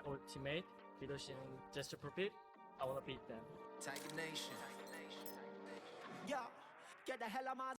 my old teammate, Lijiang Gesture Profit. I wanna beat them. Tiger Nation. Yo, get the hell out my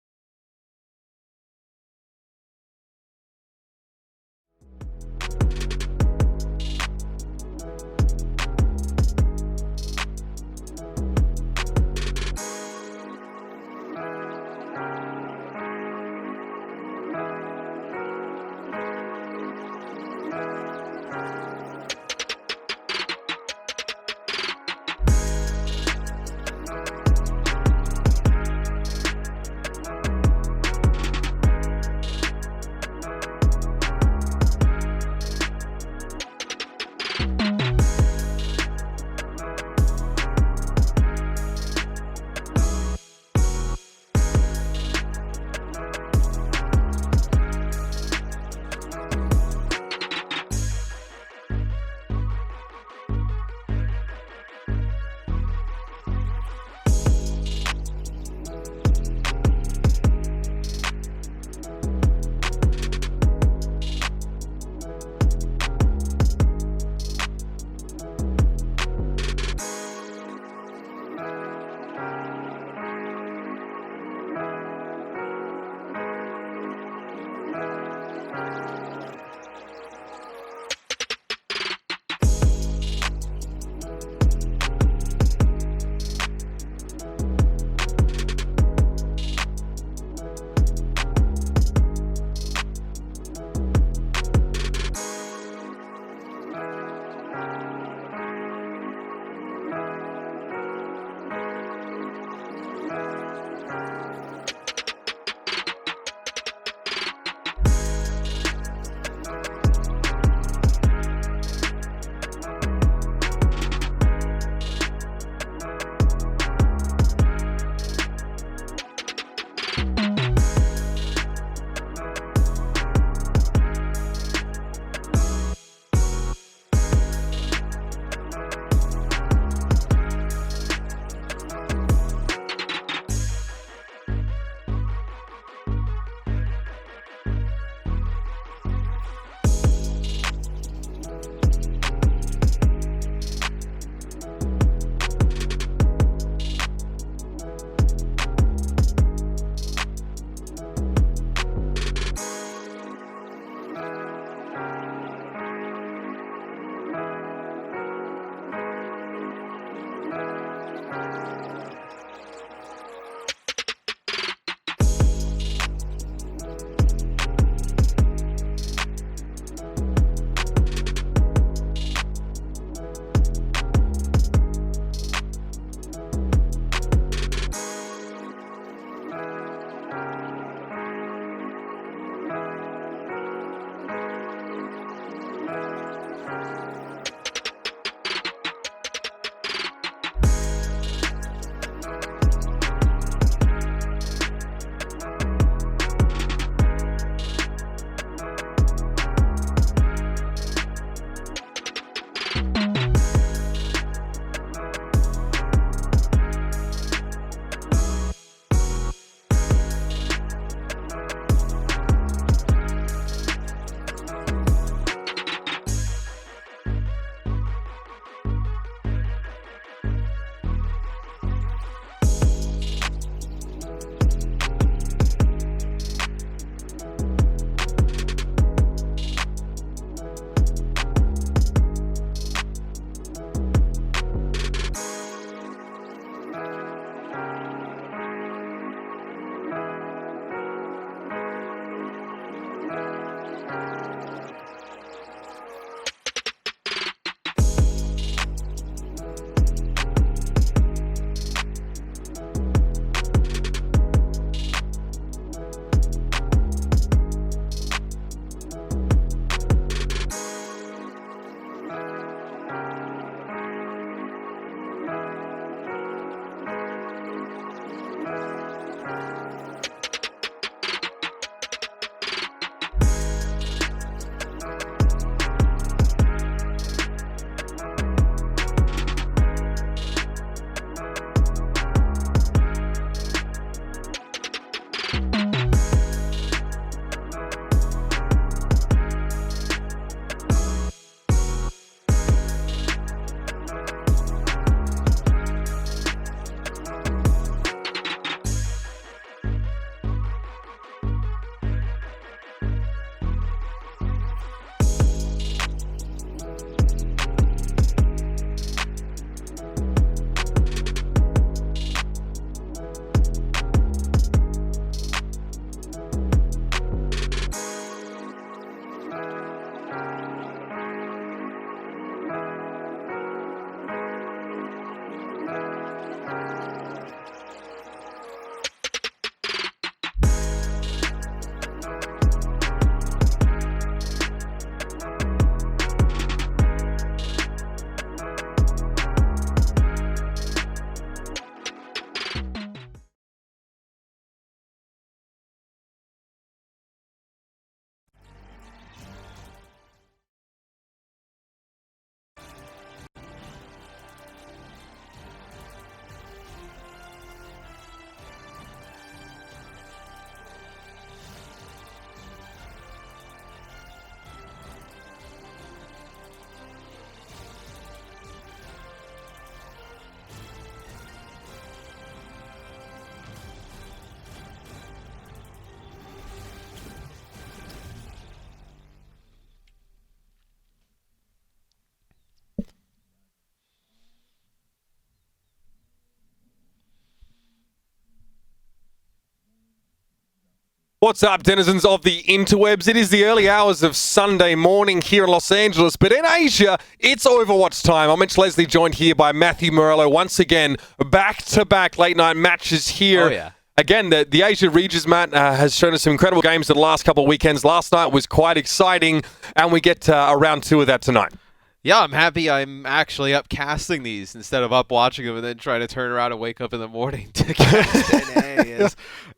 What's up, denizens of the interwebs? It is the early hours of Sunday morning here in Los Angeles, but in Asia, it's Overwatch time. I'm Mitch Leslie, joined here by Matthew Morello. Once again, back-to-back late-night matches here. Oh, yeah. Again, the Asia regions, Matt, has shown us some incredible games the last couple of weekends. Last night was quite exciting, and we get a round two of that tonight. Yeah, I'm happy I'm actually up casting these instead of up watching them and then trying to turn around and wake up in the morning to cast NA.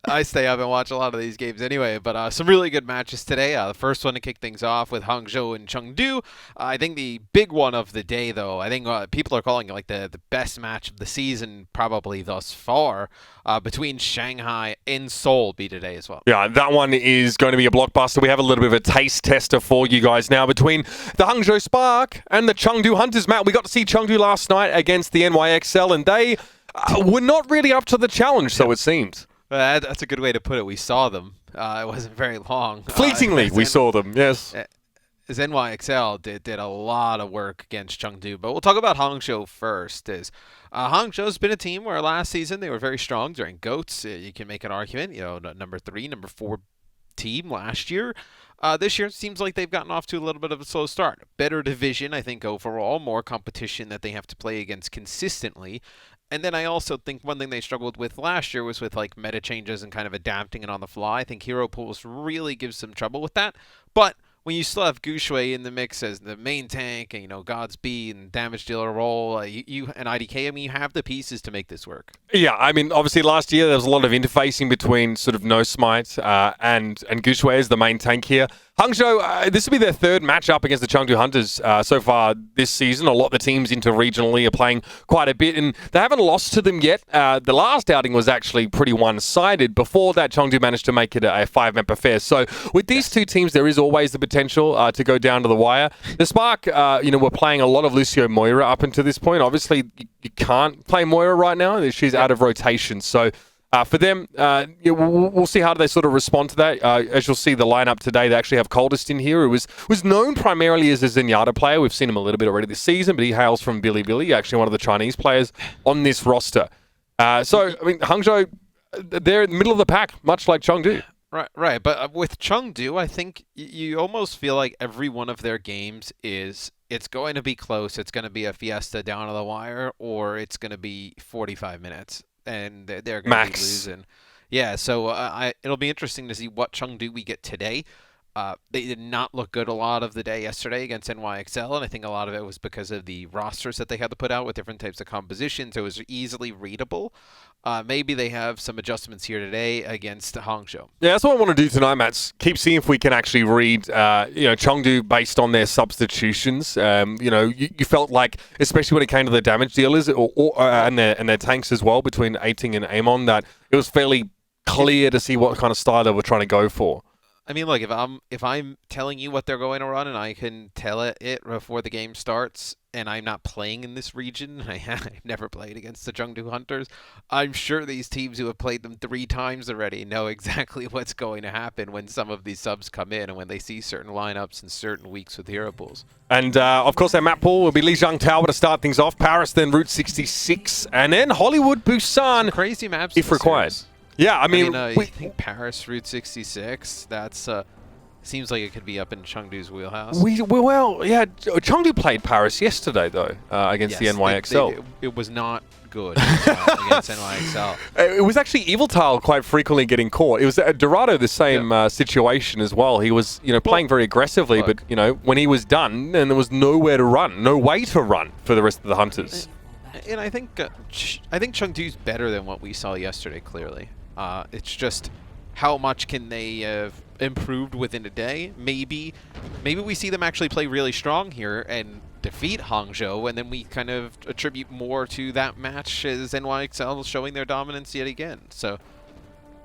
I stay up and watch a lot of these games anyway, but some really good matches today. The first one to kick things off with Hangzhou and Chengdu. I think the big one of the day, though, I think people are calling it like the best match of the season probably thus far, between Shanghai and Seoul be today as well. Yeah, that one is going to be a blockbuster. We have a little bit of a taste tester for you guys now between the Hangzhou Spark and the Chengdu Hunters. Matt, we got to see Chengdu last night against the NYXL, and they were not really up to the challenge, so it seems. That's a good way to put it. We saw them. It wasn't very long. Fleetingly, we saw them, yes. As NYXL did a lot of work against Chengdu, but we'll talk about Hangzhou first. Hangzhou's been a team where last season they were very strong during GOATs. You can make an argument, number 3, number 4 team last year. This year it seems like they've gotten off to a little bit of a slow start. Better division, I think, overall. More competition that they have to play against consistently. And then I also think one thing they struggled with last year was with like meta changes and kind of adapting it on the fly. I think hero pools really gives some trouble with that. But when you still have Guangzhou in the mix as the main tank and, God's B and damage dealer role, you and IDK, I mean, you have the pieces to make this work. Yeah, I mean, obviously last year there was a lot of interfacing between sort of No Smite and Guangzhou as the main tank here. Hangzhou, this will be their third matchup against the Chengdu Hunters so far this season. A lot of the teams interregionally are playing quite a bit, and they haven't lost to them yet. The last outing was actually pretty one-sided. Before that, Chengdu managed to make it a 5-map affair. So with these two teams, there is always the potential to go down to the wire. The Spark, we're playing a lot of Lucio Moira up until this point. Obviously, you can't play Moira right now. She's out of rotation. So for them, we'll see how they sort of respond to that. As you'll see the lineup today, they actually have Coldest in here, who was known primarily as a Zenyatta player. We've seen him a little bit already this season, but he hails from Bilibili, actually one of the Chinese players on this roster. Hangzhou, they're in the middle of the pack, much like Chengdu. Right. But with Chengdu, I think you almost feel like every one of their games it's going to be close. It's going to be a fiesta down to the wire, or it's going to be 45 minutes. And they're going to be losing. Yeah, so it'll be interesting to see what Chengdu we get today. They did not look good a lot of the day yesterday against NYXL, and I think a lot of it was because of the rosters that they had to put out with different types of compositions. It was easily readable. Maybe they have some adjustments here today against Hangzhou. Yeah, that's what I want to do tonight, Matt. Keep seeing if we can actually read, Chengdu based on their substitutions. You felt like, especially when it came to the damage dealers and their tanks as well, between Ating and Amon, that it was fairly clear to see what kind of style they were trying to go for. I mean, look, if I'm telling you what they're going to run and I can tell it before the game starts, and I'm not playing in this region, I've never played against the Chengdu Hunters, I'm sure these teams who have played them 3 times already know exactly what's going to happen when some of these subs come in and when they see certain lineups and certain weeks with hero pools. And, of course, their map pool will be Lijiang Tower to start things off, Paris, then Route 66, and then Hollywood, Busan, some crazy maps if required. Series. Yeah, I mean, I think Paris, Route 66, that's seems like it could be up in Chengdu's wheelhouse. Chengdu played Paris yesterday, though, against the NYXL. It was not good against NYXL. It was actually Evil Tile quite frequently getting caught. It was Dorado, the same situation as well. He was, playing very aggressively, but, when he was done, then there was nowhere to run, no way to run for the rest of the Hunters. And I think Chengdu's better than what we saw yesterday, clearly. It's just how much can they have improved within a day? Maybe we see them actually play really strong here and defeat Hangzhou, and then we kind of attribute more to that match as NYXL showing their dominance yet again. So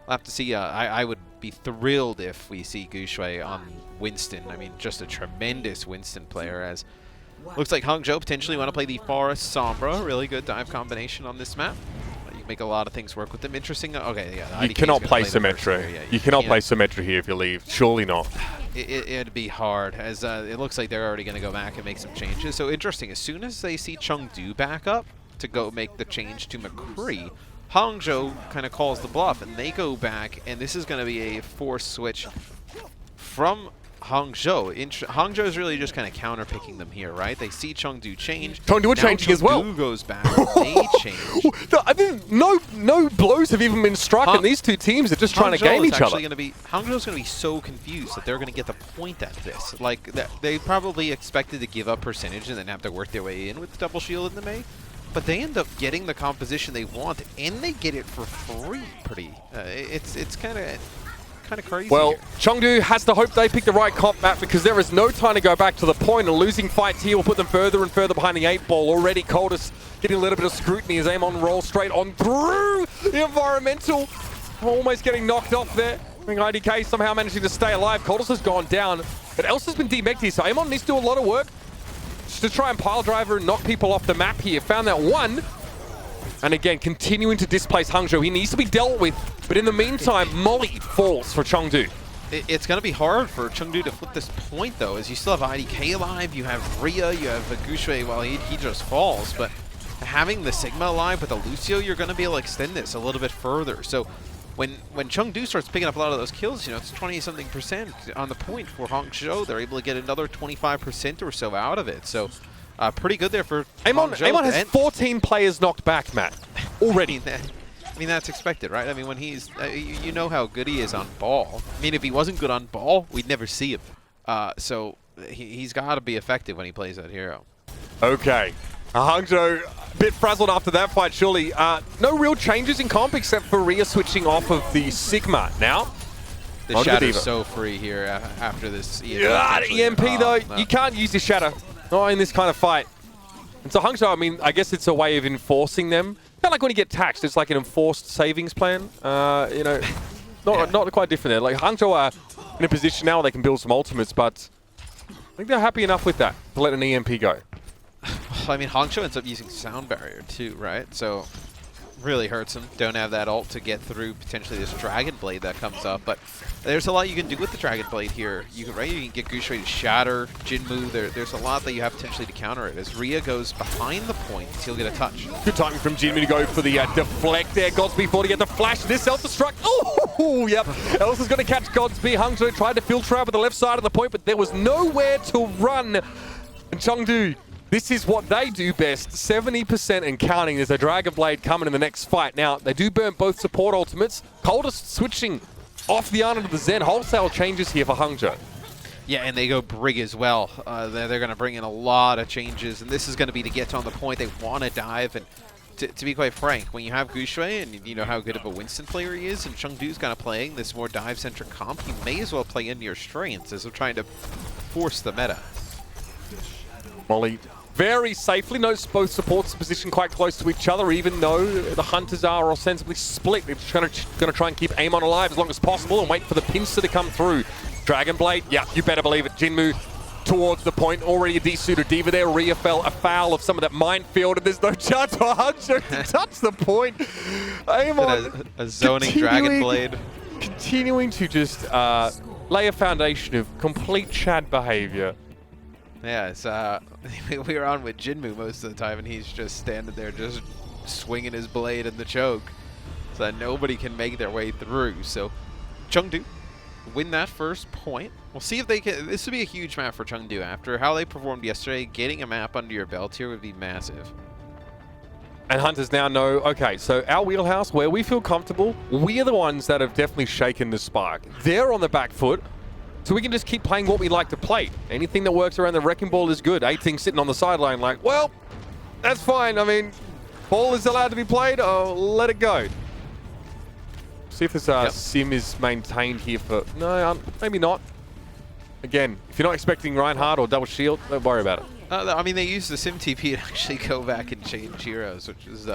we'll have to see. I would be thrilled if we see Guangzhou on Winston. I mean, just a tremendous Winston player. As looks like Hangzhou potentially want to play the Forest Sombra. Really good dive combination on this map. Make a lot of things work with them. Interesting. Okay, yeah. You cannot play Symmetra. You cannot play Symmetra here if you leave. Surely not. It'd be hard, as it looks like they're already going to go back and make some changes. So interesting. As soon as they see Chengdu back up to go make the change to McCree, Hangzhou kind of calls the bluff, and they go back, and this is going to be a forced switch from Hangzhou. Hangzhou is really just kind of counter-picking them here, right? They see Chengdu change. Chengdu are changing as well. Chengdu goes back, they change. I mean, no blows have even been struck, and these two teams are just trying to game each other. Hangzhou's going to be so confused that they're going to get the point at this. Like, they probably expected to give up percentage and then have to work their way in with the double shield in the May. But they end up getting the composition they want, and they get it for free. It's kind of crazy. Well, here. Chengdu has to hope they pick the right comp map because there is no time to go back to the point. A losing fight here will put them further and further behind the 8-ball. Already Coldest getting a little bit of scrutiny as Amon rolls straight on through the environmental. Almost getting knocked off there. I think IDK somehow managing to stay alive. Coldest has gone down, but else has been demected here, so Amon needs to do a lot of work just to try and pile driver and knock people off the map here. Found that one. And again, continuing to displace Hangzhou. He needs to be dealt with. But in the meantime, Molly falls for Chengdu. It's going to be hard for Chengdu to flip this point, though, as you still have IDK alive, you have Rhea, you have Gushue, well, he just falls. But having the Sigma alive with a Lucio, you're going to be able to extend this a little bit further. So when Chengdu starts picking up a lot of those kills, you know, it's 20-something% on the point for Hangzhou. They're able to get another 25% or so out of it. So pretty good there for Amon Hangzhou. has 14 players knocked back, Matt, already. I mean, that's expected, right? I mean, when he's, you know how good he is on ball. I mean, if he wasn't good on ball, we'd never see him. So he's got to be effective when he plays that hero. Okay. Hangzhou a bit frazzled after that fight, surely. No real changes in comp except for Rhea switching off of the Sigma now. The Shadow's so free here after this EMP. Yeah, EMP, though, no. You can't use the Shadow. Not in this kind of fight. And so Hangzhou, I mean, I guess it's a way of enforcing them. Kind of like when you get taxed, it's like an enforced savings plan. You know, not quite different there. Like Hangzhou are in a position now where they can build some ultimates, but I think they're happy enough with that to let an EMP go. I mean, Hangzhou ends up using Sound Barrier too, right? So really hurts them. Don't have that ult to get through potentially this Dragon Blade that comes up, but there's a lot you can do with the Dragon Blade here. You can get Gushue to shatter, Jinmu. There's a lot that you have potentially to counter it. As Rhea goes behind the point, he'll get a touch. Good timing from Jinmu to go for the deflect there. Godsby before to get the flash. This self-destruct. Oh, yep. Elsa's going to catch Godsby. Hangzhou tried to filter out with the left side of the point, but there was nowhere to run. And Chengdu, this is what they do best, 70% and counting. There's a Dragon Blade coming in the next fight. Now, they do burn both support ultimates. Coldest switching off the Arnold to the Zen. Wholesale changes here for Hangzhou. Yeah, and they go Brig as well. They're going to bring in a lot of changes, and this is going to be to get on the point. They want to dive, and to be quite frank, when you have Gushue and you know how good of a Winston player he is, and Chengdu's kind of playing this more dive-centric comp, you may as well play into your strengths as they're trying to force the meta. Molly very safely knows both supports position quite close to each other, even though the Hunters are ostensibly split. They're going to try and keep Amon alive as long as possible and wait for the pincer to come through. Dragon Blade, yeah, you better believe it. Jinmu towards the point. Already a desuited Diva there. Rhea fell afoul of some of that minefield, and there's no chance for Hangzhou to touch the point. Amon, a zoning Dragon Blade. Continuing to just lay a foundation of complete Chad behavior. Yeah, it's, we were on with Jinmu most of the time, and he's just standing there just swinging his blade in the choke so that nobody can make their way through. So Chengdu win that first point. We'll see if they can. This would be a huge map for Chengdu. After how they performed yesterday, getting a map under your belt here would be massive. And Hunters now know, okay, so our wheelhouse, where we feel comfortable, we are the ones that have definitely shaken the Spark. They're on the back foot. So we can just keep playing what we like to play. Anything that works around the wrecking ball is good. 18 sitting on the sideline like, well, that's fine. I mean, ball is allowed to be played. Oh, let it go. See if this sim is maintained here for... No, maybe not. Again, if you're not expecting Reinhardt or double shield, don't worry about it. I mean, they use the sim TP to actually go back and change heroes, which is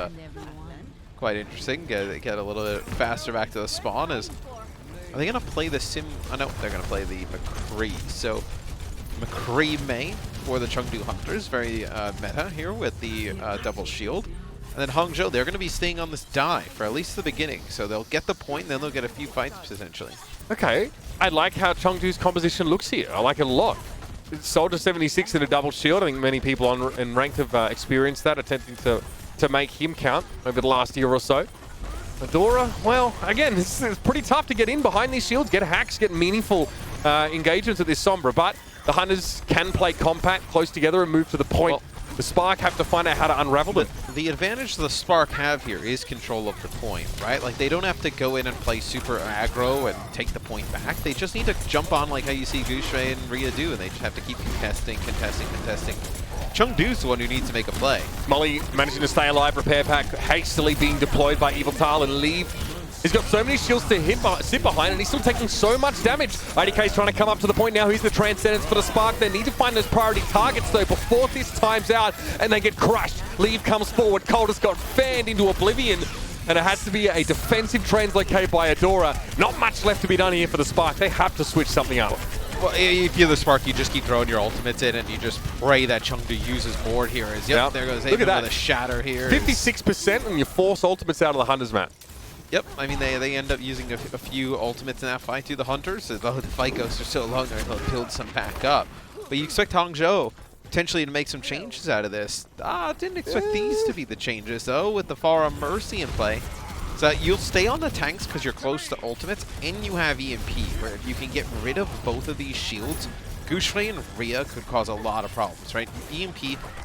quite interesting. Get a little bit faster back to the spawn. Are they going to play the sim? Oh, no, they're going to play the McCree. So McCree May for the Chengdu Hunters. Very meta here with the double shield. And then Hangzhou, they're going to be staying on this dive for at least the beginning. So they'll get the point, and then they'll get a few fights potentially. Okay. I like how Chengdu's composition looks here. I like it a lot. Soldier 76 in a double shield. I think many people in ranked have experienced that, attempting to make him count over the last year or so. Adora, well, again, it's pretty tough to get in behind these shields, get hacks, get meaningful engagements at this Sombra, but the Hunters can play compact, close together, and move to the point. Well, the Spark have to find out how to unravel them. The advantage the Spark have here is control of the point, right? Like, they don't have to go in and play super aggro and take the point back. They just need to jump on like how you see Gushue and Rhea do, and they just have to keep contesting. Chengdu's the one who needs to make a play. Molly managing to stay alive, repair pack hastily being deployed by Evil Tal and leave. He's got so many shields to sit behind, and he's still taking so much damage. IDK's trying to come up to the point now. He's the Transcendence for the Spark. They need to find those priority targets, though, before this time's out, and they get crushed. Leave comes forward. Coldest got fanned into oblivion, and it has to be a defensive translocate by Adora. Not much left to be done here for the Spark. They have to switch something up. Well, if you're the Spark, you just keep throwing your ultimates in, and you just pray that Chengdu uses more here. Yep, there goes Aiden with a shatter here. 56%, and you force ultimates out of the Hunters, Matt. Yep, I mean, they end up using a few ultimates in that fight to the Hunters. Though the fight goes for so long, they're able to build some back up. But you expect Hangzhou potentially to make some changes out of this. Didn't expect these to be the changes, though, with the Pharah Mercy in play. So you'll stay on the tanks because you're close to ultimates, and you have EMP, where if you can get rid of both of these shields, Gushue and Rhea could cause a lot of problems, right? EMP,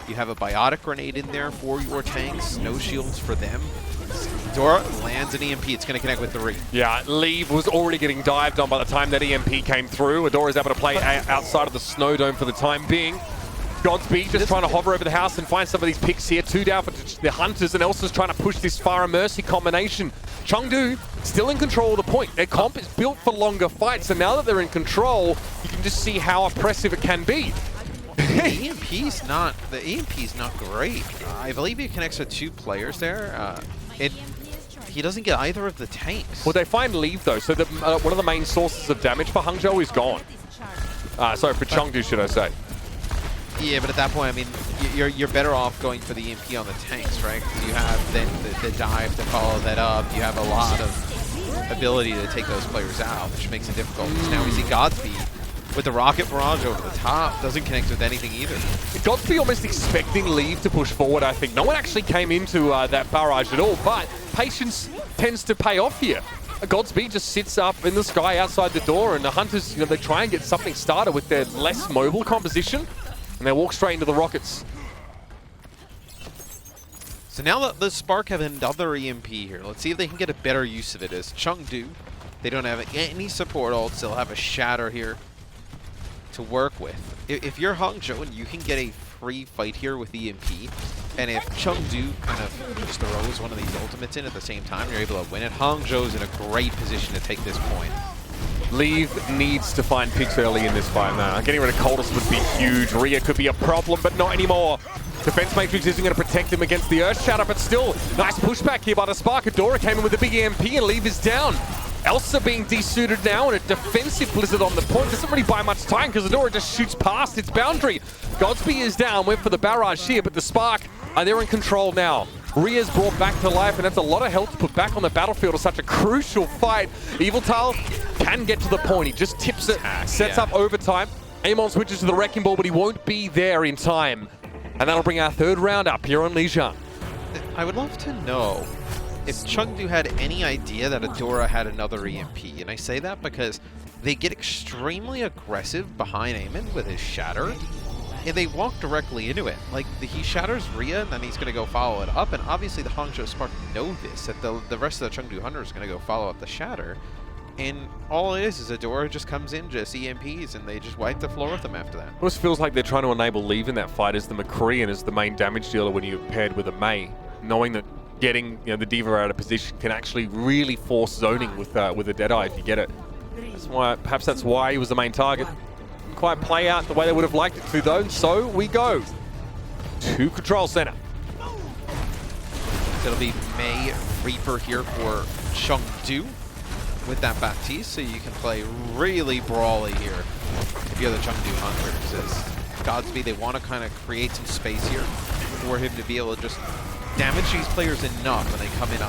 you have a biotic grenade in there for your tanks, no shields for them. Dora lands an EMP, it's going to connect with 3. Yeah, Leave was already getting dived on by the time that EMP came through. Adora's able to play outside of the Snow Dome for the time being. Godspeed just trying to hover over the house and find some of these picks here. 2 down for the Hunters, and Elsa's trying to push this Pharah Mercy combination. Chengdu still in control of the point. Their comp is built for longer fights, and now that they're in control, you can just see how oppressive it can be. The EMP's not great. I believe he connects with 2 players there. He doesn't get either of the tanks. Well, they find Leave, though, so one of the main sources of damage for Hangzhou is gone. Sorry, for Chengdu, should I say. Yeah, but at that point, I mean, you're better off going for the EMP on the tanks, right? Because you have then the dive to follow that up. You have a lot of ability to take those players out, which makes it difficult. Because now we see Godspeed with the rocket barrage over the top. Doesn't connect with anything either. Godspeed almost expecting Leave to push forward, I think. No one actually came into that barrage at all, but patience tends to pay off here. Godspeed just sits up in the sky outside the door, and the Hunters, they try and get something started with their less mobile composition, and they walk straight into the rockets. So now that the Spark have another EMP here, let's see if they can get a better use of it. As Chengdu, they don't have any support ults, they'll have a shatter here to work with. If you're Hangzhou and you can get a free fight here with EMP, and if Chengdu kind of just throws one of these ultimates in at the same time, you're able to win it. Hangzhou's in a great position to take this point. Leave needs to find picks early in this fight now. Getting rid of Coldest would be huge. Rhea could be a problem, but not anymore. Defense Matrix isn't going to protect him against the Earth Shatter, but still, nice pushback here by the Spark. Adora came in with a big EMP, and Leave is down. Elsa being desuited now, and a defensive Blizzard on the point. Doesn't really buy much time, because Adora just shoots past its boundary. Godspeed is down, went for the barrage here, but the Spark, they're in control now. Rhea's brought back to life, and that's a lot of health to put back on the battlefield of such a crucial fight. Evil Tal can get to the point. He just tips it, sets up overtime. Amon switches to the Wrecking Ball, but he won't be there in time. And that'll bring our 3rd round up here on Lijiang. I would love to know if Chengdu had any idea that Adora had another EMP. And I say that because they get extremely aggressive behind Amon with his shatter, and they walk directly into it. Like, he shatters Rhea, and then he's going to go follow it up, and obviously the Hangzhou Spark know this, that the rest of the Chengdu Hunters is going to go follow up the shatter. And all it is Adora just comes in, just EMPs, and they just wipe the floor with them after that. It almost feels like they're trying to enable Leave in that fight as the McCree and as the main damage dealer when you're paired with a May, knowing that getting the D.Va out of position can actually really force zoning with a Deadeye if you get it. Perhaps that's why he was the main target. Didn't quite play out the way they would have liked it to, though. So we go to Control Center. So it'll be May Reaper here for Chengdu with that Baptiste, so you can play really brawly here if you're the Chengdu Hunters. As Godspeed, they want to kind of create some space here for him to be able to just damage these players enough when they come in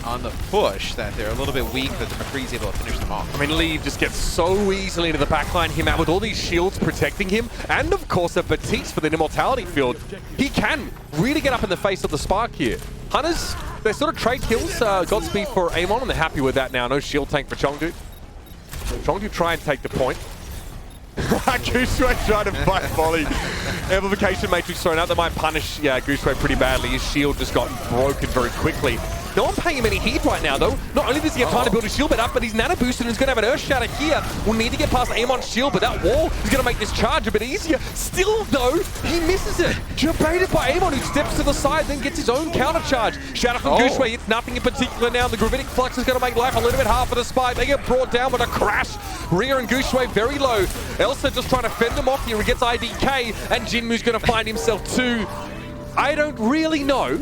on the push that they're a little bit weak, that the McCree's able to finish them off. I mean, Leave just gets so easily into the backline. Him out with all these shields protecting him, and of course a Baptiste for the immortality field. He can really get up in the face of the Spark here. Hunters, they sort of trade kills. Godspeed for Amon, and they're happy with that now. No shield tank for Chengdu. Chengdu try and take the point. Gooseray trying to fight volley. Amplification Matrix thrown out. That might punish Gooseray pretty badly. His shield just got broken very quickly. No one paying him any heed right now, though. Not only does he have time to build his shield bit up, but he's nano boosted and he's going to have an Earth Shatter here. We'll need to get past Amon's shield, but that wall is going to make this charge a bit easier. Still, though, he misses it. Debated by Amon, who steps to the side, then gets his own counter charge. Shatter from Gooseray. It's nothing in particular now. The Gravitic Flux is going to make life a little bit hard for the Spy. They get brought down with a crash. Rhea and Gooseray very low. Elsa just trying to fend them off here. He gets IDK, and Jinmu's going to find himself too. I don't really know.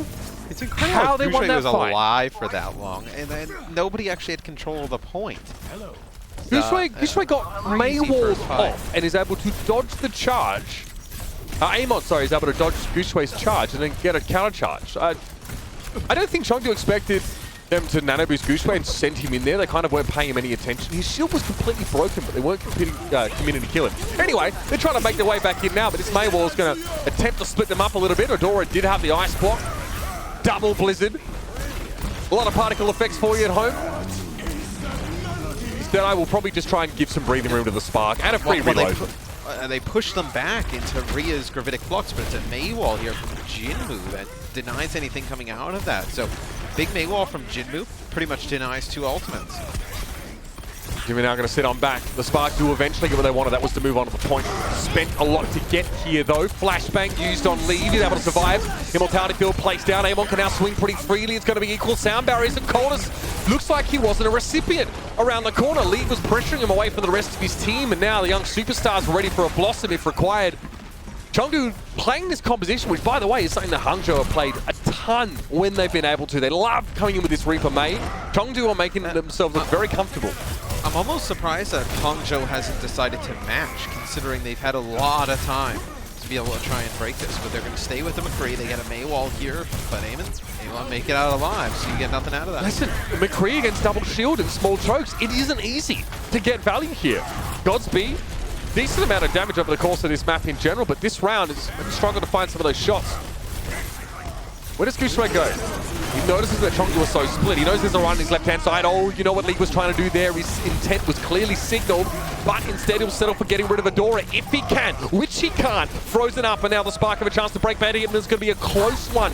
It's incredible how they won that was fight. Alive for that long, and then nobody actually had control of the point. Gooseray got May-walled off and is able to dodge the charge. Amon, sorry, is able to dodge Gooseray's charge and then get a counter charge. I don't think Chengdu expected them to nano boost Gooseray and send him in there. They kind of weren't paying him any attention. His shield was completely broken, but they weren't committing to kill him. Anyway, they're trying to make their way back in now, but this May-wall is going to attempt to split them up a little bit. Adora did have the ice block. Double blizzard. A lot of particle effects for you at home. Instead, I will probably just try and give some breathing room to the Spark and a free reload. They push them back into Rhea's Gravitic Flux, but it's a Maywall here from Jinmu that denies anything coming out of that. So, big Maywall from Jinmu pretty much denies 2 ultimates. Jimmy now going to sit on back. The Spark do eventually get what they wanted. That was to move on to the point. Spent a lot to get here, though. Flashbang used on Lee. He's able to survive. Immortality field placed down. Amon can now swing pretty freely. It's going to be equal sound barriers. And Coldest looks like he wasn't a recipient around the corner. Lee was pressuring him away from the rest of his team. And now the young superstars are ready for a blossom if required. Chengdu playing this composition, which, by the way, is something that Hangzhou have played a ton when they've been able to. They love coming in with this Reaper May. Chengdu are making themselves look very comfortable. I'm almost surprised that Hangzhou hasn't decided to match, considering they've had a lot of time to be able to try and break this. But they're going to stay with the McCree. They get a Maywall here, but Amon make it out alive, so you get nothing out of that. Listen, McCree against double shield and small chokes, it isn't easy to get value here. Godspeed, decent amount of damage over the course of this map in general, but this round is struggling to find some of those shots. Where does Gooseray go? He notices that Chengdu was so split. He knows there's a run on his left-hand side. Oh, you know what League was trying to do there? His intent was clearly signaled, but instead he'll settle for getting rid of Adora if he can, which he can't. Frozen up, and now the Spark have a chance to break back, and there's going to be a close one.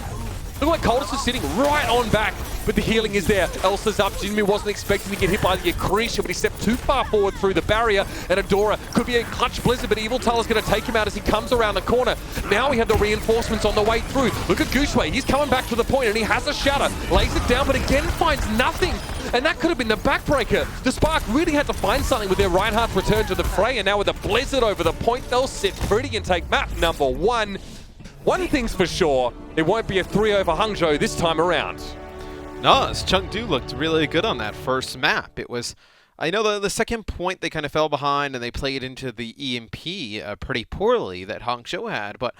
Look like Coldest is sitting right on back, but the healing is there. Elsa's up. Jinmu wasn't expecting to get hit by the Akrisha, but he stepped too far forward through the barrier, and Adora could be a clutch blizzard, but Evil Tal's going to take him out as he comes around the corner. Now we have the reinforcements on the way through. Look at Gooseray. He's coming back to the point, and he has a shatter. Lays it down, but again finds nothing. And that could have been the backbreaker. The Spark really had to find something with their Reinhardt's return to the fray, and now with a blizzard over the point, they'll sit pretty and take map number 1. One thing's for sure, it won't be a 3 over Hangzhou this time around. No, Chengdu looked really good on that first map. It was, I know the second point they kind of fell behind and they played into the EMP pretty poorly that Hangzhou had, but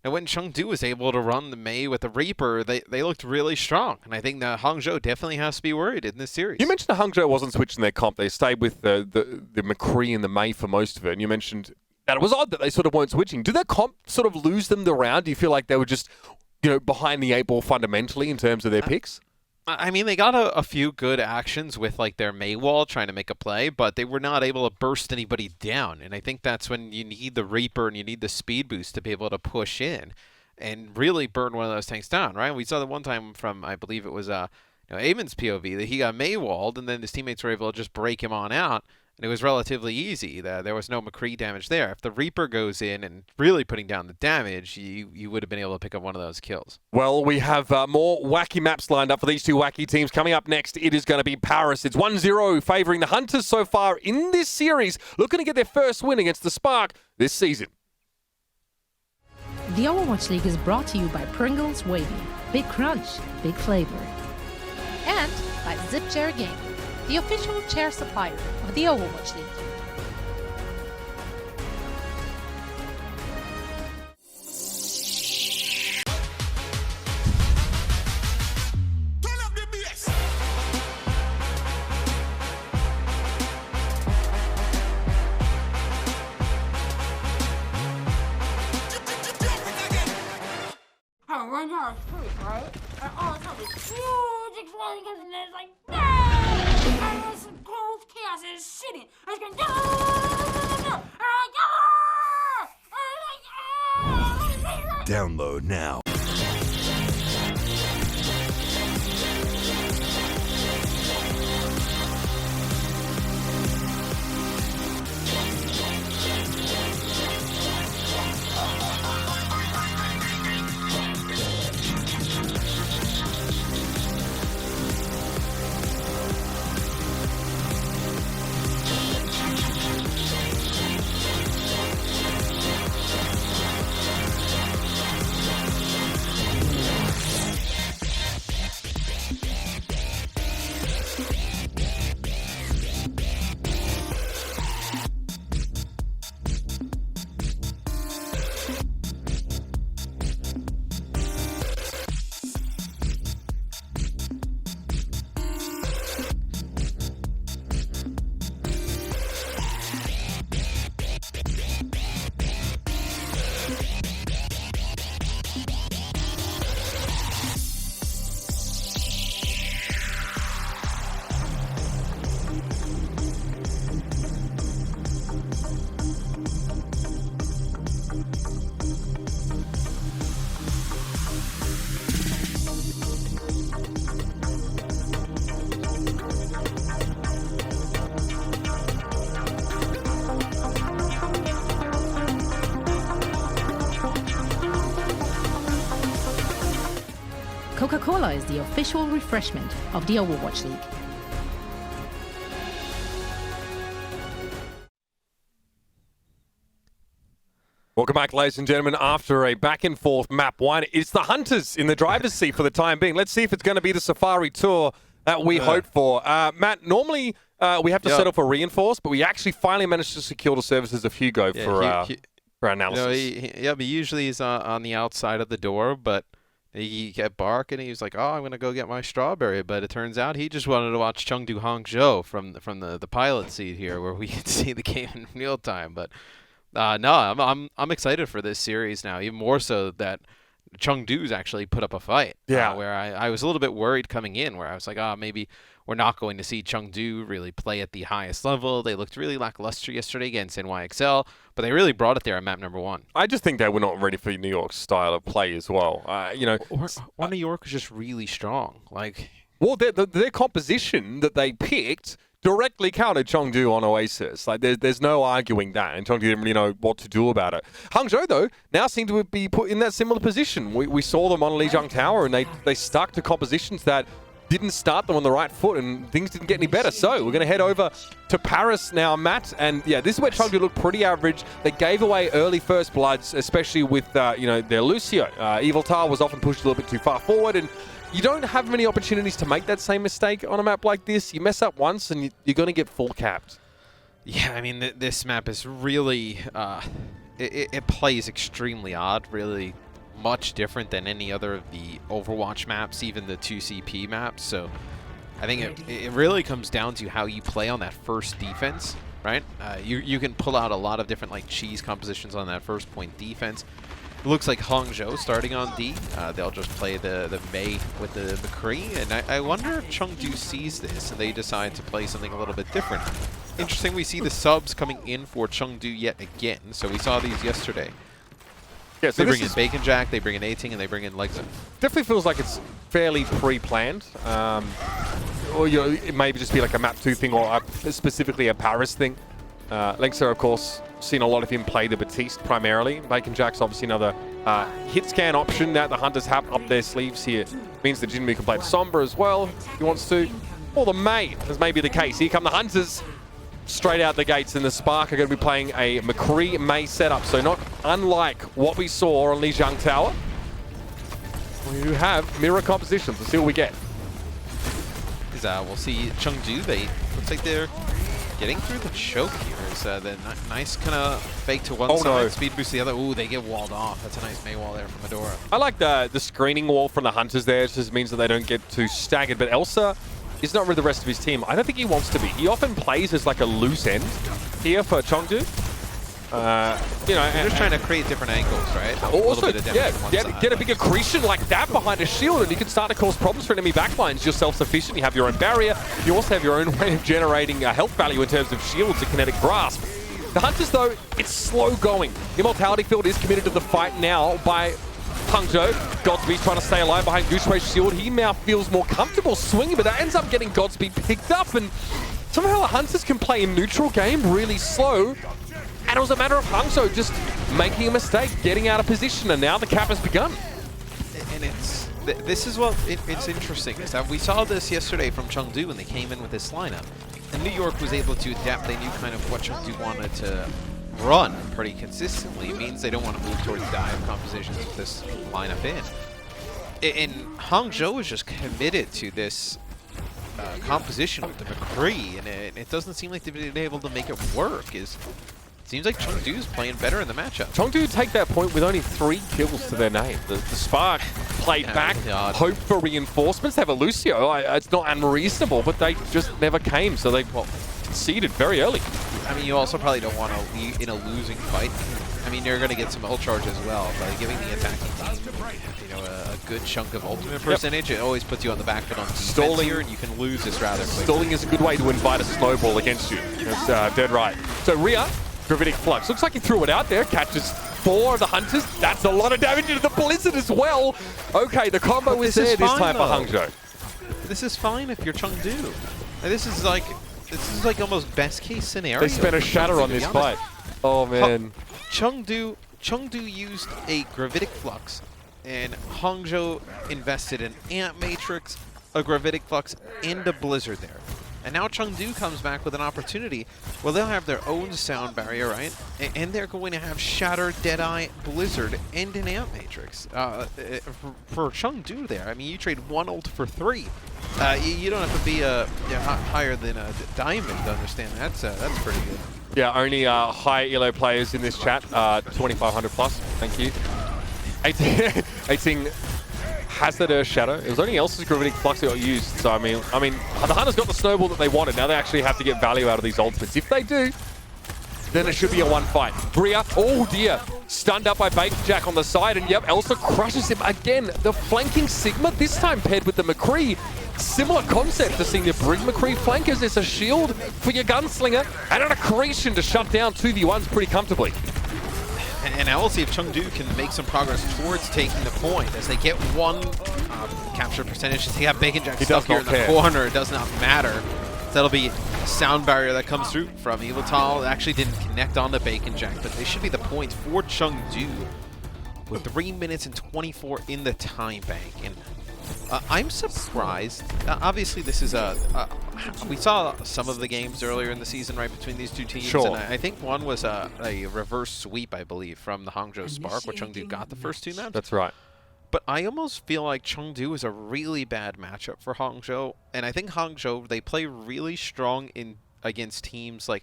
when Chengdu was able to run the Mei with the Reaper, they looked really strong. And I think that Hangzhou definitely has to be worried in this series. You mentioned that Hangzhou wasn't switching their comp. They stayed with the McCree and the Mei for most of it. And you mentioned that it was odd that they sort of weren't switching. Did their comp sort of lose them the round? Do you feel like they were just, behind the 8 ball fundamentally in terms of their picks? I mean, they got a few good actions with like their Maywall trying to make a play, but they were not able to burst anybody down. And I think that's when you need the Reaper and you need the speed boost to be able to push in and really burn one of those tanks down, right? We saw that one time from, I believe it was Amon's POV, that he got Maywalled and then his teammates were able to just break him on out. And it was relatively easy. There was no McCree damage there. If the Reaper goes in and really putting down the damage, you would have been able to pick up one of those kills. Well, we have more wacky maps lined up for these 2 wacky teams. Coming up next, it is going to be Paris. It's 1-0 favouring the Hunters so far in this series, looking to get their first win against the Spark this season. The Overwatch League is brought to you by Pringles Wavy. Big crunch, big flavor. And by Zip Chair Gaming, the official chair supplier of the Overwatch League. I run out of sleep, right? And all the time it's swelling and it's like, and this cold chaos is shitting. I was going, Download now. Coca-Cola is the official refreshment of the Overwatch League. Welcome back, ladies and gentlemen. After a back-and-forth map one, it's the Hunters in the driver's seat for the time being. Let's see if it's going to be the Safari Tour that we hoped for. Matt, normally we have to settle for reinforce, but we actually finally managed to secure the services of Hugo for analysis. He usually is on the outside of the door, but he kept barking. He was like, "Oh, I'm gonna go get my strawberry," but it turns out he just wanted to watch Chengdu Hangzhou from the pilot seat here, where we can see the game in real time. But no, I'm excited for this series now, even more so that Chengdu's actually put up a fight. Yeah. Where I was a little bit worried coming in, where I was like, maybe we're not going to see Chengdu really play at the highest level. They looked really lackluster yesterday against NYXL, but they really brought it there at map number 1. I just think they were not ready for New York's style of play as well. New York was just really strong. Well, their composition that they picked directly countered Chengdu on Oasis. There's no arguing that, and Chengdu didn't really know what to do about it. Hangzhou, though, now seem to be put in that similar position. We saw them on Lijiang Tower, and they stuck to compositions that didn't start them on the right foot, and things didn't get any better. So we're going to head over to Paris now, Matt. And yeah, this is where Chengdu looked pretty average. They gave away early first bloods, especially with their Lucio. Evil Tower was often pushed a little bit too far forward, and you don't have many opportunities to make that same mistake on a map like this. You mess up once, and you're going to get full capped. Yeah, I mean, this map is really it plays extremely odd, really much different than any other of the Overwatch maps, even the 2CP maps. So I think it really comes down to how you play on that first defense, right? You can pull out a lot of different cheese compositions on that first point defense. It looks like Hangzhou starting on D. They'll just play the Mei with the McCree, and I wonder if Chengdu sees this and they decide to play something a little bit different. Interesting, we see the subs coming in for Chengdu yet again. So we saw these yesterday. Yeah, so they bring in Bacon Jack, they bring in A-Ting, and they bring in Legza. Definitely feels like it's fairly pre-planned. Or it may just be like a map 2 thing, or specifically a Paris thing. Legza, of course, seen a lot of him play the Batiste primarily. Bacon Jack's obviously another hit scan option that the Hunters have up their sleeves here. Means that Jinmu can play the Sombra as well if he wants to. Or the Mei, as may be the case. Here come the Hunters. Straight out the gates, and the Spark are going to be playing a McCree Mei setup, so not unlike what we saw on Lijiang Tower. We have mirror compositions. Let's see what we get. We'll see Chengdu. Looks like they're getting through the choke here. Is the nice kind of fake to one side, speed boost the other. Ooh, they get walled off. That's a nice Mei wall there from Adora. I like the screening wall from the Hunters there. It just means that they don't get too staggered. But Elsa is not with the rest of his team. I don't think he wants to be. He often plays as like a loose end here for Chengdu. You know, They're just trying to create different angles, right? also, damage on one side. get a big accretion like that behind a shield, and you can start to cause problems for enemy backlines. You're self-sufficient, you have your own barrier, you also have your own way of generating health value in terms of shields and kinetic grasp. The Hunters, though, it's slow going. Immortality Field is committed to the fight now by Hangzhou. Godspeed's trying to stay alive behind Gushwei's shield. He now feels more comfortable swinging, but that ends up getting Godspeed picked up, and somehow the Hunters can play a neutral game really slow. And it was a matter of Hangzhou just making a mistake, getting out of position, and now the cap has begun. And this is what it's interesting, is that we saw this yesterday from Chengdu when they came in with this lineup. And New York was able to adapt. They knew kind of what Chengdu wanted to run pretty consistently. It means they don't want to move towards dive compositions with this lineup in. And Hangzhou is just committed to this composition with the McCree, and it doesn't seem like they've been able to make it work. Seems like Chengdu's playing better in the matchup. Chengdu take that point with only 3 kills to their name. The Spark played back, hoped for reinforcements. They have a Lucio. It's not unreasonable, but they just never came, so they conceded very early. I mean, you also probably don't want to be in a losing fight. I mean, you're going to get some ult charge as well, but giving the attacking team, you know, a good chunk of ultimate percentage, it always puts you on the back foot on defense here, and you can lose this rather quickly. Stalling is a good way to invite a snowball against you. That's dead right. So Ria, Gravitic Flux. Looks like he threw it out there. Catches 4 of the Hunters. That's a lot of damage into the Blizzard as well. Okay, the combo is there this time for Hangzhou. This is fine if you're Chengdu. This is like almost best case scenario. They spent a shatter on this fight. Oh man. Chengdu used a Gravitic Flux, and Hangzhou invested an Ant Matrix, a Gravitic Flux, and a Blizzard there. And now Chengdu comes back with an opportunity. Well, they'll have their own sound barrier, right? And they're going to have Shatter, Deadeye, Blizzard, and an Ant Matrix. For Chengdu there, I mean, you trade 1 ult for 3. You don't have to be higher than a Diamond to understand that. That's pretty good. Yeah, only high elo players in this chat, 2,500 plus. Thank you. 18 Hazard Shadow. It was only else's Gravitic Flux that got used. So I mean, the Hunters got the snowball that they wanted. Now they actually have to get value out of these ultimates. If they do, then it should be a 1 fight. Bria, oh dear, stunned up by Bacon Jack on the side, and yep, Elsa crushes him again. The flanking Sigma, this time paired with the McCree. Similar concept to seeing the Brig McCree flankers. There's a shield for your gunslinger and an accretion to shut down 2v1s pretty comfortably. And now we'll see if Chengdu can make some progress towards taking the point as they get 1 capture percentage. They have Bacon Jack stuck here in the corner. It does not matter. So that'll be a sound barrier that comes through from Evital. It actually didn't connect on the Bacon Jack, but they should be the points for Chengdu with 3 minutes and 24 in the time bank. And I'm surprised. Obviously, this is we saw some of the games earlier in the season, right, between these two teams. Sure. And I think one was a reverse sweep, I believe, from the Hangzhou Spark, where Chengdu got the first 2 maps. That's right. But I almost feel like Chengdu is a really bad matchup for Hangzhou. And I think Hangzhou, they play really strong against teams like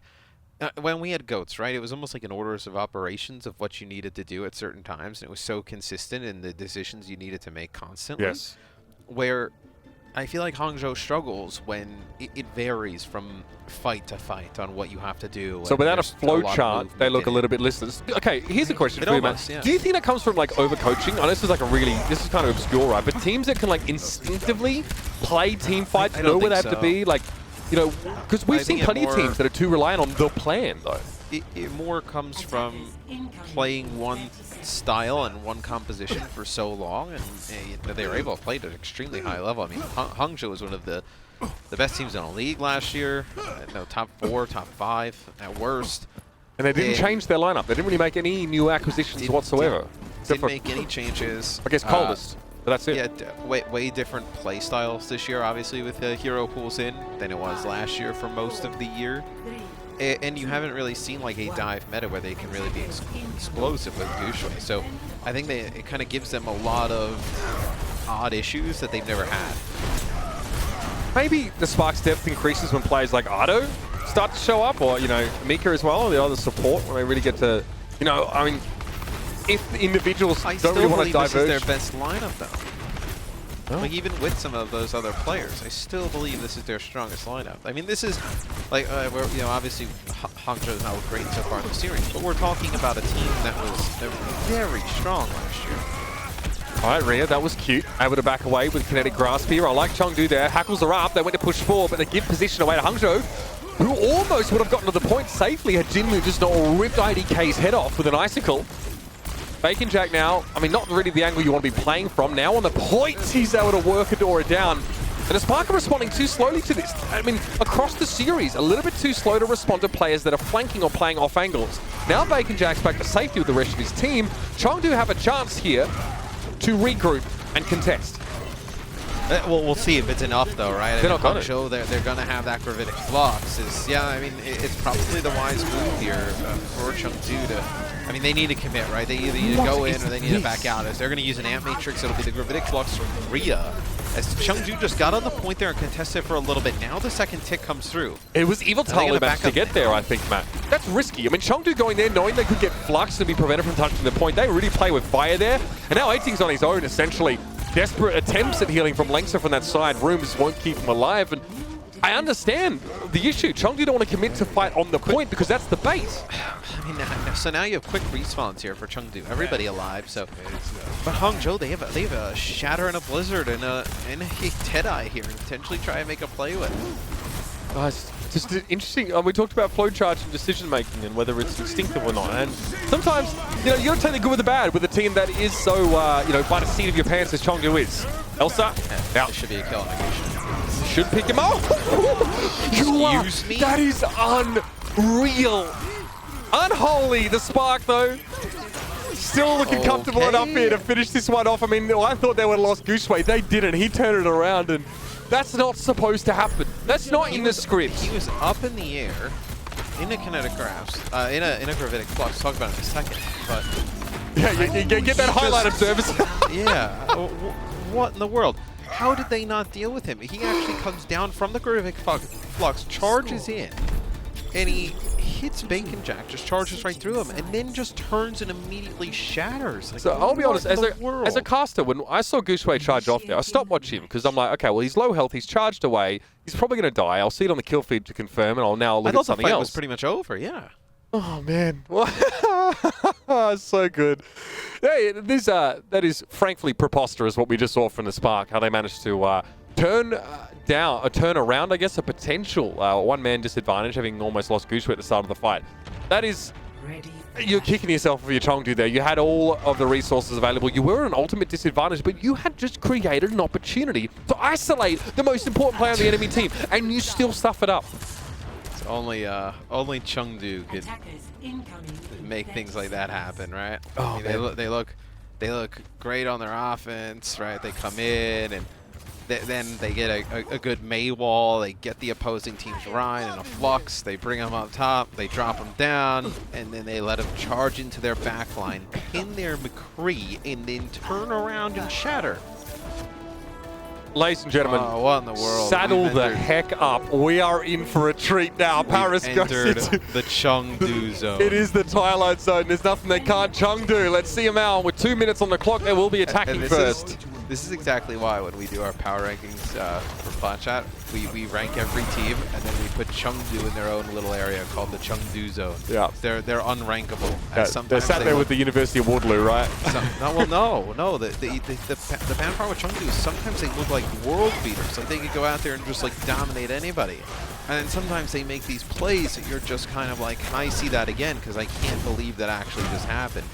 when we had GOATs, right? It was almost like an orders of operations of what you needed to do at certain times. And it was so consistent in the decisions you needed to make constantly. Yes. Where I feel like Hangzhou struggles when it varies from fight to fight on what you have to do. So without a flow chart, they look a little bit listless. Okay, here's a question for you, man. Yeah. Do you think that comes from like overcoaching? I know this is kind of obscure, right? But teams that can like instinctively play team fights, know where they have to be, like, you know, because we've seen plenty of teams that are too reliant on the plan, though. It more comes from playing one style and one composition for so long, and they were able to play at an extremely high level. I mean, Hangzhou was one of the best teams in the league last year. No, top 4, top 5 at worst. And they didn't change their lineup. They didn't really make any new acquisitions whatsoever. Didn't make any changes. I guess coldest. But that's it. Yeah, way different play styles this year, obviously, with the hero pools in than it was last year for most of the year. And you haven't really seen like a dive meta where they can really be explosive with Gushwei. So I think it kind of gives them a lot of odd issues that they've never had. Maybe the Spark's depth increases when players like Ado start to show up, or, you know, Mika as well, or the other support, when they really get to, you know, I mean, if the individuals don't really want to diverge. This is their best lineup, though. Oh. Like, even with some of those other players, I still believe this is their strongest lineup. I mean, this is, like, you know, obviously Hangzhou is not great so far in the series, but we're talking about a team that was very strong last year. All right, Rhea, that was cute. Able to back away with kinetic grasp here. I like Chengdu there. Hackles are up. They went to push forward, but they give position away to Hangzhou, who almost would have gotten to the point safely had Jinmu just not ripped IDK's head off with an icicle. Bacon Jack now, I mean, not really the angle you want to be playing from. Now on the point, he's able to work Adora down. And the Spark are responding too slowly to this. I mean, across the series, a little bit too slow to respond to players that are flanking or playing off angles. Now Bacon Jack's back to safety with the rest of his team. Chengdu have a chance here to regroup and contest. Well, we'll see if it's enough, though, right? They're not gonna. Hangzhou, they're going to have that gravitic flux. Yeah, I mean, it's probably the wise move here for Chengdu to... I mean, they need to commit, right? They either need to go in or they need to back out. As they're going to use an Ant Matrix, it'll be the gravitic flux from Rhea. As Chengdu just got on the point there and contested for a little bit. Now the second tick comes through. It was Evil Tali managed to get there, I think, Matt. That's risky. I mean, Chengdu going there knowing they could get fluxed and be prevented from touching the point. They really play with fire there. And now 18's on his own, essentially. Desperate attempts at healing from Lengsa from that side. Rooms won't keep him alive. And I understand the issue. Chengdu don't want to commit to fight on the point because that's the base. I mean, so now you have quick respawns here for Chengdu. Everybody alive, so... But Hangzhou, they have a Shatter and a Blizzard and a Deadeye here and potentially try and make a play with. It's just interesting. We talked about flow charge and decision making and whether it's instinctive or not. And sometimes, you know, you got to take the good with the bad with a team that is so, you know, by the seat of your pants as Chengdu is. Elsa, out. This should be a kill negation. Should pick him up. Excuse me? That is unreal. Unholy, the Spark, though. Still looking comfortable enough here to finish this one off. I mean, I thought they would have lost Gushway. They didn't. He turned it around, and that's not supposed to happen. That's not in the script. He was up in the air, in a kinetic grasp, in a gravitic flux. Talk about it in a second. But yeah, you get that highlight observers. Yeah. What in the world? How did they not deal with him? He actually comes down from the gravitic flux, charges in, and he hits Bacon Jack, just charges right through him, and then just turns and immediately shatters. Like, so I'll be honest, as a world? caster, when I saw Gushway charge off there, I stopped watching him because I'm like, okay, well, he's low health, he's charged away, he's probably going to die. I'll see it on the kill feed to confirm, and I'll now look at something I thought the fight else. was pretty much over, yeah. Oh, man. So good. Hey, that is frankly preposterous what we just saw from the Spark, how they managed to turn around, I guess, a potential one-man disadvantage, having almost lost Gushway at the start of the fight. That is... You're kicking yourself for your Chengdu there. You had all of the resources available. You were at an ultimate disadvantage, but you had just created an opportunity to isolate the most important player on the enemy team, and you still stuff it up. It's only Chengdu could make things like that happen, right? Oh, I mean, they look great on their offense, right? They come in and then they get a good May wall. They get the opposing team's Rhine and a Flux. They bring them up top. They drop them down, and then they let them charge into their backline, pin their McCree, and then turn around and shatter. Ladies and gentlemen, what in the world? Saddle the heck up. We are in for a treat now. Paris goes into the Chengdu zone. It is the Twilight Zone. There's nothing they can't Chengdu. Let's see them out. With 2 minutes on the clock, they will be attacking first. This is exactly why when we do our power rankings for Flat Chat, we rank every team and then we put Chengdu in their own little area called the Chengdu zone. Yeah. They're unrankable. Yeah, they're sat there with the University of Waterloo, right? No. The bad part with Chengdu is sometimes they look like world beaters. Like they could go out there and just like dominate anybody. And then sometimes they make these plays that you're just kind of like, can I see that again? Because I can't believe that actually just happened.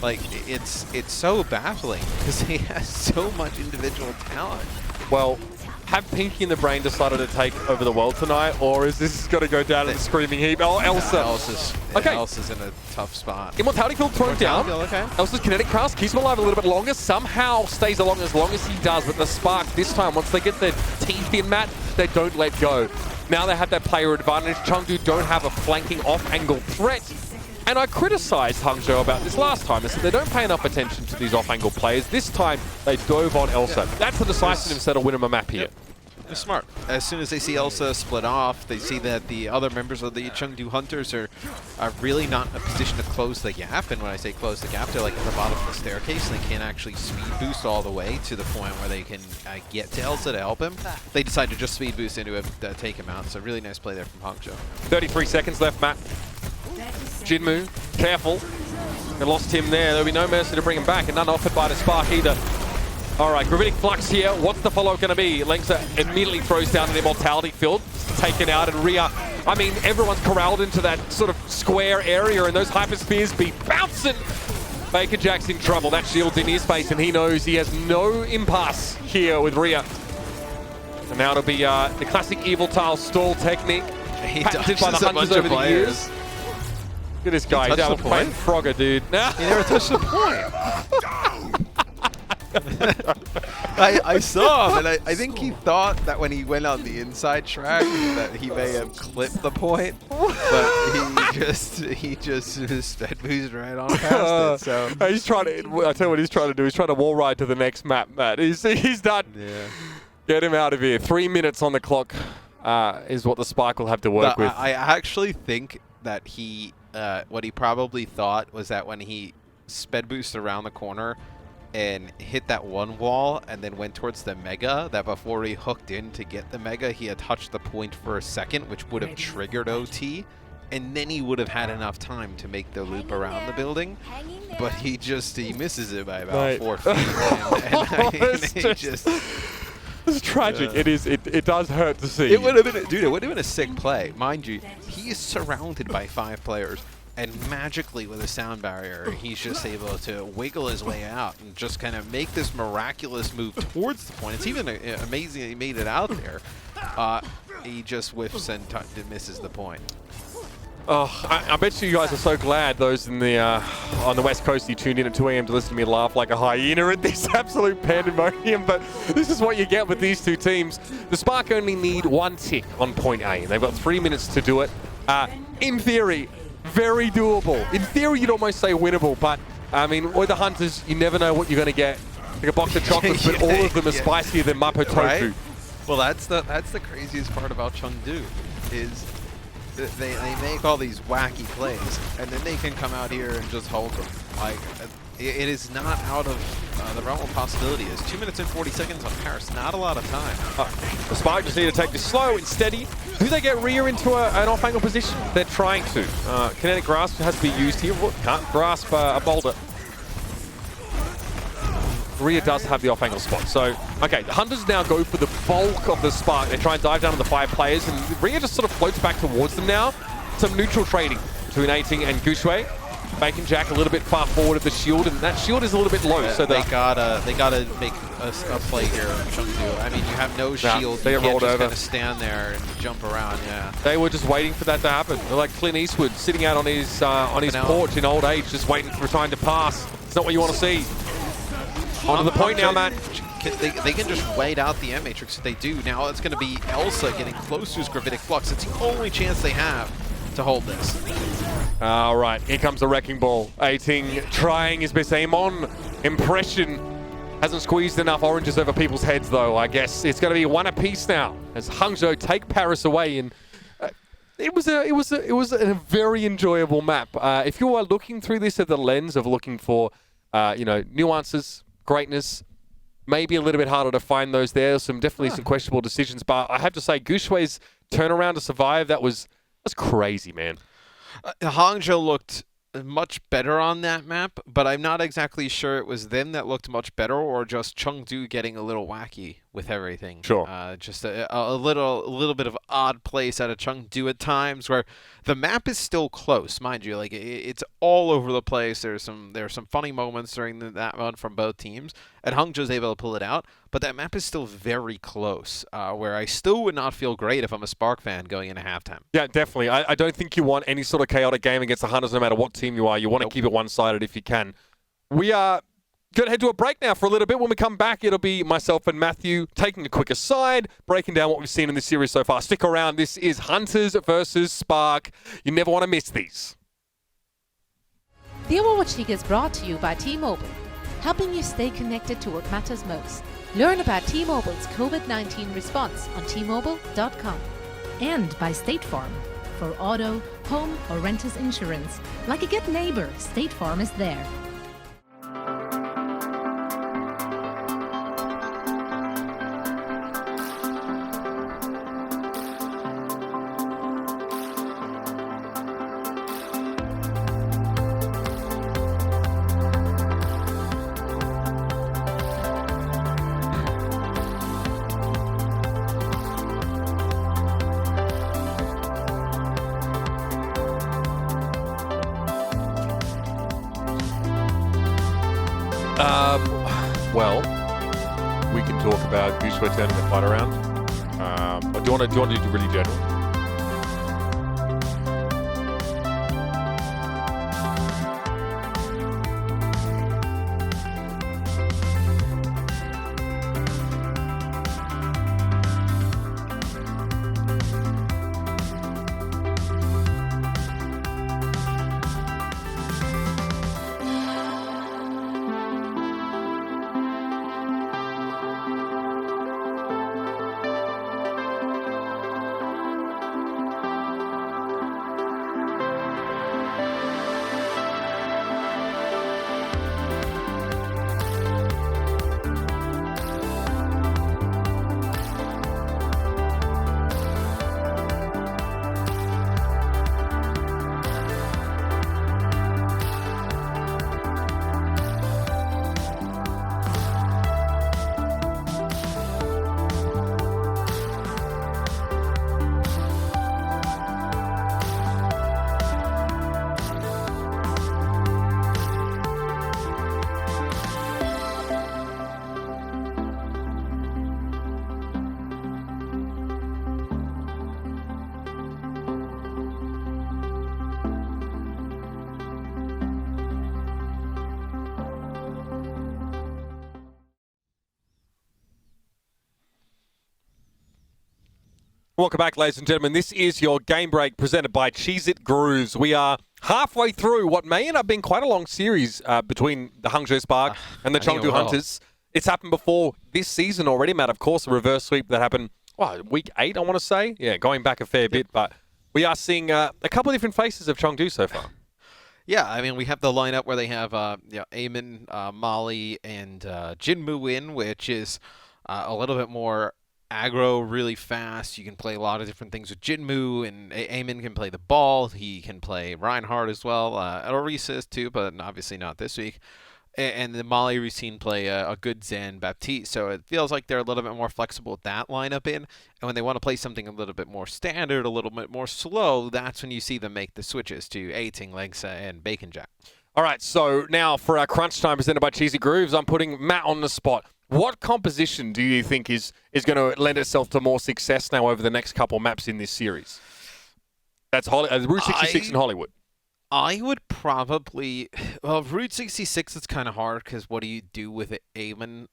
Like, it's so baffling because he has so much individual talent. Well, have Pinky and the Brain decided to take over the world tonight, or is this going to go down in the screaming heap? Oh, Elsa. Elsa's in a tough spot. Immortality Field thrown down. Okay. Elsa's kinetic grasp keeps him alive a little bit longer. Somehow stays along as long as he does, but the Spark this time, once they get their teeth in, Matt, they don't let go. Now they have that player advantage. Chengdu don't have a flanking off-angle threat. And I criticized Hangzhou about this last time. I said they don't pay enough attention to these off-angle players. This time, they dove on Elsa. That's the decisive that'll win him a map here. They're smart. As soon as they see Elsa split off, they see that the other members of the Chengdu Hunters are really not in a position to close the gap. And when I say close the gap, they're like at the bottom of the staircase, and they can't actually speed boost all the way to the point where they can get to Elsa to help him. They decide to just speed boost into him to take him out. So really nice play there from Hangzhou. 33 seconds left, Matt. Jinmu, careful. They lost him there. There'll be no mercy to bring him back, and none offered by the Spark either. All right, Gravitic Flux here. What's the follow going to be? Lengsa immediately throws down an Immortality field, taken out, and Ria, I mean, everyone's corralled into that sort of square area, and those Hyperspheres be bouncing. Baker Jack's in trouble. That shield's in his face, and he knows he has no impasse here with Ria. And now it'll be the classic Evil Tile stall technique, patented by the Hunters over the years. Look at this guy. He's out playing Frogger, dude. He never touched the point. I saw him, and I think he thought that when he went on the inside track that he may have clipped the point, but he just sped boosted right on past it. So he's trying to. I tell you what he's trying to do. He's trying to wall ride to the next map, Matt. He's done. Yeah. Get him out of here. 3 minutes on the clock is what the Spark will have to work with. I actually think that what he probably thought was that when he sped boosted around the corner and hit that one wall and then went towards the Mega, that before he hooked in to get the Mega, he had touched the point for a second, which would have triggered OT, and then he would have had enough time to make the loop around the building. But he misses it by about 4 feet. It's tragic. It does hurt to see. It would have been, dude. It would have been a sick play, mind you. He is surrounded by 5 players, and magically with a sound barrier, he's just able to wiggle his way out and just kind of make this miraculous move towards the point. It's even amazing that he made it out there. He just whiffs and misses the point. Oh, I bet you guys are so glad, those in the on the West Coast, you tuned in at 2 a.m. to listen to me laugh like a hyena at this absolute pandemonium, but this is what you get with these two teams. The Spark only need 1 tick on point A, and they've got 3 minutes to do it. In theory, very doable. In theory, you'd almost say winnable, but I mean, with the Hunters, you never know what you're going to get. Like a box of chocolates, but all of them are spicier than Mapo Tofu. Right? Well, that's the craziest part about Chengdu, is they make all these wacky plays, and then they can come out here and just hold them. Like, it is not out of the realm of possibility. It's 2 minutes and 40 seconds on Paris. Not a lot of time. The Spark just need to take this slow and steady. Do they get Ria into an off-angle position? They're trying to. Kinetic Grasp has to be used here. Can't grasp a boulder. Ria does have the off-angle spot. So, okay, the Hunters now go for the bulk of the Spark. They try and dive down on the 5 players, and Ria just sort of floats back towards them now. Some neutral trading between 18 and Gushue. Bacon Jack a little bit far forward of the shield, and that shield is a little bit low. So they gotta make a play here, Chengdu. I mean, you have no shield. They you rolled can't just over. kind of stand there and jump around. Yeah. They were just waiting for that to happen. They're like Clint Eastwood sitting out on his porch in old age, just waiting for time to pass. It's not what you want to see. On to the point now, man. They can just wait out the M-Matrix if they do. Now it's going to be Elsa getting close to his Gravitic Flux. It's the only chance they have to hold this. All right, here comes the Wrecking Ball. 18 trying his best aim on. Impression hasn't squeezed enough oranges over people's heads, though. I guess it's going to be 1 apiece now as Hangzhou take Paris away. And it was a very enjoyable map. If you are looking through this at the lens of looking for nuances, greatness, maybe a little bit harder to find those there. Definitely some questionable decisions, but I have to say, Gushue's turnaround to survive, that's crazy, man. Hangzhou looked much better on that map, but I'm not exactly sure it was them that looked much better or just Chengdu getting a little wacky with everything. Sure. Just a little bit of odd place out of Chengdu at times, where the map is still close, mind you. Like it's all over the place. There are some funny moments during that run from both teams, and Hangzhou's able to pull it out. But that map is still very close, where I still would not feel great if I'm a Spark fan going into halftime. Yeah, definitely. I don't think you want any sort of chaotic game against the Hunters, no matter what team you are. You want to keep it one-sided if you can. We are going to head to a break now for a little bit. When we come back, it'll be myself and Matthew taking a quick aside, breaking down what we've seen in this series so far. Stick around. This is Hunters versus Spark. You never want to miss these. The Overwatch League is brought to you by T-Mobile, helping you stay connected to what matters most. Learn about T-Mobile's COVID-19 response on T-Mobile.com. And by State Farm. For auto, home, or renters insurance, like a good neighbor, State Farm is there. Well, we can talk about Guangzhou turning the fight around. Or do you want to do really general? Welcome back, ladies and gentlemen. This is your game break presented by Cheez-It Grooves. We are halfway through what may end up being quite a long series between the Hangzhou Spark and the Chengdu Hunters. It's happened before this season already, Matt. Of course, a reverse sweep that happened, week 8, I want to say. Yeah, going back a fair bit. But we are seeing a couple of different faces of Chengdu so far. Yeah, I mean, we have the lineup where they have Eamon, Molly, and Jinmu in, which is a little bit more aggro, really fast. You can play a lot of different things with Jinmu, and Eamon can play the ball. He can play Reinhardt as well. Oasis too, but obviously not this week. And the Molly routine play a good Zen Baptiste. So it feels like they're a little bit more flexible with that lineup in. And when they want to play something a little bit more standard, a little bit more slow, that's when you see them make the switches to Aiting, Legsa, and Bacon Jack. All right, so now for our crunch time presented by Cheesy Grooves, I'm putting Matt on the spot. What composition do you think is going to lend itself to more success now over the next couple maps in this series? That's Route 66 in Hollywood. I would probably... Well, Route 66 is kind of hard because what do you do with it, Eamon?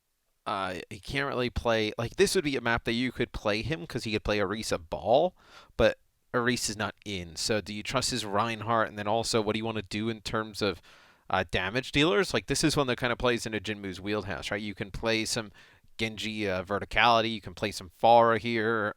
He can't really play... Like, this would be a map that you could play him because he could play Orisa ball, but Orisa is not in. So do you trust his Reinhardt? And then also, what do you want to do in terms of damage dealers? Like, this is one that kind of plays into Jinmu's wheelhouse, right? You can play some Genji verticality. You can play some Pharah here.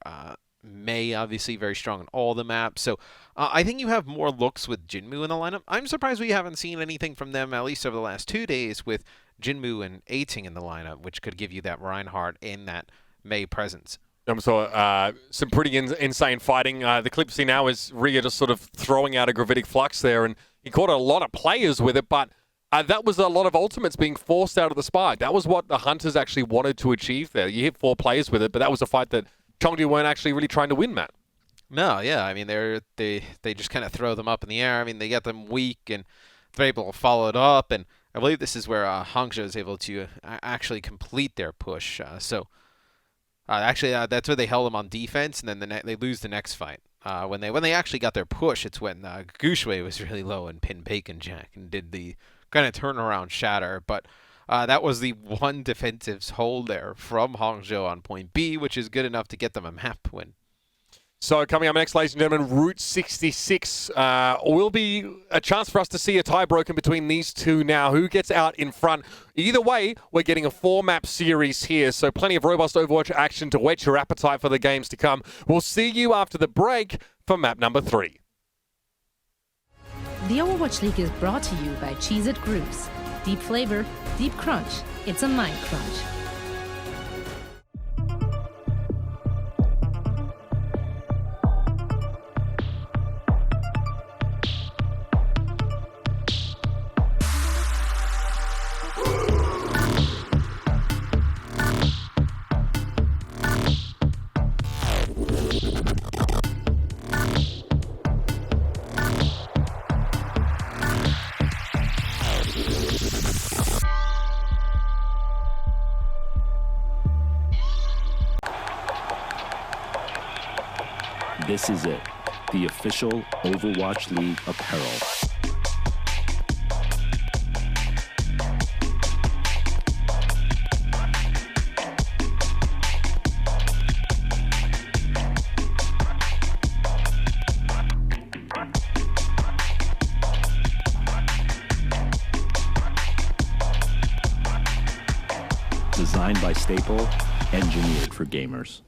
Mei, obviously, very strong on all the maps. So I think you have more looks with Jinmu in the lineup. I'm surprised we haven't seen anything from them, at least over the last 2 days, with Jinmu and Aiting in the lineup, which could give you that Reinhardt in that Mei presence. So some pretty insane fighting. The clip you see now is Ria just sort of throwing out a gravitic flux there, and he caught a lot of players with it, but that was a lot of ultimates being forced out of the Spark. That was what the Hunters actually wanted to achieve there. You hit 4 players with it, but that was a fight that Chengdu weren't actually really trying to win, Matt. No, yeah. I mean, they just kind of throw them up in the air. I mean, they get them weak, and they're able to follow it up, and I believe this is where Hangzhou is able to actually complete their push. Actually, that's where they held them on defense, and then they lose the next fight. When they actually got their push, it's when Guangzhou was really low and pinned Bacon Jack and did the kind of turnaround shatter. But that was the one defensive hold there from Hangzhou on point B, which is good enough to get them a map win. So coming up next, ladies and gentlemen, Route 66 will be a chance for us to see a tie broken between these two now. Who gets out in front? Either way, we're getting a 4-map series here, so plenty of robust Overwatch action to whet your appetite for the games to come. We'll see you after the break for map number 3. The Overwatch League is brought to you by Cheez-It Groups. Deep flavor, deep crunch. It's a mind crunch. This is it, the official Overwatch League apparel. Designed by Staple, engineered for gamers.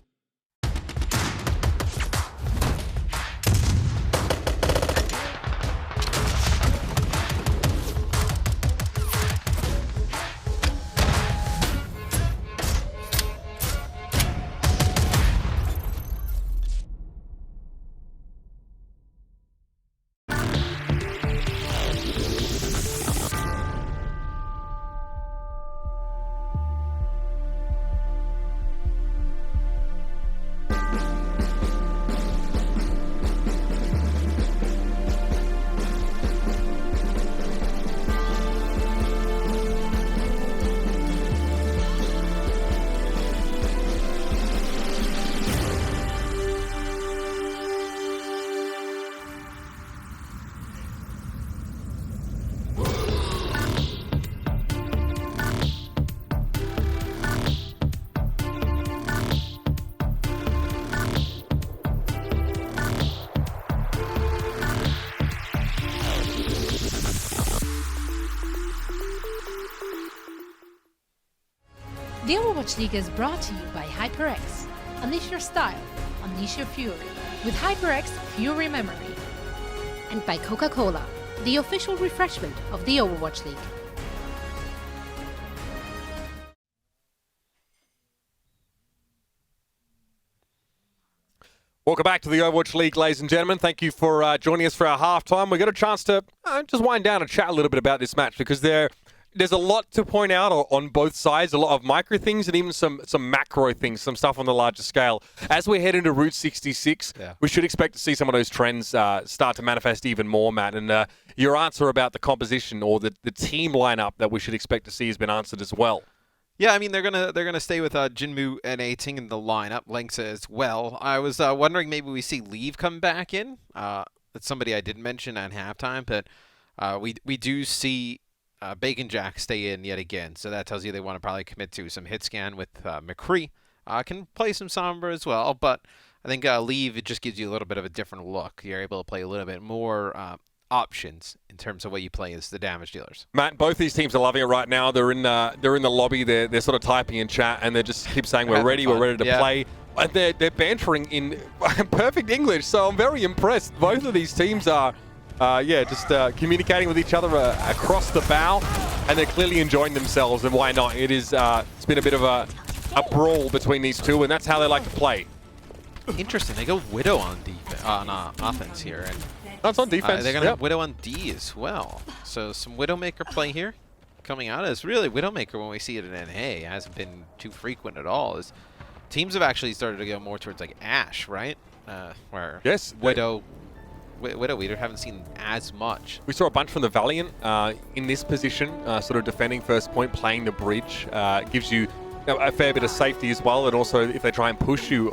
The Overwatch League is brought to you by HyperX. Unleash your style, unleash your fury with HyperX Fury Memory. And by Coca-Cola, the official refreshment of the Overwatch League. Welcome back to the Overwatch League, ladies and gentlemen. Thank you for joining us for our halftime. We got a chance to just wind down and chat a little bit about this match because there's a lot to point out on both sides, a lot of micro things and even some macro things, some stuff on the larger scale. As we head into Route 66, we should expect to see some of those trends start to manifest even more, Matt. And your answer about the composition or the team lineup that we should expect to see has been answered as well. Yeah, I mean, they're gonna stay with Jinmu and A-Ting in the lineup, Lynx as well. I was wondering maybe we see Leave come back in. That's somebody I didn't mention at halftime, but we do see Bacon Jack stay in yet again, so that tells you they want to probably commit to some hit scan with McCree. Can play some Sombra as well, but I think Leave, it just gives you a little bit of a different look. You're able to play a little bit more options in terms of what you play as the damage dealers. Matt, both these teams are loving it right now. They're in the lobby. They're sort of typing in chat, and they just keep saying we're ready to play. And they're bantering in perfect English, so I'm very impressed. Both of these teams are. Just communicating with each other across the bow, and they're clearly enjoying themselves, and why not? It's been a bit of a brawl between these two, and that's how they like to play. Interesting. They go Widow on offense here. And that's on defense. They're going to have Widow on D as well. So some Widowmaker play here coming out. As really Widowmaker, when we see it in NA, hasn't been too frequent at all. As teams have actually started to go more towards like Ashe, right? Where Widow we haven't seen as much. We saw a bunch from the Valiant in this position, sort of defending first point, playing the bridge. Gives you a fair bit of safety as well, and also if they try and push you,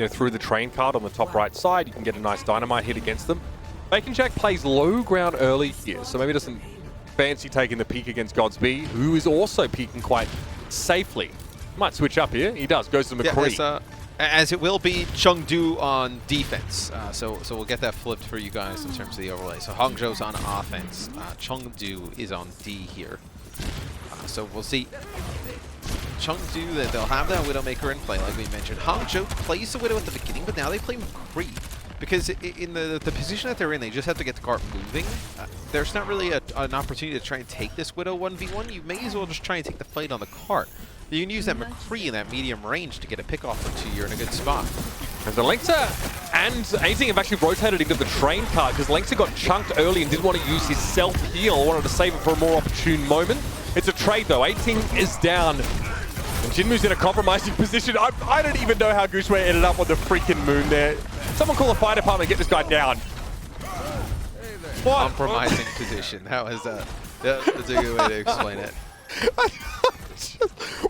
through the train card on the top right side, you can get a nice dynamite hit against them. Bacon Jack plays low ground early here, so maybe doesn't fancy taking the peek against Godsby, who is also peeking quite safely. Might switch up here. He does. Goes to McCree. As it will be Chengdu on defense. So we'll get that flipped for you guys in terms of the overlay. So Hangzhou's on offense. Chengdu is on D here. So we'll see. Chengdu, they'll have that Widowmaker in play, like we mentioned. Hangzhou plays the Widow at the beginning, but now they play McCree. Because in the position that they're in, they just have to get the cart moving. There's not really an opportunity to try and take this Widow 1v1. You may as well just try and take the fight on the cart. You can use that McCree in that medium range to get a pick off or two. You're in a good spot. And the Lengtsa and 18 have actually rotated into the train cart because Lengtsa got chunked early and didn't want to use his self-heal. Wanted to save it for a more opportune moment. It's a trade though. 18 is down. And Jinmu's in a compromising position. I don't even know how Gushue ended up on the freaking moon there. Someone call the fire department and get this guy down. What? Compromising position. That was that's a good way to explain it.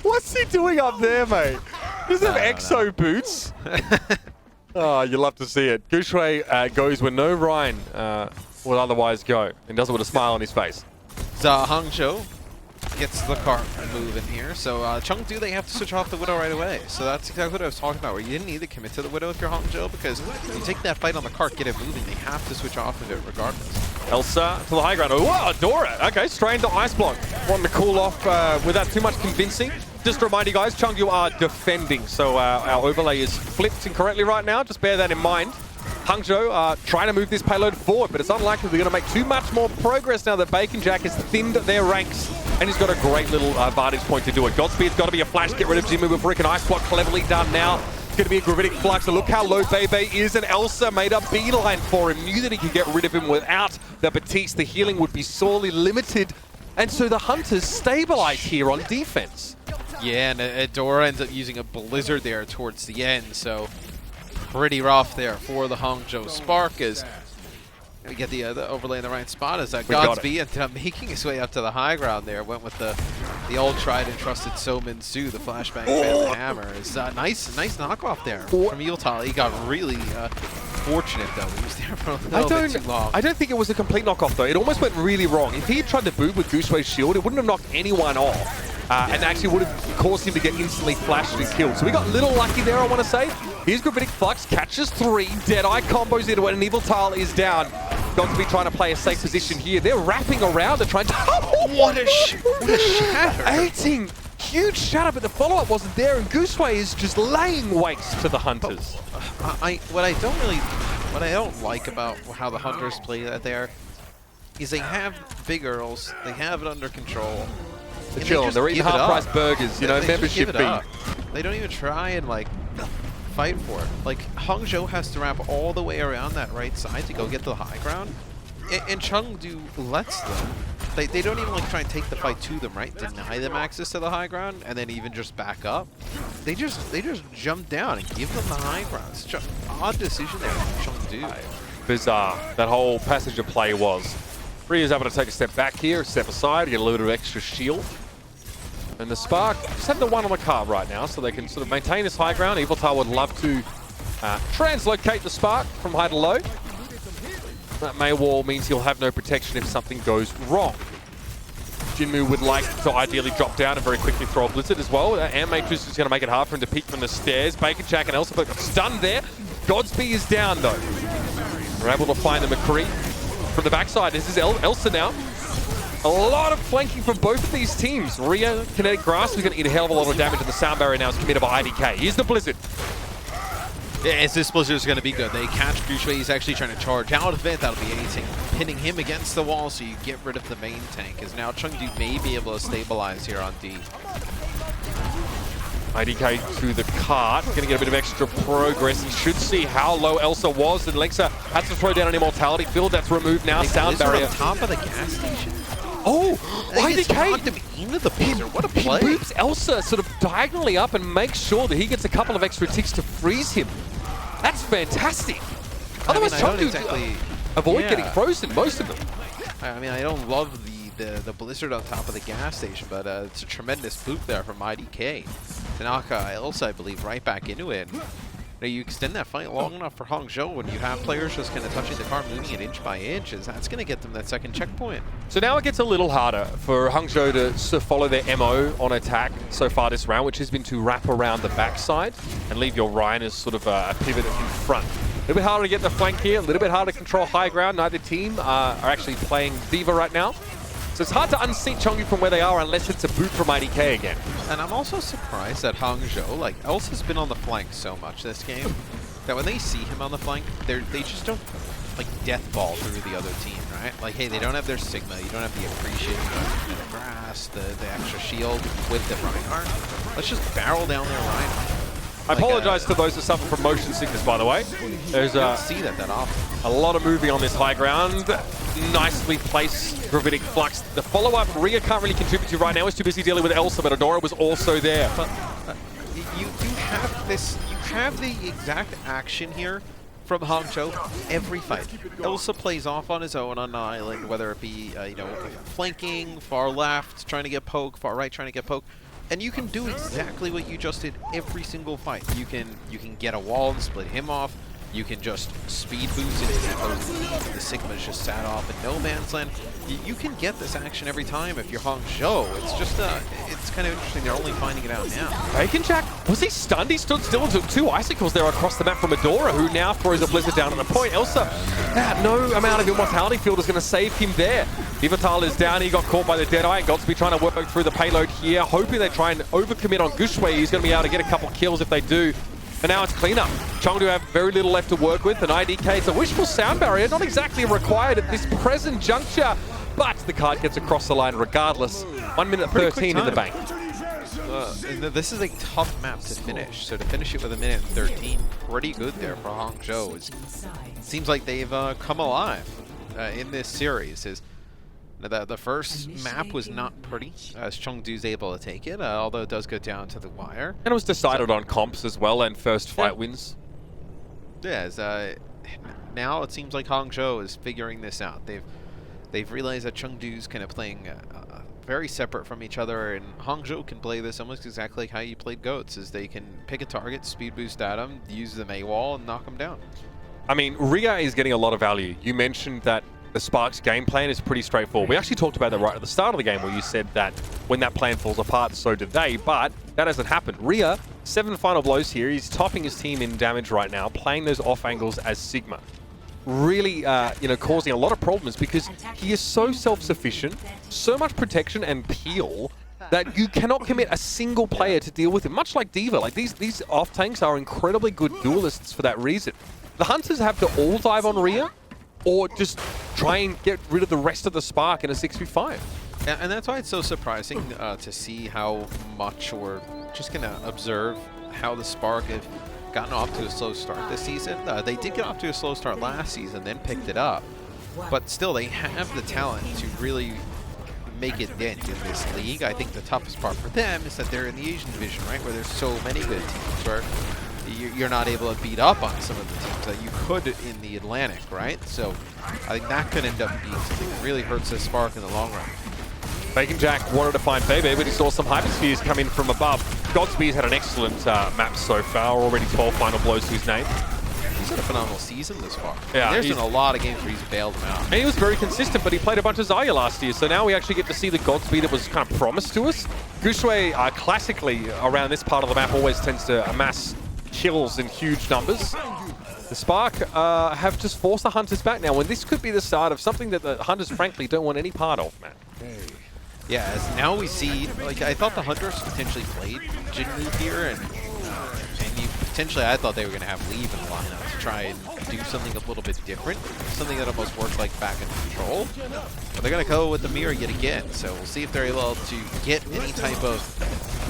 What's he doing up there, mate? Does he have exo boots? Oh, you love to see it. Gushue goes where no Ryan would otherwise go, and does it with a smile on his face. So Hangzhou gets the cart moving here. So Chengdu, they have to switch off the Widow right away. So that's exactly what I was talking about, where you didn't need to commit to the Widow if you're Hangzhou, because you take that fight on the cart, get it moving, they have to switch off of it regardless. Elsa to the high ground. Oh, Dora. Okay, straight into Ice Block. Wanting to cool off without too much convincing. Just to remind you guys, Chengdu are defending, so our overlay is flipped incorrectly right now. Just bear that in mind. Hangzhou are trying to move this payload forward, but it's unlikely they're going to make too much more progress now that Bacon Jack has thinned their ranks, and he's got a great little vantage point to do it. Godspeed's got to be a flash, get rid of Jimmy with Rick and Ice Block, cleverly done now. It's going to be a gravitic flux, and look how low Bebe is, and Elsa made a beeline for him. Knew that he could get rid of him without the Batiste. The healing would be sorely limited, and so the Hunters stabilize here on defense. Yeah, and Dora ends up using a Blizzard there towards the end, so pretty rough there for the Hangzhou Spark as we get the overlay in the right spot as Godspeed ended up making his way up to the high ground there. Went with the old tried and trusted So Min Soo, the flashbang Phantom Hammer. It's nice knockoff there from Rialto. He got really fortunate though. He was there for a little bit too long. I don't think it was a complete knockoff though. It almost went really wrong. If he had tried to boot with Gooseways shield, it wouldn't have knocked anyone off. And actually would have caused him to get instantly flashed and killed. So we got a little lucky there, I want to say. Here's Gravitic Flux, catches 3, Deadeye combos into it, and Evil Tile is down. Got to be trying to play a safe position here. They're wrapping around, they're trying to... What a shatter! 18! Huge shatter, but the follow-up wasn't there, and Gooseway is just laying waste to the Hunters. What I don't like about how the Hunters play that there is they have big Earls, they have it under control. They're chilling, they're eating half-price burgers, you know, membership fee. They don't even try and, like, fight for it. Like, Hangzhou has to wrap all the way around that right side to go get to the high ground, and Chengdu lets them. They don't even, like, try and take the fight to them, right? Deny them access to the high ground, and then even just back up. They just jump down and give them the high ground. It's such an odd decision there from Chengdu. Bizarre, that whole passage of play was. Ria's able to take a step back here, a step aside, get a little bit of extra shield. And the Spark just have the one on the card right now, so they can sort of maintain this high ground. Evil Tower would love to translocate the Spark from high to low. That May wall means he'll have no protection if something goes wrong. Jinmu would like to ideally drop down and very quickly throw a Blizzard as well. Air Matrix is going to make it hard for him to peek from the stairs. Bacon Jack and Elsa both got stunned there. Godspeed is down though. We're able to find the McCree from the backside. This is Elsa now. A lot of flanking from both of these teams. Ria, Kinetic Grasp is going to eat a hell of a lot of damage, and the sound barrier now is committed by IDK. Here's the Blizzard. Yeah, this Blizzard is going to be good. They catch Gushue. He's actually trying to charge out of it. That'll be anything. Pinning him against the wall so you get rid of the main tank. As now Chengdu may be able to stabilize here on D. IDK to the cart. Going to get a bit of extra progress. He should see how low Elsa was, and Lexa has to throw down an Immortality Field. That's removed now. Sound barrier. On top of the gas station. Oh, IDK! Into the Blizzard. What a play. He moves Elsa sort of diagonally up and makes sure that he gets a couple of extra ticks to freeze him. That's fantastic. Otherwise, Chengdu avoid getting frozen, most of them. I mean, I don't love the Blizzard on top of the gas station, but it's a tremendous boot there from IDK. To knock Elsa, I believe, right back into it. you extend that fight long enough for Hangzhou when you have players just kind of touching the car, moving it inch by inch, that's going to get them that second checkpoint. So now it gets a little harder for Hangzhou to sort of follow their MO on attack so far this round, which has been to wrap around the backside and leave your Ryan as sort of a pivot in front. A little bit harder to get the flank here, a little bit harder to control high ground. Neither team are actually playing D.Va right now. So it's hard to unseat Chengdu from where they are unless it's a boot from IDK again. And I'm also surprised that Hangzhou, like, Elsa's been on the flank so much this game, that when they see him on the flank, they just don't, like, death ball through the other team, right? Like, hey, they don't have their Sigma, you don't have the appreciation of the grass, the extra shield with the Reinhardt. Let's just barrel down their Reinhardt. I apologize to those who suffer from motion sickness, by the way. There's you don't see that often. a lot of moving on this high ground. Nicely placed Gravitic Flux. The follow-up Rhea can't really contribute to right now. He's too busy dealing with Elsa, but Adora was also there. But you have this, you have the exact action here from Hangzhou every fight. Elsa plays off on his own on the island, whether it be you know, flanking, far left, trying to get poke, far right, trying to get poke. And you can do exactly what you just did every single fight. You can get a wall and split him off. You can just speed boost into the Sigma's just sat off in no man's land. You can get this action every time if you're Hangzhou. It's just it's kind of interesting. They're only finding it out now. Bacon Jack, was he stunned? He stood still and took 2 icicles there across the map from Adora, who now throws a blizzard down at the point. Elsa, no amount of immortality field is going to save him there. Ivatal is down. He got caught by the Deadeye. Godsby trying to work through the payload here, hoping they try and overcommit on Gushue. He's going to be able to get a couple kills if they do. And now it's cleanup. Chengdu have very little left to work with. An IDK, it's a wishful sound barrier, not exactly required at this present juncture, but the card gets across the line regardless. 1 minute 13 in the bank. This is a tough map to finish, so to finish it with 1 minute 13, pretty good there for Hangzhou. It seems like they've come alive in this series. The first map was not pretty, as Chengdu's able to take it, although it does go down to the wire. And it was decided on comps as well, and first fight wins. Yeah, now it seems like Hangzhou is figuring this out. They've realized that Chengdu's kind of playing very separate from each other, and Hangzhou can play this almost exactly like how you played Goats, is they can pick a target, speed boost at them, use the May wall, and knock them down. I mean, Rhea is getting a lot of value. You mentioned that the Sparks game plan is pretty straightforward. We actually talked about that right at the start of the game, where you said that when that plan falls apart, so do they, but that hasn't happened. Rhea, 7 final blows here. He's topping his team in damage right now, playing those off angles as Sigma. Really, causing a lot of problems because he is so self-sufficient, so much protection and peel that you cannot commit a single player to deal with him. Much like D.Va, like these off tanks are incredibly good duelists for that reason. The Hunters have to all dive on Rhea, or just try and get rid of the rest of the Spark in a 6v5. And that's why it's so surprising to see how much, or just going to observe how the Spark have gotten off to a slow start this season. They did get off to a slow start last season, then picked it up. But still, they have the talent to really make it dent in this league. I think the toughest part for them is that they're in the Asian division, right, where there's so many good teams, where you're not able to beat up on some of the teams that you could in the Atlantic, right? So I think that could end up being something that really hurts the Spark in the long run. Bacon Jack wanted to find Bebe, but he saw some Hyperspheres come in from above. Godspeed's had an excellent map so far, already 12 final blows to his name. He's had a phenomenal season this far. Yeah, there's been a lot of games where he's bailed them out. And he was very consistent, but he played a bunch of Zarya last year, so now we actually get to see the Godspeed that was kind of promised to us. Gushue, classically, around this part of the map, always tends to amass kills in huge numbers. The Spark have just forced the Hunters back now, when this could be the start of something that the Hunters, frankly, don't want any part of, man. Yeah, as now we see, like, I thought the Hunters potentially played Jinwoo here, and potentially I thought they were going to have Leave in the lineup to try and do something a little bit different, something that almost works like back in Control. But they're going to go with the mirror yet again, so we'll see if they're able to get any type of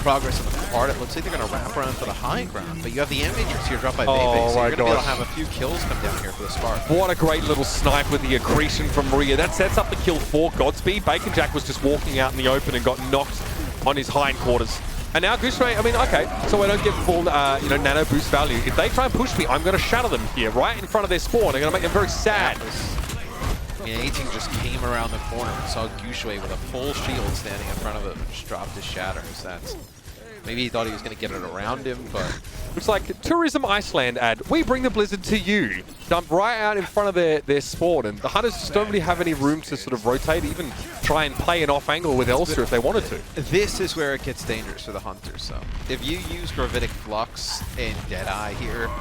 progress on the part. It looks like they're going to wrap around for the high ground, but you have the Matrix here dropped by Bebe, so you're going to be able to have a few kills come down here for the Spark. What a great little snipe with the accretion from Rhea. That sets up the kill for Godspeed. Bacon Jack was just walking out in the open and got knocked on his hindquarters. And now Gushue, I mean, okay, so I don't get full, nano boost value. If they try and push me, I'm going to shatter them here, right in front of their spawn. I'm going to make them very sad. I mean, 18 just came around the corner and saw Gushue with a full shield standing in front of him and just dropped his shatters. Maybe he thought he was going to get it around him, but Looks like Tourism Iceland ad. We bring the Blizzard to you. Dumped right out in front of their spawn, and the Hunters just don't really have any room to sort of rotate, even try and play an off angle with Elster if they wanted to. this is where it gets dangerous for the Hunters. So if you use Gravitic Flux and Deadeye here,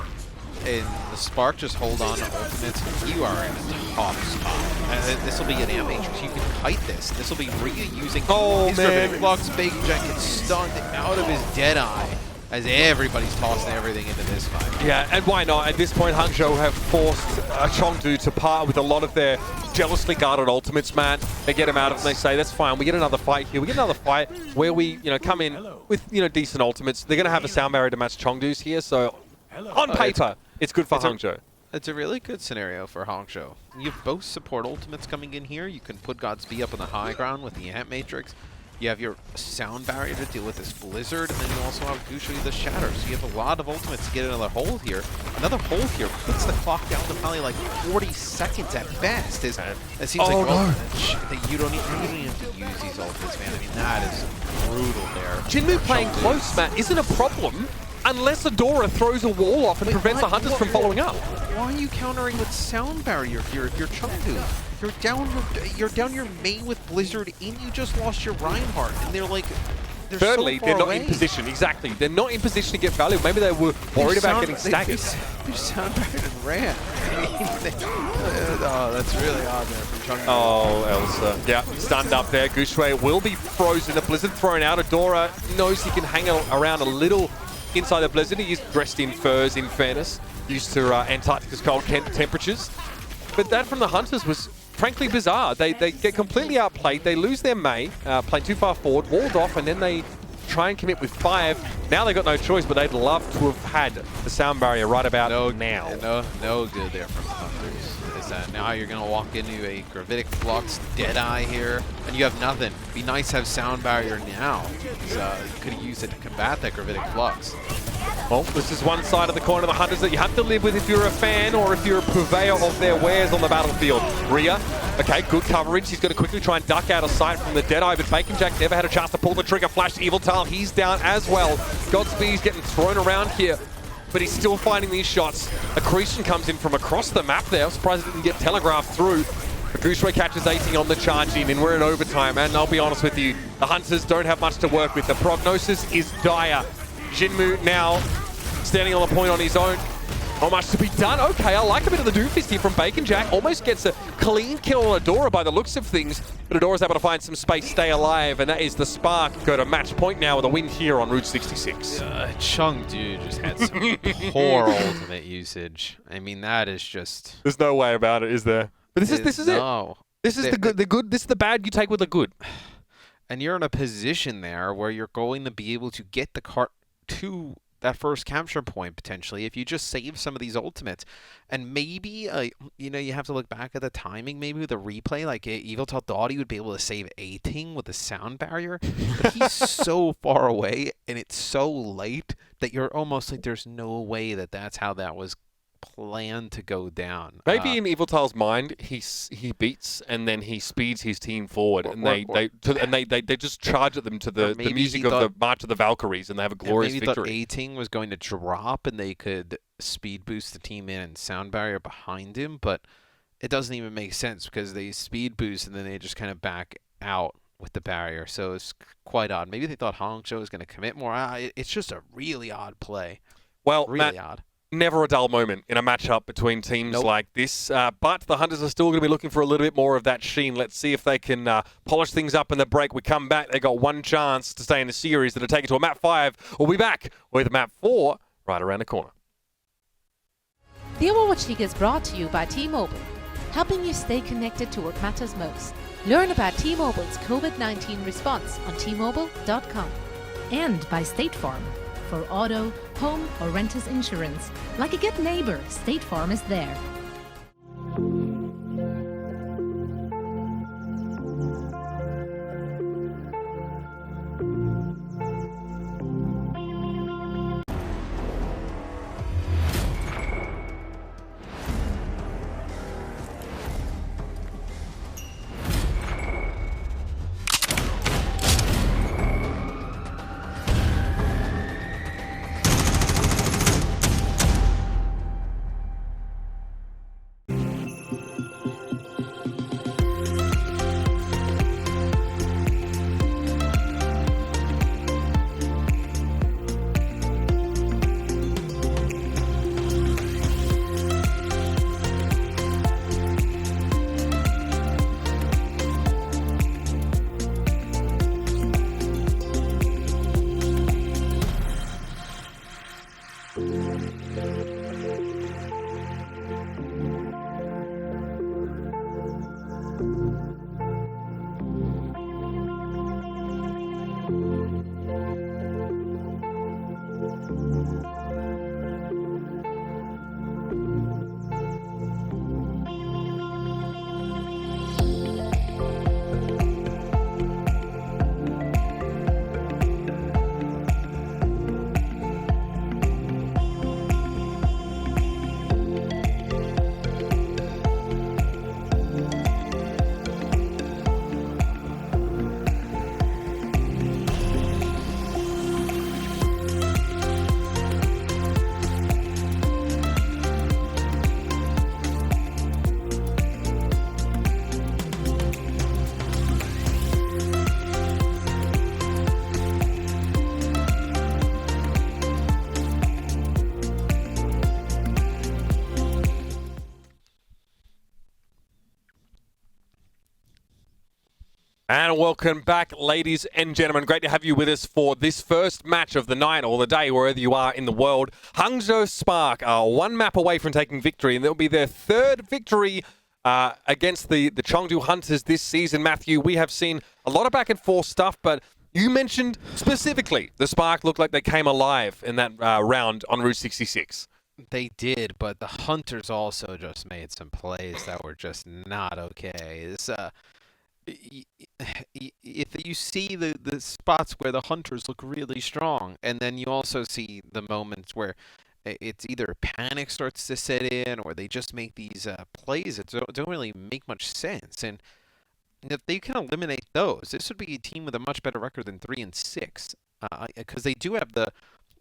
and the Spark just hold on to ultimates, you are in a top spot. And this will be an amp matrix. You can kite this. This will be Rhea using his Gravitic Flux. Bacon Jack gets stunned out of his Deadeye as everybody's tossing everything into this fight. Yeah, and why not? At this point, Hangzhou have forced Chengdu to part with a lot of their jealously guarded ultimates, man. They get him out of it and they say, that's fine, we get another fight here. We get another fight where we, come in with, decent ultimates. They're going to have a sound barrier to match Chengdu's here, so on paper, it's good for Hangzhou. It's a really good scenario for Hangzhou. You have both support ultimates coming in here. You can put Godspeed up on the high ground with the Amp Matrix. You have your sound barrier to deal with this Blizzard, and then you also have Gucci the Shatter. So you have a lot of ultimates to get another hold here. Another hold here puts the clock down to probably like 40 seconds at best. It seems that you don't even have to use these ultimates, man. I mean, that is brutal there. Jinmu playing close, Matt, isn't a problem unless Adora throws a wall off and prevents the Hunters from following up. Why are you countering with sound barrier here if you're Chengdu? You're down your main with Blizzard, and you just lost your Reinhardt, and they're like, Thirdly, so they're not away. in position. Exactly, they're not in position to get value. Maybe they were worried about getting staggered. They sound barriered and ran. Oh, that's really odd there from Chengdu. Oh, Elsa. Yeah, stunned up there. Gucci will be frozen. The Blizzard thrown out. Adora knows he can hang around a little inside the Blizzard. He is dressed in furs, in fairness, used to Antarctica's cold temperatures. But that from the Hunters was frankly bizarre. They get completely outplayed. They lose their May, playing too far forward, walled off, and then they try and commit with 5. Now they've got no choice, but they'd love to have had the sound barrier right about now. No good there from the Hunters. Now you're going to walk into a Gravitic Flux, Deadeye here, and you have nothing. Be nice to have sound barrier now. You could have used it to combat that Gravitic Flux. Well, this is one side of the coin of the Hunters that you have to live with if you're a fan or if you're a purveyor of their wares on the battlefield. Rhea, okay, good coverage. He's going to quickly try and duck out of sight from the Deadeye, but Bacon Jack never had a chance to pull the trigger. Flash Evil Tile, he's down as well. Godspeed's getting thrown around here, but he's still finding these shots. Accretion comes in from across the map there. I'm surprised it didn't get telegraphed through. But Gooseray catches 18 on the charge in, and we're in overtime. And I'll be honest with you, the Hunters don't have much to work with. The prognosis is dire. Jinmu now standing on the point on his own. Not much to be done. Okay, I like a bit of the Doomfist here from Bacon Jack. Almost gets a clean kill on Adora by the looks of things. But Adora's able to find some space, stay alive, and that is the Spark. Go to match point now with a win here on Route 66. Chengdu just had some poor ultimate usage. I mean, that is just... There's no way about it, is there? But this is it. This is the good. This is the bad you take with the good. And you're in a position there where you're going to be able to get the cart to that first capture point potentially if you just save some of these ultimates. And maybe you have to look back at the timing, maybe with a replay, like Evil Tile thought he would be able to save A-Ting with the sound barrier, but he's so far away and it's so late that you're almost like there's no way that that's how that was planned to go down. Maybe in Evil Tile's mind, he beats and then he speeds his team forward, and they just charge at them to the music of the March of the Valkyries, and they have a glorious maybe victory. Maybe A-Ting was going to drop, and they could speed boost the team in and sound barrier behind him, but it doesn't even make sense because they speed boost and then they just kind of back out with the barrier. So it's quite odd. Maybe they thought Hangzhou was going to commit more. It's just a really odd play. Well, really odd. Never a dull moment in a matchup between teams like this, but the Hunters are still going to be looking for a little bit more of that sheen. Let's see if they can polish things up in the break. We come back. They got one chance to stay in the series. That'll take it to a map 5. We'll be back with map 4 right around the corner. The Overwatch League is brought to you by T-Mobile, helping you stay connected to what matters most. Learn about T-Mobile's COVID-19 response on T-Mobile.com. And by State Farm. For auto, home, or renter's insurance, like a good neighbor, State Farm is there. And welcome back, ladies and gentlemen. Great to have you with us for this first match of the night or the day, wherever you are in the world. Hangzhou Spark are one map away from taking victory, and they'll be their third victory against the Chengdu Hunters this season. Matthew, we have seen a lot of back and forth stuff, but you mentioned specifically the Spark looked like they came alive in that round on Route 66. They did, but the Hunters also just made some plays that were just not okay. This, if you see the spots where the Hunters look really strong, and then you also see the moments where it's either panic starts to set in, or they just make these plays that don't really make much sense. And if they can eliminate those, this would be a team with a much better record than 3-6, because they do have the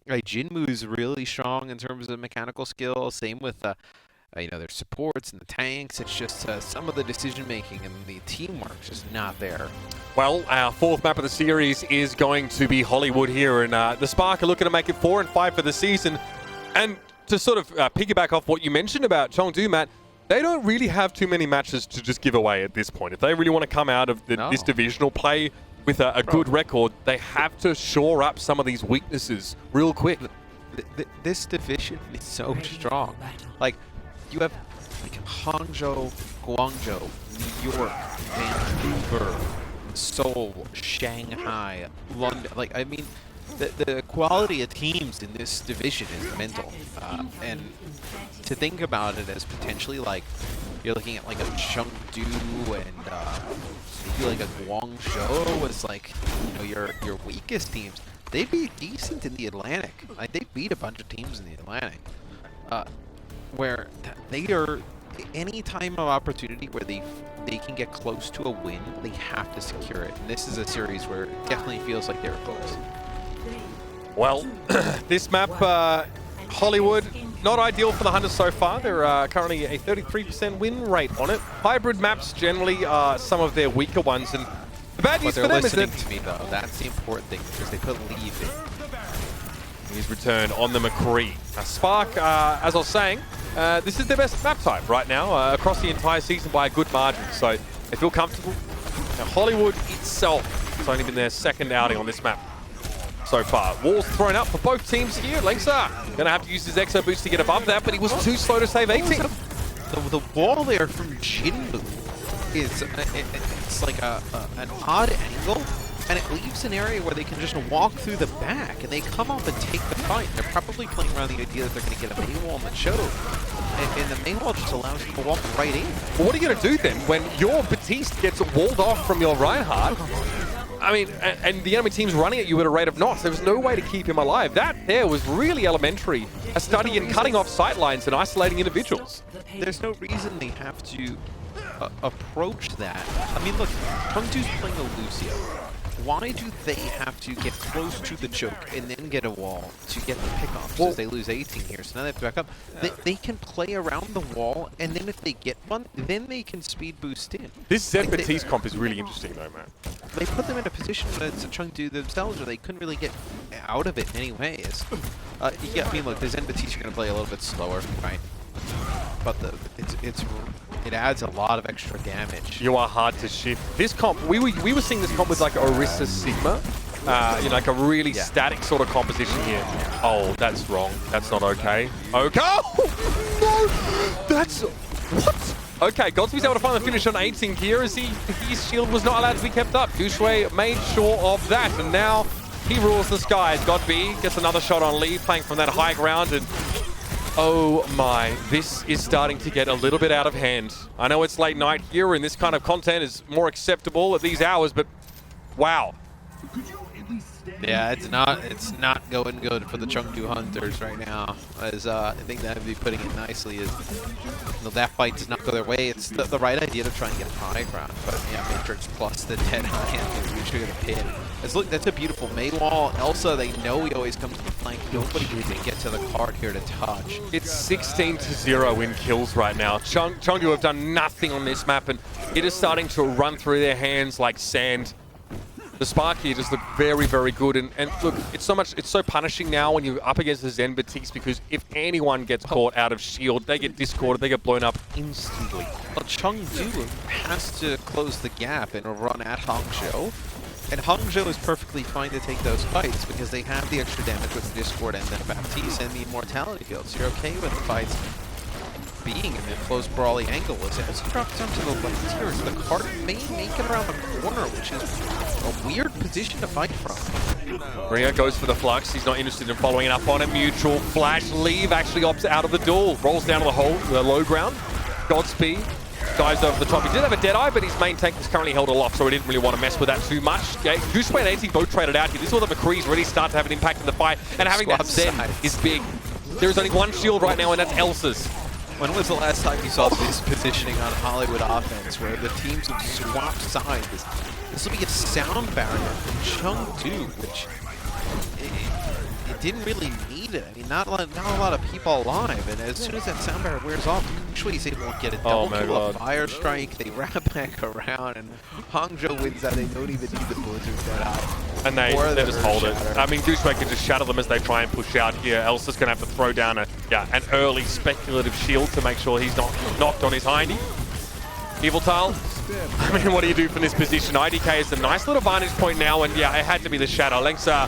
Jinmu is really strong in terms of mechanical skill. Same with their supports and the tanks. It's just some of the decision making and the teamwork just not there. Well, our fourth map of the series is going to be Hollywood here, and the Spark are looking to make it 4-5 for the season. And to sort of piggyback off what you mentioned about Chengdu, Matt, they don't really have too many matches to just give away at this point. If they really want to come out of this divisional play with a good record, they have to shore up some of these weaknesses real quick. This division is so strong. Like, you have Hangzhou, Guangzhou, New York, Vancouver, Seoul, Shanghai, London. Like, I mean, the quality of teams in this division is mental. And to think about it as potentially like you're looking at like a Chengdu and maybe like a Guangzhou was like your weakest teams. They'd be decent in the Atlantic. Like, they beat a bunch of teams in the Atlantic. Where they are, any time of opportunity where they can get close to a win, they have to secure it. And this is a series where it definitely feels like they're close. Well, this map, Hollywood, not ideal for the Hunters so far. They're currently a 33% win rate on it. Hybrid maps generally are some of their weaker ones, and the bad news for them is that... They're listening to me, though. That's the important thing, because they put leave in. His return on the McCree. Spark, as I was saying, this is their best map type right now across the entire season by a good margin, so they feel comfortable. Now, Hollywood itself has only been their second outing on this map so far. Walls thrown up for both teams here. Lengsa going to have to use his Exo boost to get above that, but he was too slow to save 18. The wall there from Jinmu is it's like an odd angle, and it leaves an area where they can just walk through the back, and they come up and take the fight. They're probably playing around the idea that they're going to get a main wall in the choke, and the main wall just allows you to walk right in. Well, what are you going to do then when your Batiste gets walled off from your Reinhardt? I mean, and the enemy team's running at you at a rate of knots. There was no way to keep him alive. That there was really elementary. A study in cutting off sight lines and isolating individuals. There's no reason they have to approach that. I mean, look, Chengdu's playing a Lucio. Why do they have to get close to the choke and then get a wall to get the pickoff? Because they lose 18 here, so now they have to back up. They can play around the wall, and then if they get one, then they can speed boost in. This Zed Batiste comp is really interesting, though, man. They put them in a position where it's a Chengdu themselves where they couldn't really get out of it in any ways. Yeah, I mean, look, the Zen Batiste are going to play a little bit slower, right? But it adds a lot of extra damage. You are hard to shift. This comp, we were seeing this comp with like Orisa Sigma, like a really static sort of composition here. Oh, that's wrong. That's not okay. Okay. Oh, no, that's what? Okay, Godsby's able to find the finish on 18 here as his shield was not allowed to be kept up. Gushue made sure of that, and now he rules the skies. Godby gets another shot on Lee, playing from that high ground, and oh my, this is starting to get a little bit out of hand. I know it's late night here, and this kind of content is more acceptable at these hours, but wow. Yeah, it's not going good for the Chengdu Hunters right now. As I think that would be putting it nicely. Is that fight does not go their way. It's the right idea to try and get high ground, but yeah, Matrix plus the dead hand is usually gonna pin. Look, that's a beautiful Maywall. Elsa, they know he always comes to the flank. Nobody can get to the card here to touch. It's 16-0 in kills right now. Chengdu have done nothing on this map, and it is starting to run through their hands like sand. The Spark here just look very, very good, and look, it's so punishing now when you're up against the Zen Batiks, because if anyone gets caught out of shield, they get discorded, they get blown up instantly. Well, Chengdu has to close the gap and run at Hangzhou, and Hangzhou is perfectly fine to take those fights because they have the extra damage with the Discord and then Baptiste and the Immortality field, so you're okay with the fights being in a close brawly angle. As it drops down to the left here, the cart may make it around the corner, which is a weird position to fight from. Ria goes for the flux. He's not interested in following it up on a mutual flash. Leave actually opts out of the duel. Rolls down to the low ground. Godspeed dives over the top. He did have a Deadeye, but his main tank is currently held aloft, so he didn't really want to mess with that too much. Yeah, Gushue and 18 both traded out here. This is where the McCrees really start to have an impact in the fight, and having that Zen is big. There is only one shield right now, and that's Elsa's. When was the last time you saw this positioning on Hollywood offense, where the teams have swapped sides? This will be a sound barrier from Chengdu, which it didn't really need it. I mean, not a lot of people alive, and as soon as that sound barrier wears off, Shui's able to get a double kill, a fire strike, they wrap back around, and Hangzhou wins that. They don't even need the Blizzard Deadeye. And they just hold it. I mean, Gushue can just shatter them as they try and push out here. Elsa's going to have to throw down an early speculative shield to make sure he's not knocked on his hindy. Evil Tile, I mean, what do you do from this position? IDK is a nice little vantage point now, and yeah, it had to be the shadow. Lengsa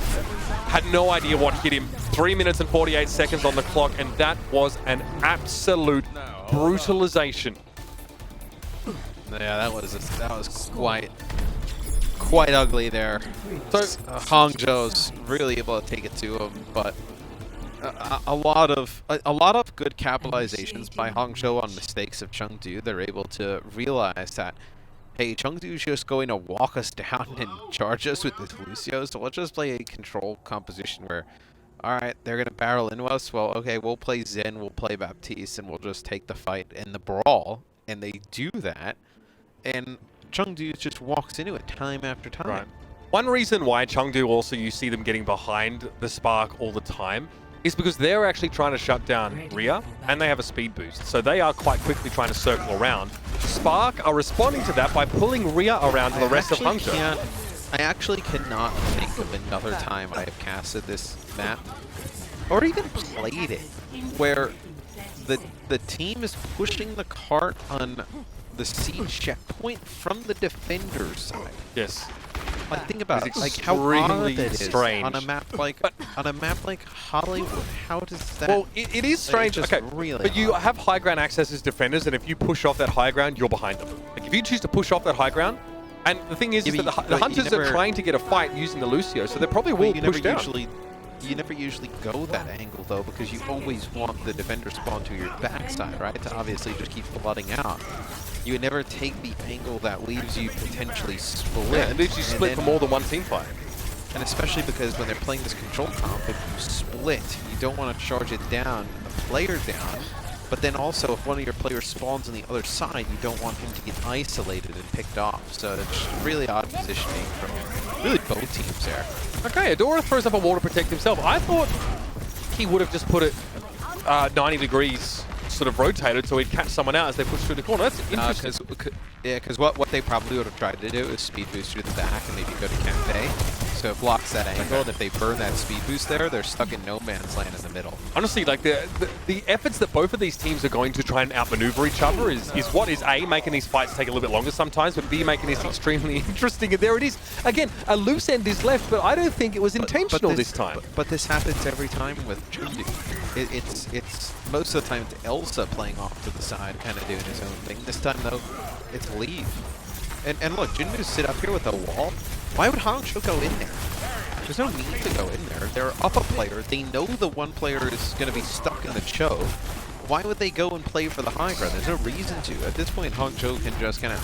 had no idea what hit him. 3 minutes and 48 seconds on the clock, and that was an absolute brutalization. Yeah, that was quite ugly there. So Hangzhou's really able to take it to him, but a lot of good capitalizations by Hangzhou on mistakes of Chengdu. They're able to realize that, hey, Chengdu's just going to walk us down and charge us with this Lucio, so let's just play a control composition where, alright, they're going to barrel into us. Well, okay, we'll play Zen, we'll play Baptiste, and we'll just take the fight in the brawl. And they do that, and Chengdu just walks into it time after time. Right. One reason why Chengdu also, you see them getting behind the Spark all the time, is because they're actually trying to shut down Ria, and they have a speed boost. So they are quite quickly trying to circle around. Spark are responding to that by pulling Ria around to the rest of Hangzhou. I actually cannot think of another time I have casted this map, or even played it, where the team is pushing the cart on the siege checkpoint from the defender's side. Yes. Like, think about it, like how odd that is on a map like Hollywood. How does that? Well, it is strange. Okay, really but you have high ground access as defenders, and if you push off that high ground, you're behind them. Like, if you choose to push off that high ground, and the thing is that the Hunters are trying to get a fight using the Lucio, so they probably will push down. You never usually go that angle, though, because you always want the defender spawn to your backside, right? To obviously just keep flooding out. You would never take the angle that leaves you potentially split. Yeah, it leaves you split for more than one team fight. And especially because when they're playing this control comp, if you split, you don't want to charge it down, the player down. But then also, if one of your players spawns on the other side, you don't want him to get isolated and picked off. So it's really odd positioning from really both teams there. Okay, Adora throws up a wall to protect himself. I thought he would have just put it 90 degrees sort of rotated so he'd catch someone out as they push through the corner. That's interesting. Because what they probably would have tried to do is speed boost through the back and maybe go to cafe. So it blocks that angle, and if they burn that speed boost there, they're stuck in no man's land in the middle. Honestly, like the efforts that both of these teams are going to try and outmaneuver each other is what is A, making these fights take a little bit longer sometimes, but B, making this extremely interesting. And there it is. Again, a loose end is left, but I don't think it was intentional this time. But this happens every time with Chengdu. It's most of the time it's Elsa playing off to the side, kind of doing his own thing. This time though, it's Leave. And look, Jinmu sit up here with a wall. Why would Hangzhou go in there? There's no need to go in there. They're up a player. They know the one player is going to be stuck in the choke. Why would they go and play for the high ground? There's no reason to. At this point, Hangzhou can just kind of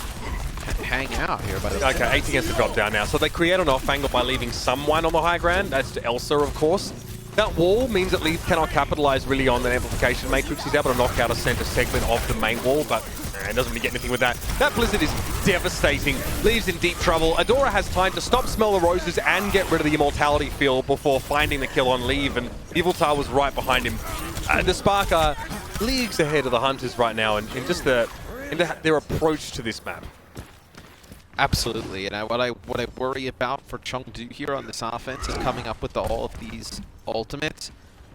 hang out here. By the Okay, 8 against the drop down now. So they create an off angle by leaving someone on the high ground. That's Elsa, of course. That wall means that Leaf cannot capitalize really on the amplification matrix. He's able to knock out a center segment of the main wall, but it doesn't really get anything with that. That Blizzard is devastating. Leaves in deep trouble. Adora has time to stop Smell the Roses and get rid of the Immortality field before finding the kill on Leave, and Evil Tower was right behind him. The Spark are leagues ahead of the Hunters right now in just their approach to this map. Absolutely, and what I worry about for Chengdu here on this offense is coming up with all of these ultimates.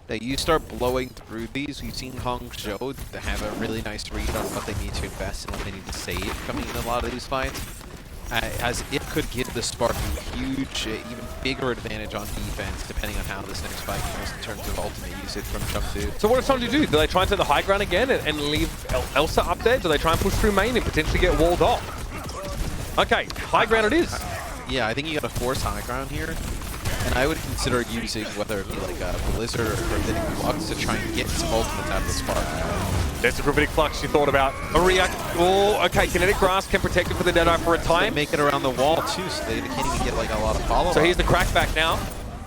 That you start blowing through these. We've seen Hangzhou to have a really nice read on what they need to invest and what they need to save coming in a lot of these fights. As it could give the Spark a huge, even bigger advantage on defense, depending on how this next fight goes in terms of ultimate usage from Chengdu. So what does Chengdu do? Do they try and take the high ground again and leave Elsa up there? Do they try and push through main and potentially get walled off? Okay, high ground it is. Yeah, I think you gotta force high ground here. And I would consider using whether it be like a Blizzard or Gravitic Flux to try and get some ultimates out of the Spark. There's the Gravitic Flux you thought about. Maria, oh, okay, Kinetic Grasp can protect it for the Deadeye for a time. They make it around the wall too, so they can't even get like a lot of follow-up. So here's the crackback now.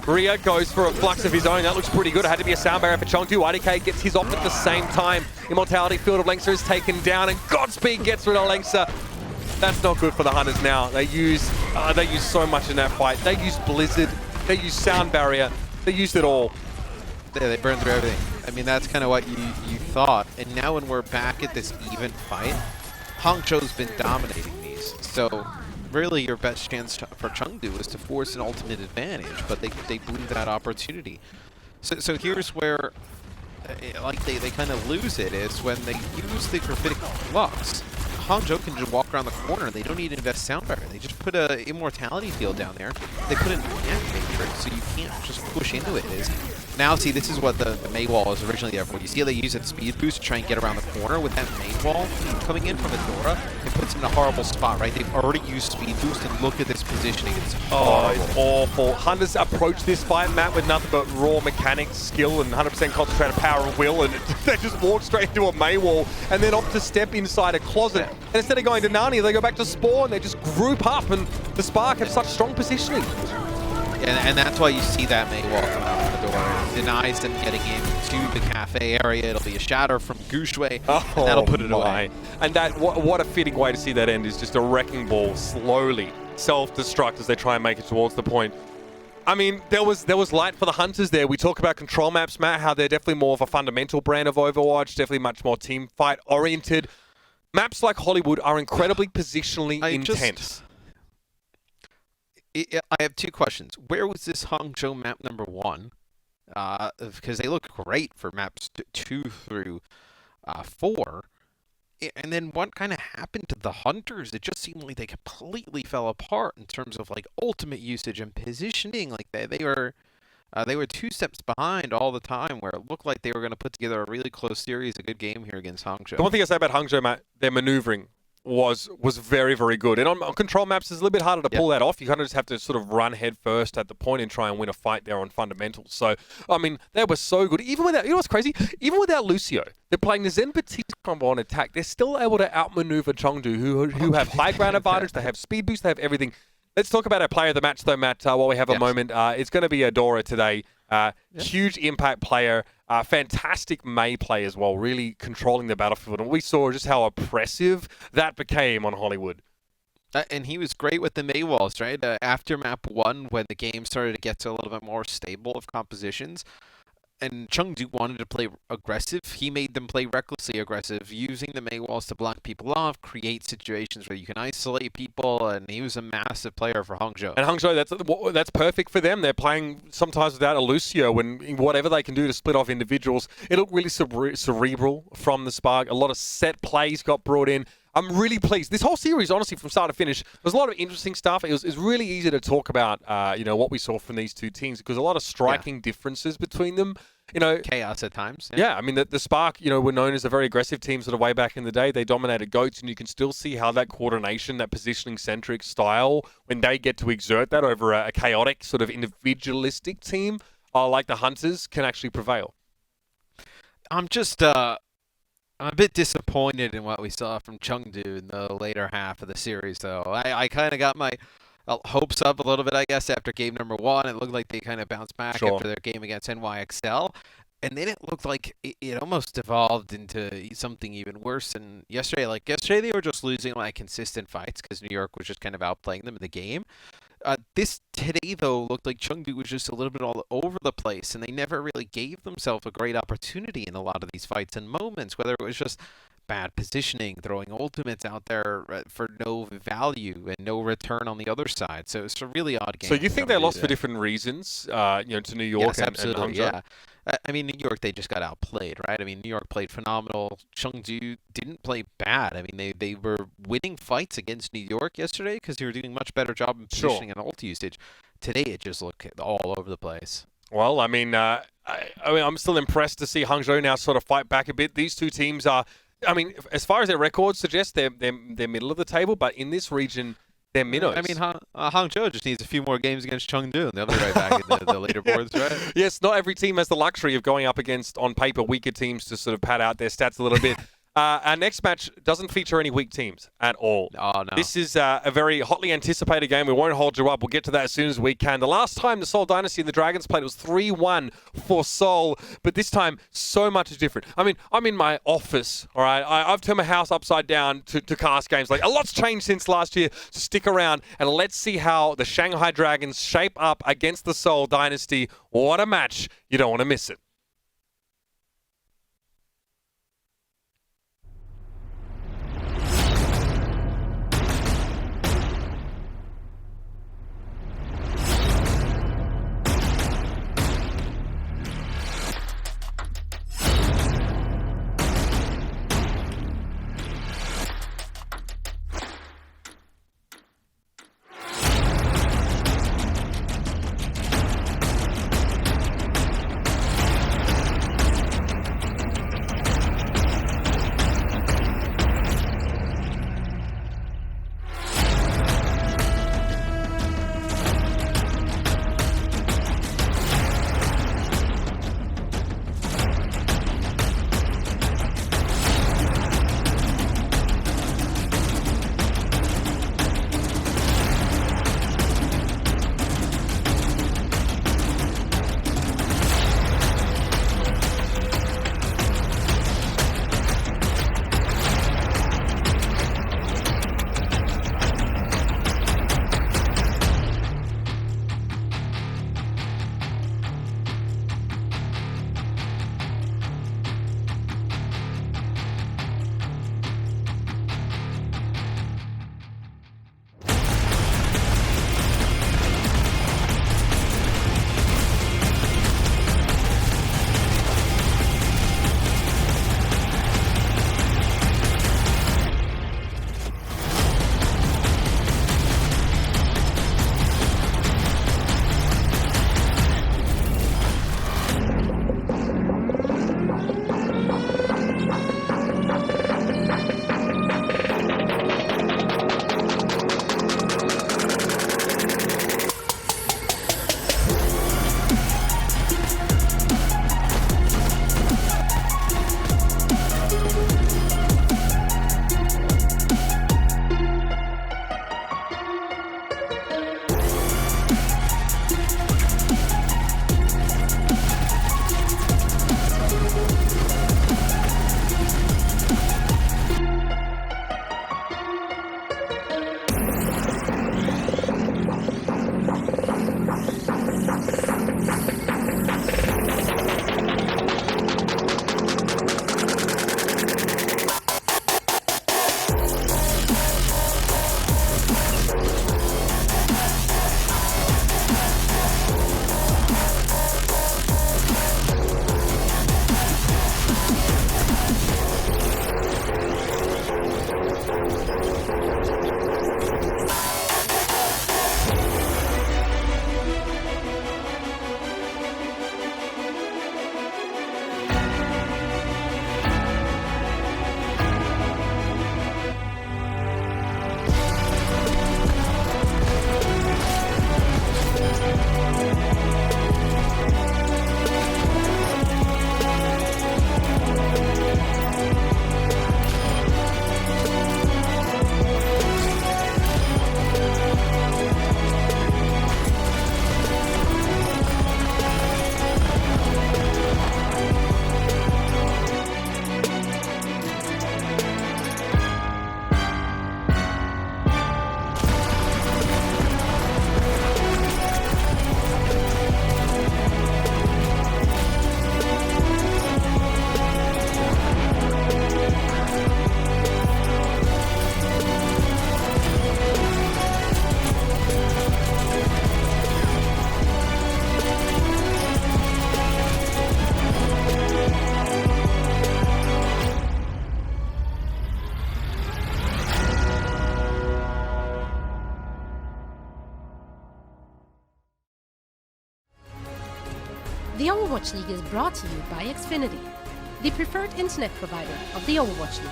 Maria goes for a Flux of his own. That looks pretty good. It had to be a sound barrier for Chengdu. IDK gets his off at the same time. Immortality Field of Lengsa is taken down, and Godspeed gets rid of Lengsa. That's not good for the Hunters now. They use so much in that fight. They use Blizzard. They used sound barrier. They used it all. Yeah, they burned through everything. I mean, that's kind of what you thought. And now when we're back at this even fight, Hangzhou's been dominating these. So really your best chance for Chengdu is to force an ultimate advantage, but they blew that opportunity. So here's where like they kind of lose it, is when they use the Gravitic Flux. Hangzhou can just walk around the corner. They don't need to invest sound barrier. They just put a Immortality field down there. They put an Ant Matrix, so you can't just push into it. Now, see, this is what the Mei wall was originally there for. You see how they use that speed boost to try and get around the corner with that Mei wall coming in from Adora? It puts them in a horrible spot, right? They've already used speed boost, and look at this positioning. It's horrible. Oh, it's awful. Hunters approach this fight, Matt, with nothing but raw mechanics, skill, and 100% concentrated power and will, and they just walk straight into a Mei wall and then opt to step inside a closet. And instead of going to Narnia, they go back to Spawn. They just group up, and the Spark have such strong positioning. And that's why you see that Mei wall come out from the door. It denies them getting into the cafe area. It'll be a shatter from Gushue, and that'll put it away. And that what a fitting way to see that end is just a wrecking ball slowly self-destruct as they try and make it towards the point. I mean, there was light for the Hunters there. We talk about control maps, Matt, how they're definitely more of a fundamental brand of Overwatch, definitely much more team fight oriented. Maps like Hollywood are incredibly positionally intense. I have two questions. Where was this Hangzhou map number 1? Because they look great for maps 2 through 4. And then what kind of happened to the Hunters? It just seemed like they completely fell apart in terms of like ultimate usage and positioning. Like they were 2 steps behind all the time, where it looked like they were going to put together a really close series, a good game here against Hangzhou. The one thing I say about Hangzhou, Matt, their maneuvering was very, very good. And on control maps, it's a little bit harder to pull that off. You kind of just have to sort of run head first at the point and try and win a fight there on fundamentals. So, I mean, they were so good. Even without, you know what's crazy? Even without Lucio, they're playing the Zen Baptiste combo on attack. They're still able to outmaneuver Chengdu, who have high ground advantage. They have speed boost. They have everything. Let's talk about our player of the match, though, Matt, while we have a moment. It's going to be Adora today. Huge impact player. Fantastic Mei play as well, really controlling the battlefield. And we saw just how oppressive that became on Hollywood. And he was great with the Mei walls, right? After map 1, when the game started to get to a little bit more stable of compositions, and Chengdu wanted to play aggressive. He made them play recklessly aggressive, using the Mei walls to block people off, create situations where you can isolate people, and he was a massive player for Hangzhou. And Hangzhou, that's perfect for them. They're playing sometimes without a Lucio, and whatever they can do to split off individuals. It looked really cerebral from the Spark. A lot of set plays got brought in. I'm really pleased. This whole series, honestly, from start to finish, there's a lot of interesting stuff. It was really easy to talk about, what we saw from these two teams, because a lot of striking differences between them. Chaos at times. Yeah, I mean, the Spark, were known as a very aggressive team sort of way back in the day. They dominated GOATs, and you can still see how that coordination, that positioning-centric style, when they get to exert that over a chaotic, sort of individualistic team like the Hunters, can actually prevail. I'm just... I'm a bit disappointed in what we saw from Chengdu in the later half of the series, though. I kind of got my hopes up a little bit, I guess, after game number 1. It looked like they kind of bounced back after their game against NYXL. And then it looked like it almost evolved into something even worse than yesterday. Like, yesterday they were just losing, consistent fights because New York was just kind of outplaying them in the game. This today, though, looked like Chengdu was just a little bit all over the place, and they never really gave themselves a great opportunity in a lot of these fights and moments, whether it was just bad positioning, throwing ultimates out there for no value and no return on the other side. So it's a really odd game. So you think they lost for different reasons, to New York and absolutely, Hangzhou? Yeah. I mean, New York, they just got outplayed, right? I mean, New York played phenomenal. Chengdu didn't play bad. I mean, they were winning fights against New York yesterday because they were doing a much better job in positioning and ult usage. Today, it just looked all over the place. Well, I mean, I'm still impressed to see Hangzhou now sort of fight back a bit. These two teams are, I mean, as far as their records suggest, they're middle of the table, but in this region, they're minnows. I mean, Hangzhou just needs a few more games against Chengdu, and they'll be right back in the leaderboards, right? Yes, not every team has the luxury of going up against, on paper, weaker teams to sort of pad out their stats a little bit. Our next match doesn't feature any weak teams at all. Oh, no. This is a very hotly anticipated game. We won't hold you up. We'll get to that as soon as we can. The last time the Seoul Dynasty and the Dragons played, it was 3-1 for Seoul. But this time, so much is different. I mean, I'm in my office, all right? I've turned my house upside down to cast games. Like, a lot's changed since last year. So stick around and let's see how the Shanghai Dragons shape up against the Seoul Dynasty. What a match. You don't want to miss it. The Overwatch League is brought to you by Xfinity, the preferred internet provider of the Overwatch League.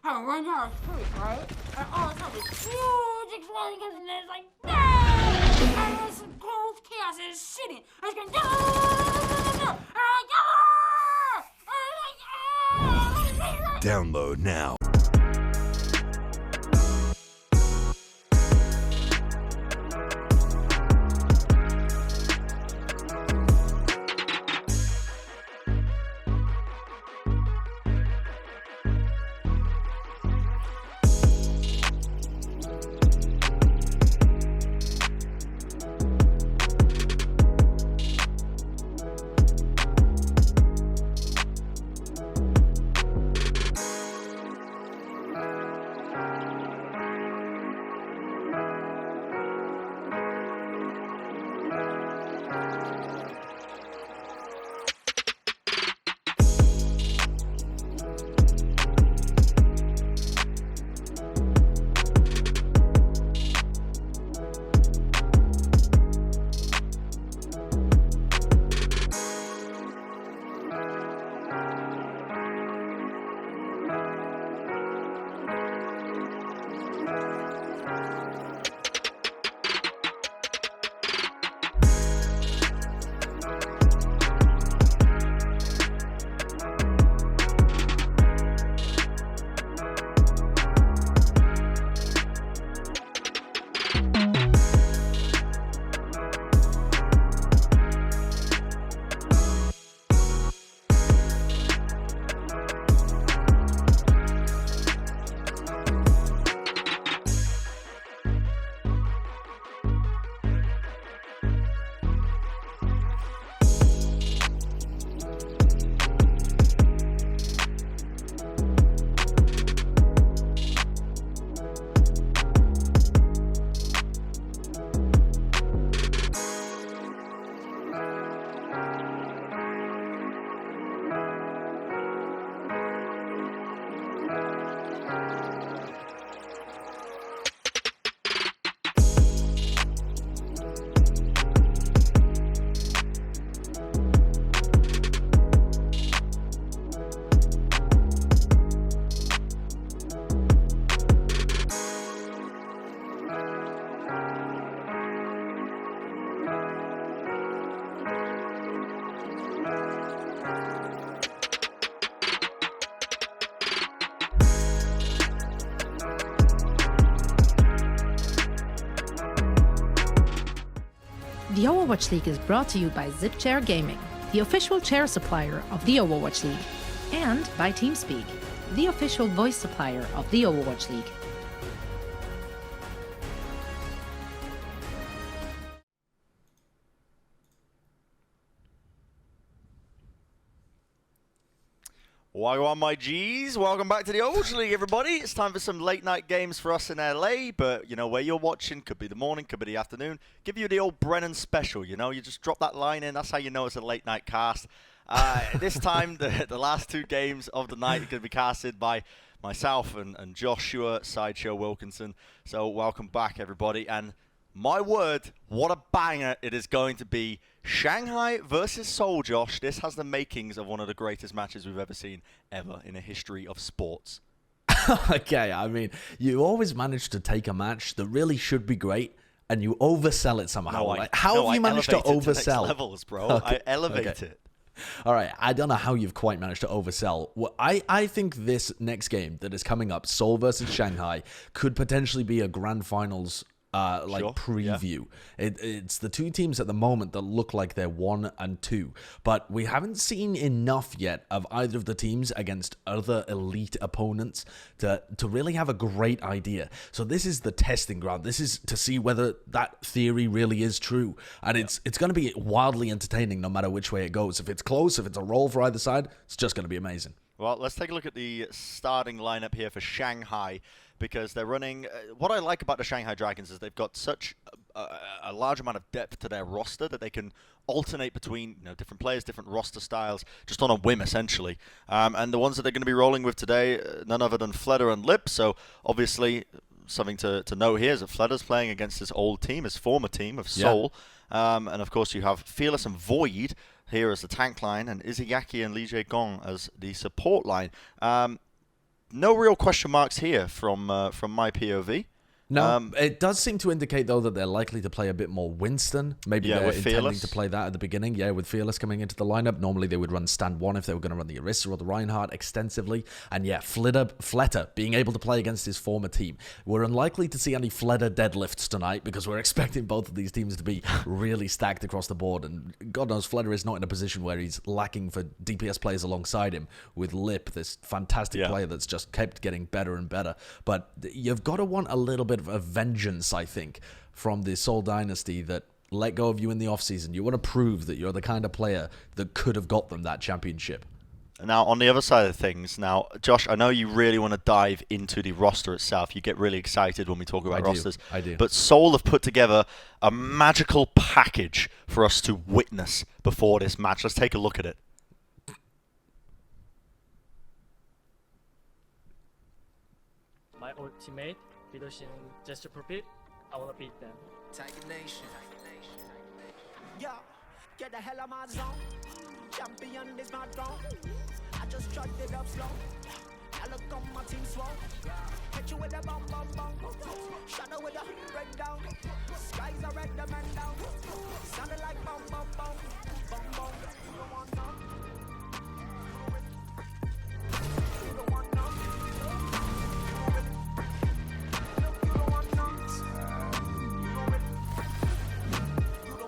I went down the street, right? And all of a sudden, huge explosion comes in, and it's like, no! And there's some cold chaos in the city. I was going, no! And I'm like, Download now. The Overwatch League is brought to you by ZipChair Gaming, the official chair supplier of the Overwatch League, and by TeamSpeak, the official voice supplier of the Overwatch League. Wagwan, my G's. Welcome back to the Overwatch League, everybody. It's time for some late night games for us in LA, but you know, where you're watching, could be the morning, could be the afternoon. Give you the old Brennan special, you know, you just drop that line in, that's how you know it's a late night cast. This time, the last two games of the night are going to be casted by myself and Joshua Sideshow Wilkinson. So welcome back, everybody. And my word, what a banger it is going to be. Shanghai versus Seoul, Josh. This has the makings of one of the greatest matches we've ever seen, ever, in the history of sports. Okay, I mean, you always manage to take a match that really should be great, and you oversell it somehow. How have you managed to oversell? To next levels, bro. Okay. I elevate it. All right, I don't know how you've quite managed to oversell. Well, I think this next game that is coming up, Seoul versus Shanghai, could potentially be a grand finals preview. Yeah. It's the two teams at the moment that look like they're 1 and 2, but we haven't seen enough yet of either of the teams against other elite opponents to really have a great idea. So this is the testing ground. This is to see whether that theory really is true, and it's going to be wildly entertaining no matter which way it goes. If it's close, if it's a roll for either side, it's just going to be amazing. Well, let's take a look at the starting lineup here for Shanghai, because they're running... what I like about the Shanghai Dragons is they've got such a large amount of depth to their roster that they can alternate between different players, different roster styles, just on a whim, essentially. And the ones that they're going to be rolling with today, none other than Fleder and Lip, so obviously something to note here is that Fleder's playing against his old team, his former team of Seoul. And of course you have Fearless and Void here as the tank line, and Izayaki and Li Jaegong as the support line. No real question marks here from my POV. No, it does seem to indicate, though, that they're likely to play a bit more Winston. Maybe they're intending to play that at the beginning. Yeah, with Fearless coming into the lineup. Normally they would run stand 1 if they were going to run the Orisa or the Reinhardt extensively. And yeah, Fleder being able to play against his former team. We're unlikely to see any Fleder deadlifts tonight because we're expecting both of these teams to be really stacked across the board. And God knows Fleder is not in a position where he's lacking for DPS players alongside him with Lip, this fantastic player that's just kept getting better and better. But you've got to want a little bit of vengeance, I think, from the Seoul Dynasty that let go of you in the offseason. You want to prove that you're the kind of player that could have got them that championship. Now, on the other side of things, now, Josh, I know you really want to dive into the roster itself. You get really excited when we talk about rosters. I do. But Seoul have put together a magical package for us to witness before this match. Let's take a look at it. My old teammate, leadership gesture profit. I want to beat them. Tiger Nation. Yo, get the hell out my zone. Champion is my throne. I just chugged it up slow. I look on my team swole. Hit you with a bomb, bomb, bomb. Shadow with a breakdown. Skies are red, the man down. Sounded like bomb, bomb, bomb. Bomb, bomb. You don't want none. You don't want none.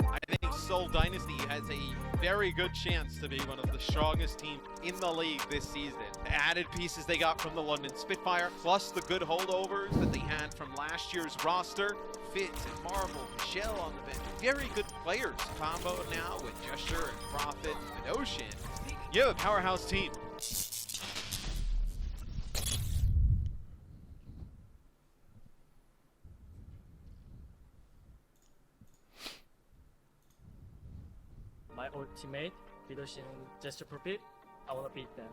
I think Seoul Dynasty has a very good chance to be one of the strongest teams in the league this season. The added pieces they got from the London Spitfire, plus the good holdovers that they had from last year's roster. Fitz and Marvel, Shell on the bench. Very good players. Combo now with Gesture and Prophet and Ocean. You have a powerhouse team. My old teammate, leadership gesture profit. I want to beat them.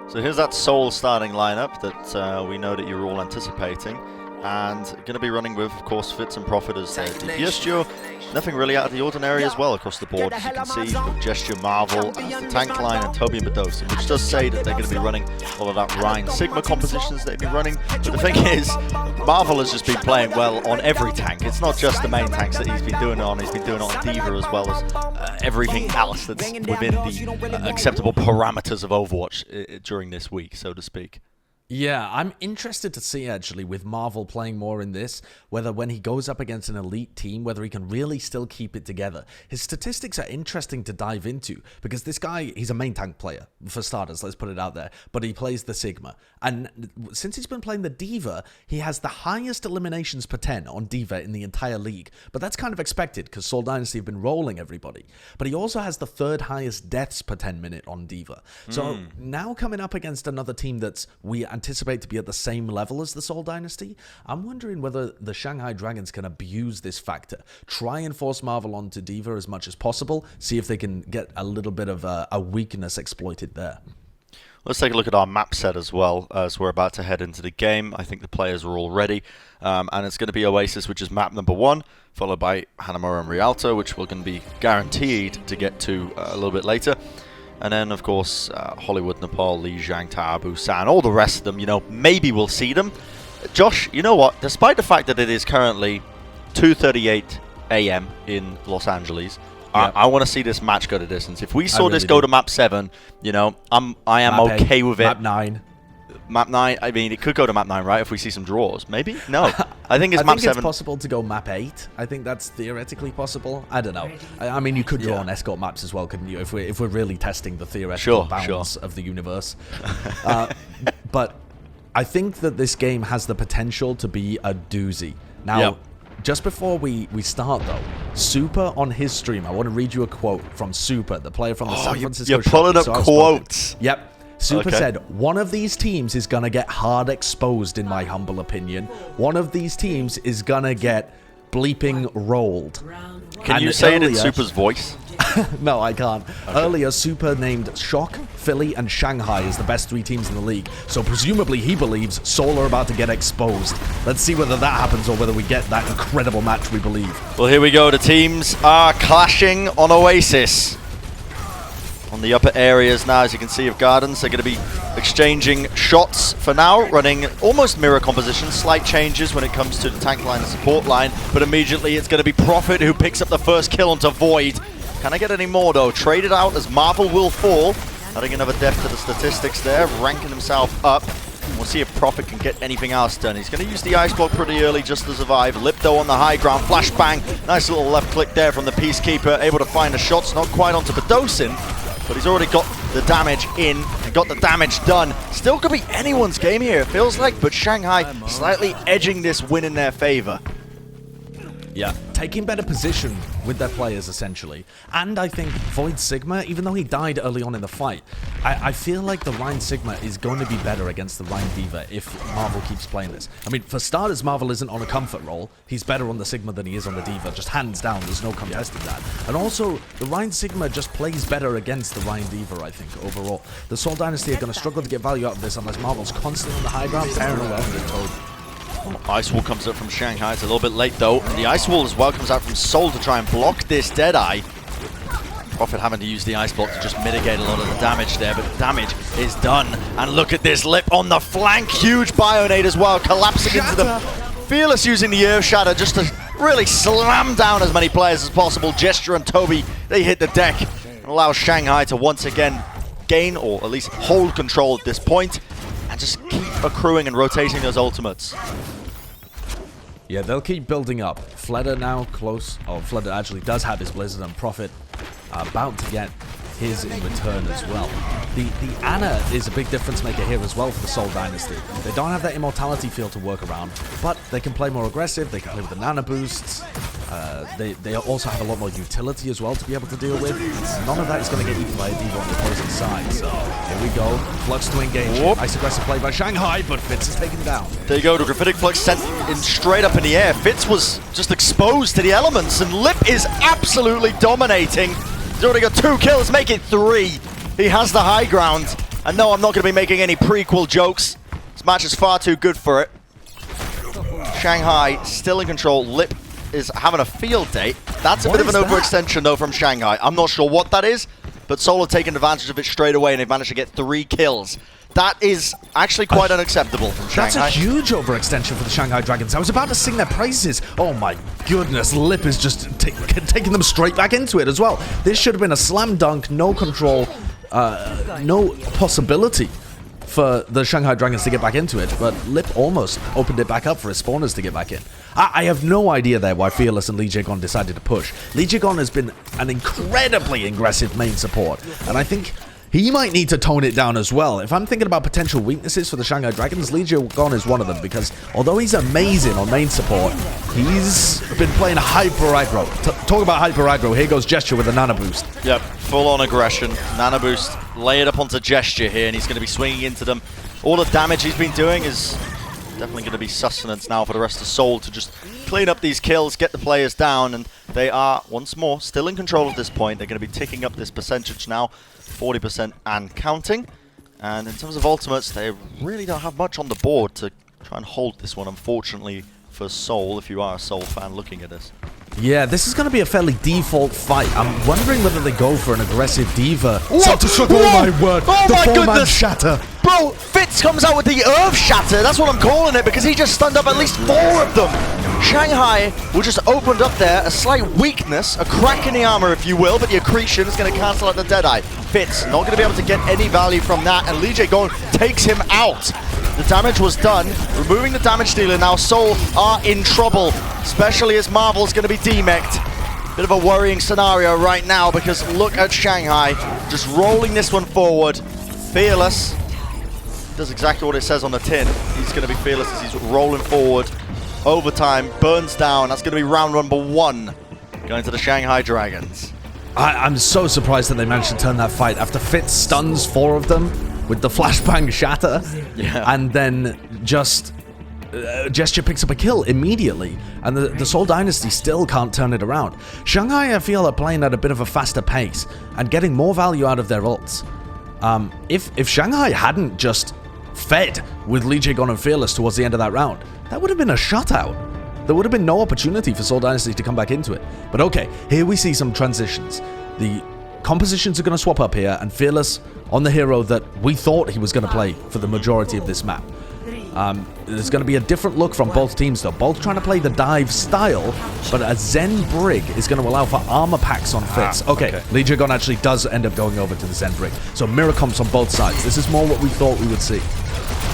So here's that Seoul starting lineup that we know that you're all anticipating. And going to be running with, of course, Fitz and Prophet as their DPS duo. Nothing really out of the ordinary as well across the board. As you can see, with Gesture, Marvel as the tank line, and Toby and Bedosa, which does say that they're going to be running all of that Rhine Sigma compositions they've been running. But the thing is, Marvel has just been playing well on every tank. It's not just the main tanks that he's been doing it on. He's been doing it on D.Va as well as everything else that's within the acceptable parameters of Overwatch during this week, so to speak. Yeah, I'm interested to see, actually, with Marvel playing more in this, whether when he goes up against an elite team, whether he can really still keep it together. His statistics are interesting to dive into, because this guy, he's a main tank player, for starters, let's put it out there, but he plays the Sigma. And since he's been playing the D.Va, he has the highest eliminations per 10 on D.Va in the entire league. But that's kind of expected, because Seoul Dynasty have been rolling everybody. But he also has the 3rd highest deaths per 10 minute on D.Va. So now coming up against another team that's we anticipate to be at the same level as the Seoul Dynasty, I'm wondering whether the Shanghai Dragons can abuse this factor, try and force Marvel onto D.Va as much as possible, see if they can get a little bit of a weakness exploited there. Let's take a look at our map set as well as we're about to head into the game. I think the players are all ready. And it's going to be Oasis, which is map number 1, followed by Hanamura and Rialto, which we're going to be guaranteed to get to a little bit later. And then, of course, Hollywood, Nepal, Lijiang Tower, Busan, all the rest of them, maybe we'll see them. Josh, you know what? Despite the fact that it is currently 2:38 a.m. in Los Angeles, I want to see this match go to distance. If we saw this go to map 7, I am okay with it. Map 9. Map 9, I mean, it could go to map 9, right, if we see some draws. Maybe? No. I think it's map 7. I think it's possible to go map 8. I think that's theoretically possible. I don't know. I mean, you could draw on escort maps as well, couldn't you, if we're really testing the theoretical bounds of the universe. But I think that this game has the potential to be a doozy. Now, just before we start, though, Super on his stream, I want to read you a quote from Super, the player from the San Francisco You're pulling up Shock. quotes. Yep. Super Okay. said, one of these teams is going to get hard exposed, in my humble opinion. One of these teams is going to get bleeping rolled. Can you say it in Super's voice? No, I can't. Okay. Earlier, Super named Shock, Philly, and Shanghai as the best 3 teams in the league. So presumably he believes Seoul are about to get exposed. Let's see whether that happens or whether we get that incredible match we believe. Well, here we go. The teams are clashing on Oasis. On the upper areas now, as you can see, of Gardens, they're going to be exchanging shots for now, running almost mirror compositions, slight changes when it comes to the tank line and support line, but immediately it's going to be Prophet who picks up the first kill onto Void. Can I get any more, though? Traded out as Marvel will fall, adding another death to the statistics there, ranking himself up. We'll see if Prophet can get anything else done. He's going to use the ice block pretty early just to survive. Lipto on the high ground, flashbang, nice little left click there from the Peacekeeper, able to find the shots, not quite onto Bedosin, but he's already got the damage in and got the damage done. Still could be anyone's game here, it feels like, but Shanghai slightly edging this win in their favor. Yeah, taking better position with their players, essentially. And I think Void Sigma, even though he died early on in the fight, I feel like the Rein Sigma is going to be better against the Rein D.Va if Marvel keeps playing this. I mean, for starters, Marvel isn't on a comfort role. He's better on the Sigma than he is on the D.Va, just hands down. There's no contesting that. And also, the Rein Sigma just plays better against the Rein D.Va, I think, overall. The Seoul Dynasty are going to struggle to get value out of this unless Marvel's constantly on the high ground, tearing around the Toad. Ice Wall comes up from Shanghai. It's a little bit late, though. And the Ice Wall as well comes out from Seoul to try and block this Deadeye. Prophet having to use the Ice Block to just mitigate a lot of the damage there, but the damage is done. And look at this Lip on the flank. Huge Bionade as well, collapsing into the Fearless using the Earth Shatter just to really slam down as many players as possible. Gesture and Toby, they hit the deck and allow Shanghai to once again gain, or at least hold control at this point, and just keep accruing and rotating those ultimates. Yeah, they'll keep building up. Fleder now close. Oh, Fleder actually does have his Blizzard, and Prophet about to get his in return as well. The Ana is a big difference maker here as well for the Seoul Dynasty. They don't have that immortality field to work around, but they can play more aggressive, they can play with the nano boosts. They also have a lot more utility as well to be able to deal with. None of that is going to get eaten by a D.Va on the opposing side. So here we go. Flux to engage. Nice aggressive play by Shanghai, but Fitz is taken down. There you go. The Graphitic Flux sent in straight up in the air. Fitz was just exposed to the elements, and Lip is absolutely dominating. He's already got 2 kills, make it 3. He has the high ground. And no, I'm not going to be making any prequel jokes. This match is far too good for it. Shanghai still in control. Lip is having a field day. That's a bit of an overextension, though, from Shanghai. I'm not sure what that is, but Seoul have taken advantage of it straight away, and they've managed to get 3 kills. That is actually quite unacceptable from Shanghai. That's a huge overextension for the Shanghai Dragons. I was about to sing their praises. Oh my goodness, Lip is just taking them straight back into it as well. This should have been a slam dunk, no control, no possibility for the Shanghai Dragons to get back into it, but Lip almost opened it back up for his spawners to get back in. I have no idea there why Fearless and Lijiang decided to push. Lijiang has been an incredibly aggressive main support, and I think he might need to tone it down as well. If I'm thinking about potential weaknesses for the Shanghai Dragons, Lijiang is one of them, because although he's amazing on main support, he's been playing hyper aggro. Talk about hyper aggro, here goes Gesture with a nano boost. Yep, full on aggression. Nano boost, lay it up onto Gesture here, and he's going to be swinging into them. All the damage he's been doing is definitely going to be sustenance now for the rest of Seoul to just clean up these kills, get the players down, and they are, once more, still in control at this point. They're going to be ticking up this percentage now, 40% and counting. And in terms of ultimates, they really don't have much on the board to try and hold this one, unfortunately, for Seoul, if you are a Seoul fan looking at this. Yeah, this is going to be a fairly default fight. I'm wondering whether they go for an aggressive D.Va. Oh my word! Oh the my goodness! Shatter! Bro, Fitz comes out with the Earth Shatter. That's what I'm calling it, because he just stunned up at least 4 of them. Shanghai will just opened up there. A slight weakness, a crack in the armor, if you will, but the accretion is going to cancel out the Deadeye. Fitz not going to be able to get any value from that, and Lijiang takes him out. The damage was done, removing the damage dealer. Now Seoul are in trouble, especially as Marvel's going to be demeched. Bit of a worrying scenario right now, because look at Shanghai just rolling this one forward. Fearless does exactly what it says on the tin. He's going to be fearless as he's rolling forward. Overtime, burns down. That's going to be round number 1. going to the Shanghai Dragons. I'm so surprised that they managed to turn that fight after Fitz stuns 4 of them with the flashbang shatter, and then just Gesture picks up a kill immediately, and the Seoul Dynasty still can't turn it around. Shanghai, I feel, are playing at a bit of a faster pace and getting more value out of their ults. If Shanghai hadn't just fed with Lijiang and Fearless towards the end of that round, that would have been a shutout. There would have been no opportunity for Seoul Dynasty to come back into it. But okay, here we see some transitions. The compositions are going to swap up here, and Fearless on the hero that we thought he was going to play for the majority of this map. There's going to be a different look from both teams, though. Both trying to play the dive style, but a Zen Brig is going to allow for armor packs on Fitz. Okay, Lijiang actually does end up going over to the Zen Brig. So mirror comps on both sides. This is more what we thought we would see.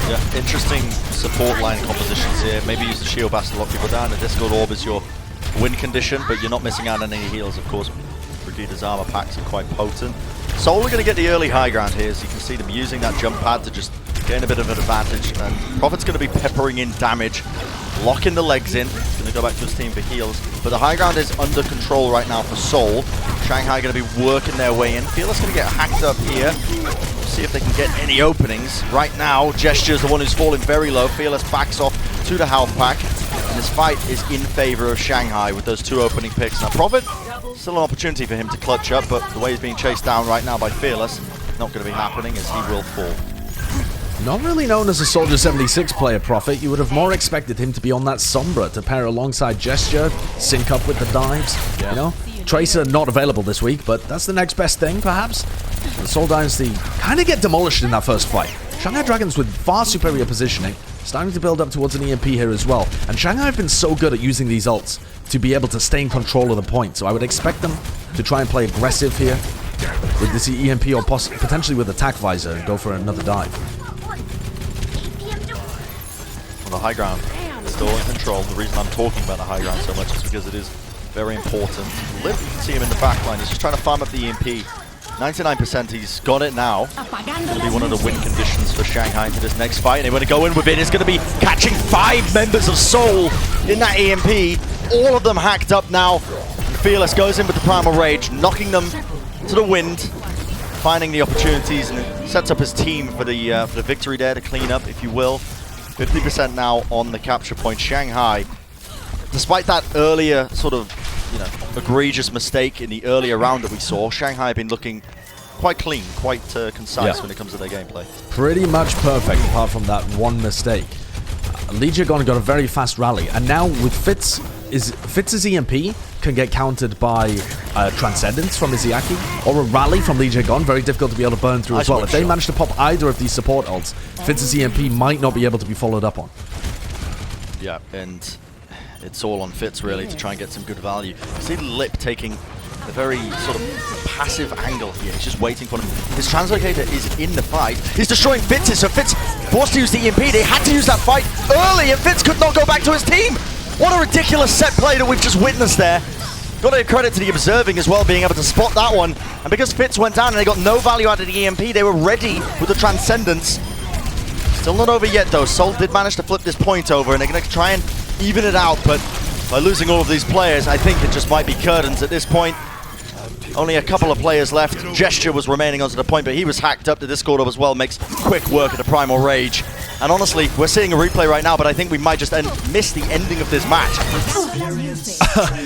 Yeah, interesting support line compositions here. Maybe use the shield bash to lock people down. The Discord Orb is your win condition, but you're not missing out on any heals, of course. Brigida's armor packs are quite potent. Soul are going to get the early high ground here, so you can see them using that jump pad to just gain a bit of an advantage. And Prophet's going to be peppering in damage, locking the legs in. He's going to go back to his team for heals. But the high ground is under control right now for Seoul. Shanghai going to be working their way in. Fearless going to get hacked up here. See if they can get any openings. Right now, Gesture's the one who's falling very low. Fearless backs off to the health pack. And this fight is in favor of Shanghai with those 2 opening picks. Now, Prophet, still an opportunity for him to clutch up, but the way he's being chased down right now by Fearless, not going to be happening as he will fall. Not really known as a Soldier 76 player, Prophet. You would have more expected him to be on that Sombra to pair alongside Gesture, sync up with the dives, you know? Tracer not available this week, but that's the next best thing, perhaps. The Seoul Dynasty kind of get demolished in that first fight. Shanghai Dragons with far superior positioning, starting to build up towards an EMP here as well. And Shanghai have been so good at using these ults to be able to stay in control of the point, so I would expect them to try and play aggressive here with this EMP or potentially with attack visor and go for another dive. On the high ground, still in control. The reason I'm talking about the high ground so much is because it is very important. Lip, you can see him in the back line. He's just trying to farm up the EMP. 99%, he's got it now. It's going to be one of the win conditions for Shanghai into this next fight. And they want to go in with it. It's going to be catching 5 members of Seoul in that EMP. All of them hacked up now. Fearless goes in with the Primal Rage, knocking them to the wind, finding the opportunities, and sets up his team for the victory there to clean up, if you will. 50% now on the capture point. Shanghai, despite that earlier sort of, egregious mistake in the earlier round that we saw, Shanghai have been looking quite clean, quite concise when it comes to their gameplay. Pretty much perfect, apart from that one mistake. Lijiang got a very fast rally, and now with Fitz's EMP can get countered by Transcendence from Izayaki, or a rally from Lijiang, very difficult to be able to burn through as well. If they manage to pop either of these support ults, Fitz's EMP might not be able to be followed up on. Yeah, and it's all on Fitz really to try and get some good value. You see Lip taking a very sort of passive angle here. He's just waiting for him. His Translocator is in the fight. He's destroying Fitz's, so Fitz forced to use the EMP. They had to use that fight early, and Fitz could not go back to his team. What a ridiculous set play that we've just witnessed there. Got to give credit to the observing as well, being able to spot that one. And because Fitz went down and they got no value out of the EMP, they were ready with the Transcendence. Still not over yet though. Seoul did manage to flip this point over, and they're going to try and even it out, but by losing all of these players, I think it just might be curtains at this point. Only a couple of players left. Gesture was remaining onto the point, but he was hacked up. The Discord as well makes quick work of the Primal Rage. And honestly, we're seeing a replay right now, but I think we might just miss the ending of this match.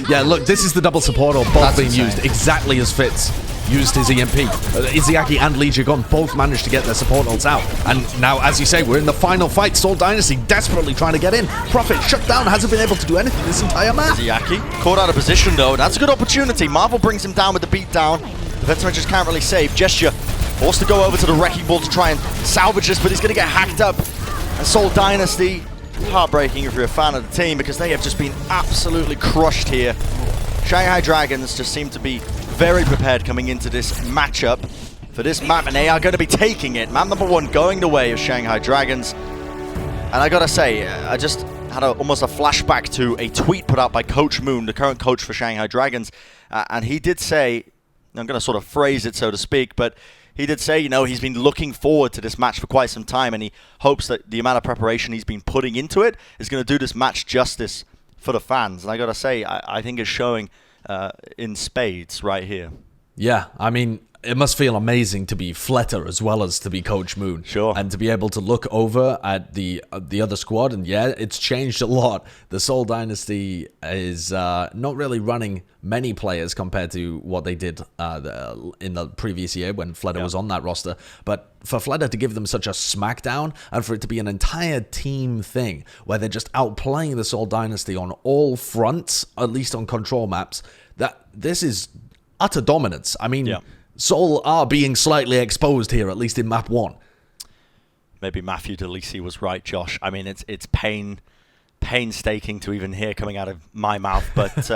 Yeah, look, this is the double support or both being used exactly as Fitz used his EMP. Izayaki and Lijiang both managed to get their support ults out. And now, as you say, we're in the final fight. Seoul Dynasty desperately trying to get in. Prophet shut down, hasn't been able to do anything this entire match. Izayaki caught out of position though. That's a good opportunity. Marvel brings him down with the beat down. Defense just can't really save. Gesture forced to go over to the Wrecking Ball to try and salvage this, but he's going to get hacked up. And Seoul Dynasty, heartbreaking if you're a fan of the team, because they have just been absolutely crushed here. Shanghai Dragons just seem to be very prepared coming into this matchup for this map, and they are going to be taking it. Map number 1 going the way of Shanghai Dragons. And I gotta say, I just had almost a flashback to a tweet put out by Coach Moon, the current coach for Shanghai Dragons, and he did say, I'm going to sort of phrase it so to speak, but he did say, he's been looking forward to this match for quite some time, and he hopes that the amount of preparation he's been putting into it is going to do this match justice for the fans. And I gotta say, I think it's showing in spades right here. Yeah, I mean, it must feel amazing to be Fletter as well as to be Coach Moon. Sure. And to be able to look over at the other squad, and yeah, it's changed a lot. The Seoul Dynasty is not really running many players compared to what they did in the previous year when Fletter was on that roster. But for Fletter to give them such a smackdown and for it to be an entire team thing where they're just outplaying the Seoul Dynasty on all fronts, at least on control maps, that this is utter dominance. I mean, Seoul are being slightly exposed here, at least in map 1. Maybe Matthew DeLisi was right, Josh. I mean, it's painstaking to even hear coming out of my mouth, but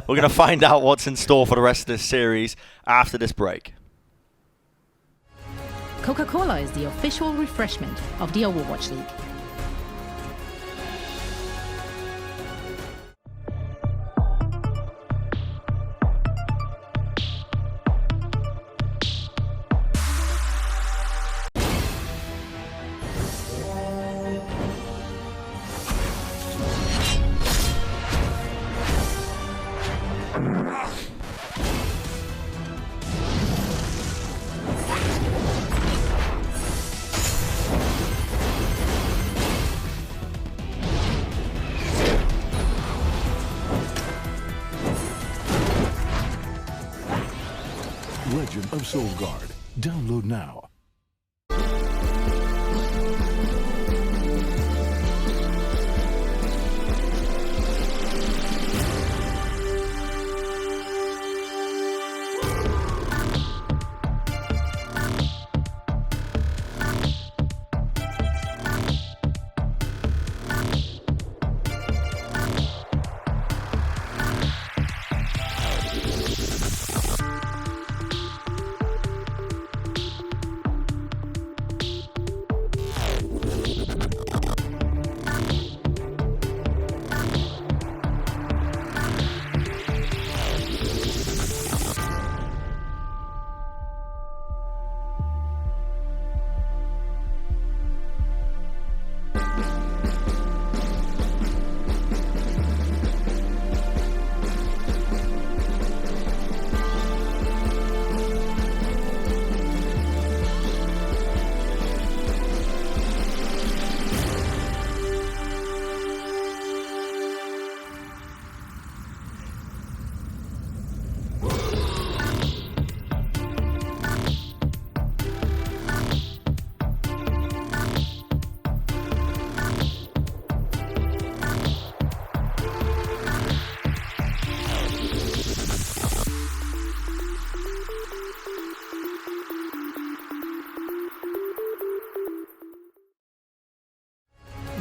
we're going to find out what's in store for the rest of this series after this break. Coca-Cola is the official refreshment of the Overwatch League. Legend of Soulguard. Download now.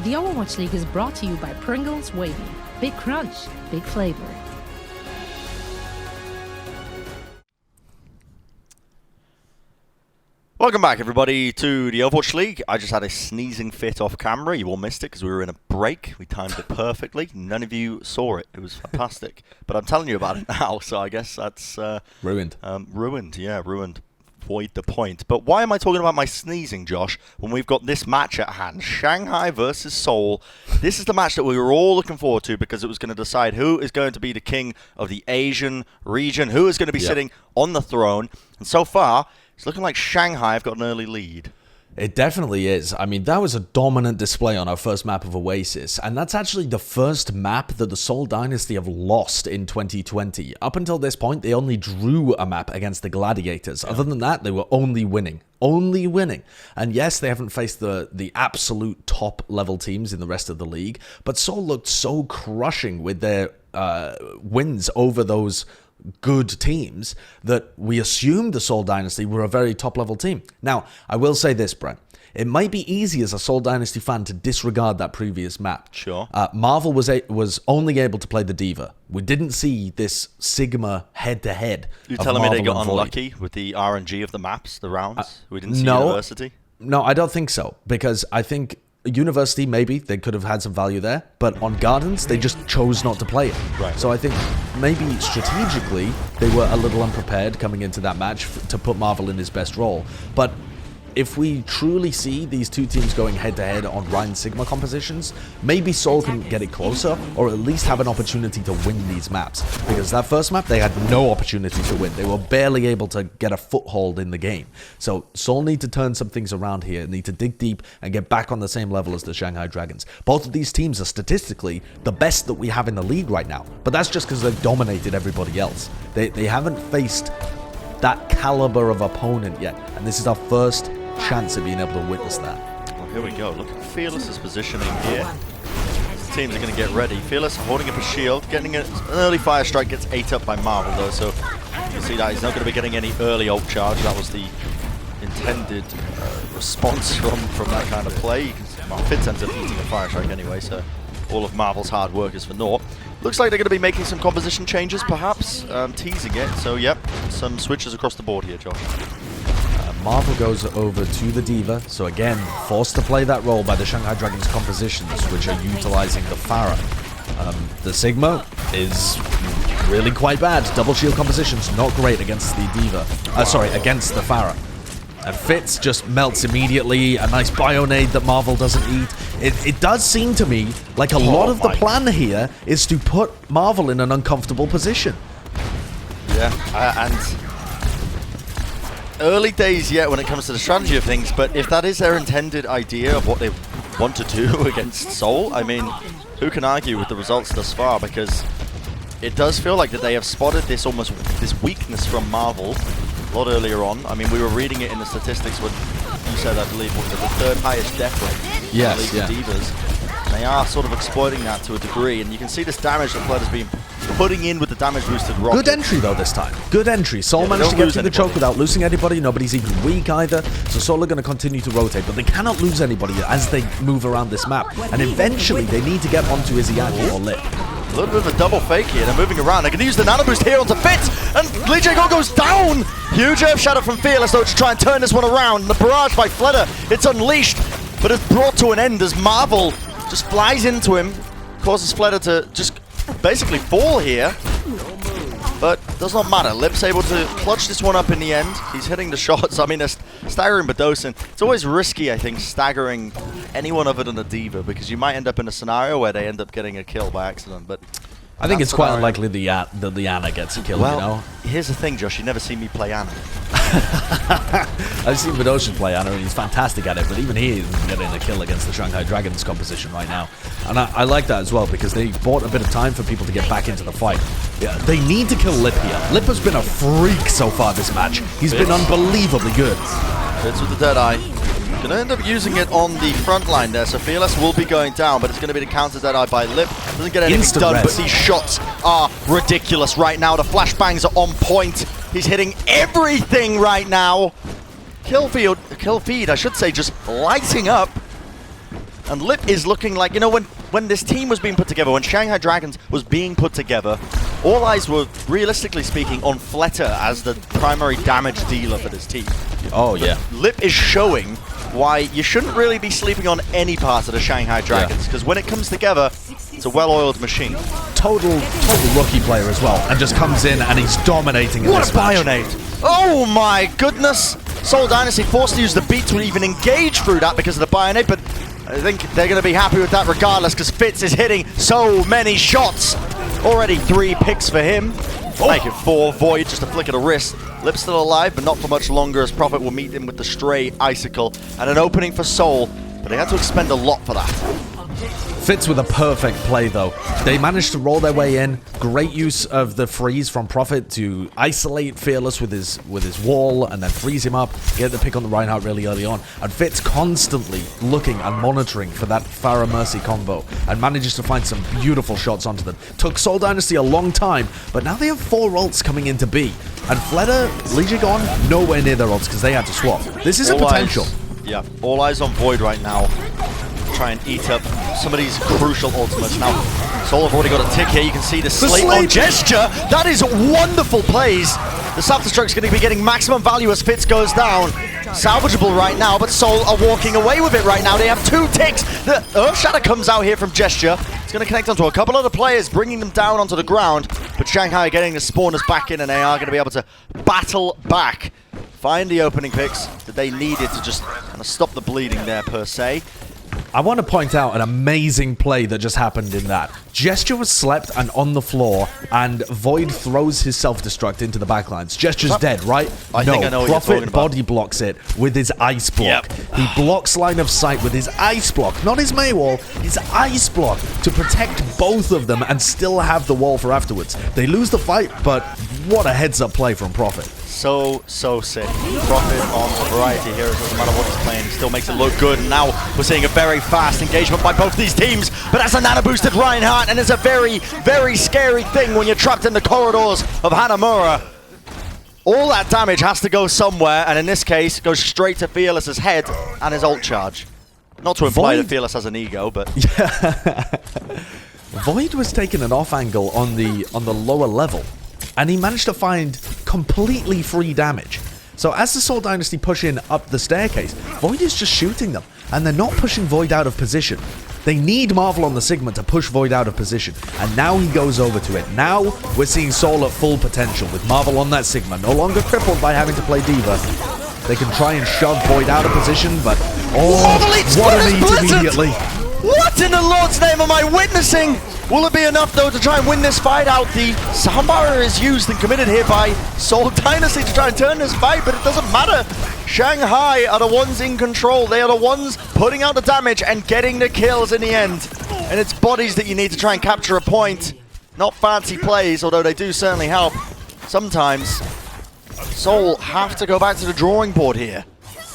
The Overwatch League is brought to you by Pringles Wavy. Big crunch, big flavor. Welcome back, everybody, to the Overwatch League. I just had a sneezing fit off camera. You all missed it because we were in a break. We timed it perfectly. None of you saw it. It was fantastic. But I'm telling you about it now, so I guess that's... ruined. Ruined. Void the point. But why am I talking about my sneezing, Josh, when we've got this match at hand? Shanghai versus Seoul. This is the match that we were all looking forward to because it was going to decide who is going to be the king of the Asian region, who is going to be sitting on the throne. And so far, it's looking like Shanghai have got an early lead. It definitely is. I mean, that was a dominant display on our first map of Oasis, and that's actually the first map that the Seoul Dynasty have lost in 2020. Up until this point, they only drew a map against the Gladiators. Other than that, they were only winning. Only winning. And yes, they haven't faced the absolute top level teams in the rest of the league, but Seoul looked so crushing with their wins over those good teams that we assumed the Seoul Dynasty were a very top-level team. Now, I will say this, Brent. It might be easy as a Seoul Dynasty fan to disregard that previous map. Sure. Marvel was only able to play the Diva. We didn't see this Sigma head-to-head. You're telling me they got unlucky with the RNG of the maps, the rounds? We didn't see University? No, I don't think so, because I think University, maybe, they could have had some value there, but on Gardens, they just chose not to play it. Right. So I think maybe strategically, they were a little unprepared coming into that match to put Marvel in his best role. But if we truly see these two teams going head-to-head on Ryan Sigma compositions, maybe Seoul can get it closer, or at least have an opportunity to win these maps. Because that first map, they had no opportunity to win. They were barely able to get a foothold in the game. So Seoul need to turn some things around here, need to dig deep and get back on the same level as the Shanghai Dragons. Both of these teams are statistically the best that we have in the league right now, but that's just because they've dominated everybody else. They haven't faced that caliber of opponent yet, and this is our first chance of being able to witness that. Well, here we go. Look at Fearless's positioning here. These teams are going to get ready. Fearless holding up a shield, getting an early fire strike, gets ate up by Marvel though, so you can see that he's not going to be getting any early ult charge. That was the intended response from that kind of play. You can see, well, Fitz ends up eating a fire strike anyway, so all of Marvel's hard work is for naught. Looks like they're going to be making some composition changes, perhaps, teasing it. So, yep, some switches across the board here, Josh. Marvel goes over to the D.Va, so again, forced to play that role by the Shanghai Dragons compositions, which are utilizing the Pharah. The Sigma is really quite bad. Double shield compositions, not great against the D.Va. Sorry, against the Pharah. And Fitz just melts immediately. A nice Bionade that Marvel doesn't eat. It does seem to me like a lot of the plan here is to put Marvel in an uncomfortable position. Yeah, and early days yet when it comes to the strategy of things, but if that is their intended idea of what they want to do against Seoul, I mean, who can argue with the results thus far? Because it does feel like that they have spotted this this weakness from Marvel a lot earlier on. I mean, we were reading it in the statistics when you said, I believe, was it the third highest death rate in the League of Divas. They are sort of exploiting that to a degree, and you can see this damage that Flood has been putting in with the damage boosted rocket. Good entry though this time. Good entry. Seoul managed to get through the choke without losing anybody. Nobody's even weak either. So Seoul are going to continue to rotate, but they cannot lose anybody as they move around this map. And eventually they need to get onto Izzyaki or Lip. A little bit of a double fake here. They're moving around. They're going to use the nano boost here onto Fitz, and Lijiang goes down. Huge Earth Shadow from Fearless though to try and turn this one around. The barrage by Fleder, it's unleashed, but it's brought to an end as Marvel just flies into him, causes Fleder to just basically fall here. But does not matter. Lip's able to clutch this one up in the end. He's hitting the shots. I mean, they're staggering Badosin. It's always risky, I think, staggering anyone other than a D.Va, because you might end up in a scenario where they end up getting a kill by accident. But I think it's quite unlikely that the Ana gets a kill, well, you know? Here's the thing, Josh. You never see me play Ana. I've seen Badosin play Ana, and he's fantastic at it, but even he isn't getting a kill against the Shanghai Dragons composition right now. And I like that as well, because they bought a bit of time for people to get back into the fight. Yeah, they need to kill Lip here. Lip has been a freak so far this match. He's been unbelievably good. Fitz with the Deadeye. Gonna end up using it on the front line there, so Fearless will be going down, but it's gonna be the counter Deadeye by Lip. Doesn't get anything done, but these shots are ridiculous right now. The flashbangs are on point. He's hitting everything right now. Kill feed, I should say, just lighting up. And Lip is looking like, you know, when this team was being put together, when Shanghai Dragons was being put together, all eyes were, realistically speaking, on Fleta as the primary damage dealer for this team. Oh, yeah. Lip is showing why you shouldn't really be sleeping on any part of the Shanghai Dragons, because when it comes together, it's a well-oiled machine. Total rookie player as well, and just comes in and he's dominating in this match. What a Bionade! Oh my goodness! Seoul Dynasty forced to use the beat to even engage through that because of the Bionade, but I think they're going to be happy with that regardless, because Fitz is hitting so many shots. Already 3 picks for him. Make it 4. Void, just a flick of the wrist. Lip's still alive, but not for much longer, as Prophet will meet him with the Stray Icicle. And an opening for Seoul, but they had to expend a lot for that. Fitz with a perfect play, though. They managed to roll their way in. Great use of the freeze from Prophet to isolate Fearless with his wall and then freeze him up, get the pick on the Reinhardt really early on. And Fitz constantly looking and monitoring for that Pharah Mercy combo and manages to find some beautiful shots onto them. Took Seoul Dynasty a long time, but now they have 4 ults coming into B. And Fleder, Lijiang, nowhere near their ults because they had to swap. This is a potential. Yeah, all eyes on Void right now. Try and eat up some of these crucial ultimates. Now, Seoul have already got a tick here. You can see the slate on Gesture. That is wonderful plays. The self-destruct's going to be getting maximum value as Fitz goes down. Salvageable right now, but Seoul are walking away with it right now. They have 2 ticks. The Earth Shadow comes out here from Gesture. It's going to connect onto a couple other players, bringing them down onto the ground. But Shanghai are getting the spawners back in, and they are going to be able to battle back find the opening picks that they needed to just kind of stop the bleeding there, per se. I want to point out an amazing play that just happened in that. Gesture was slept and on the floor, and Void throws his self-destruct into the backlines. Gesture's dead, right? I think I know what you're talking Prophet about. body blocks it with his ice block. He blocks line of sight with his ice block, not his May wall, his ice block, to protect both of them and still have the wall for afterwards. They lose the fight, but what a heads-up play from Prophet. So sick. Prophet on a variety of heroes, doesn't matter what he's playing, he still makes it look good. And now we're seeing a very fast engagement by both these teams, but that's a nano-boosted Reinhardt, and it's a very, very scary thing when you're trapped in the corridors of Hanamura. All that damage has to go somewhere, and in this case, goes straight to Fearless's head and his ult charge. Not to imply that Fearless has an ego, but... Void was taking an off angle on the lower level, and he managed to find completely free damage. So as the Seoul Dynasty push in up the staircase, Void is just shooting them, and they're not pushing Void out of position. They need Marvel on the Sigma to push Void out of position, and now he goes over to it. Now we're seeing Seoul at full potential with Marvel on that Sigma, no longer crippled by having to play Diva. They can try and shove Void out of position, but what an eat immediately. What in the Lord's name am I witnessing? Will it be enough, though, to try and win this fight out? The sound barrier is used and committed here by Seoul Dynasty to try and turn this fight, but it doesn't matter. Shanghai are the ones in control. They are the ones putting out the damage and getting the kills in the end. And it's bodies that you need to try and capture a point. Not fancy plays, although they do certainly help. Sometimes Seoul have to go back to the drawing board here.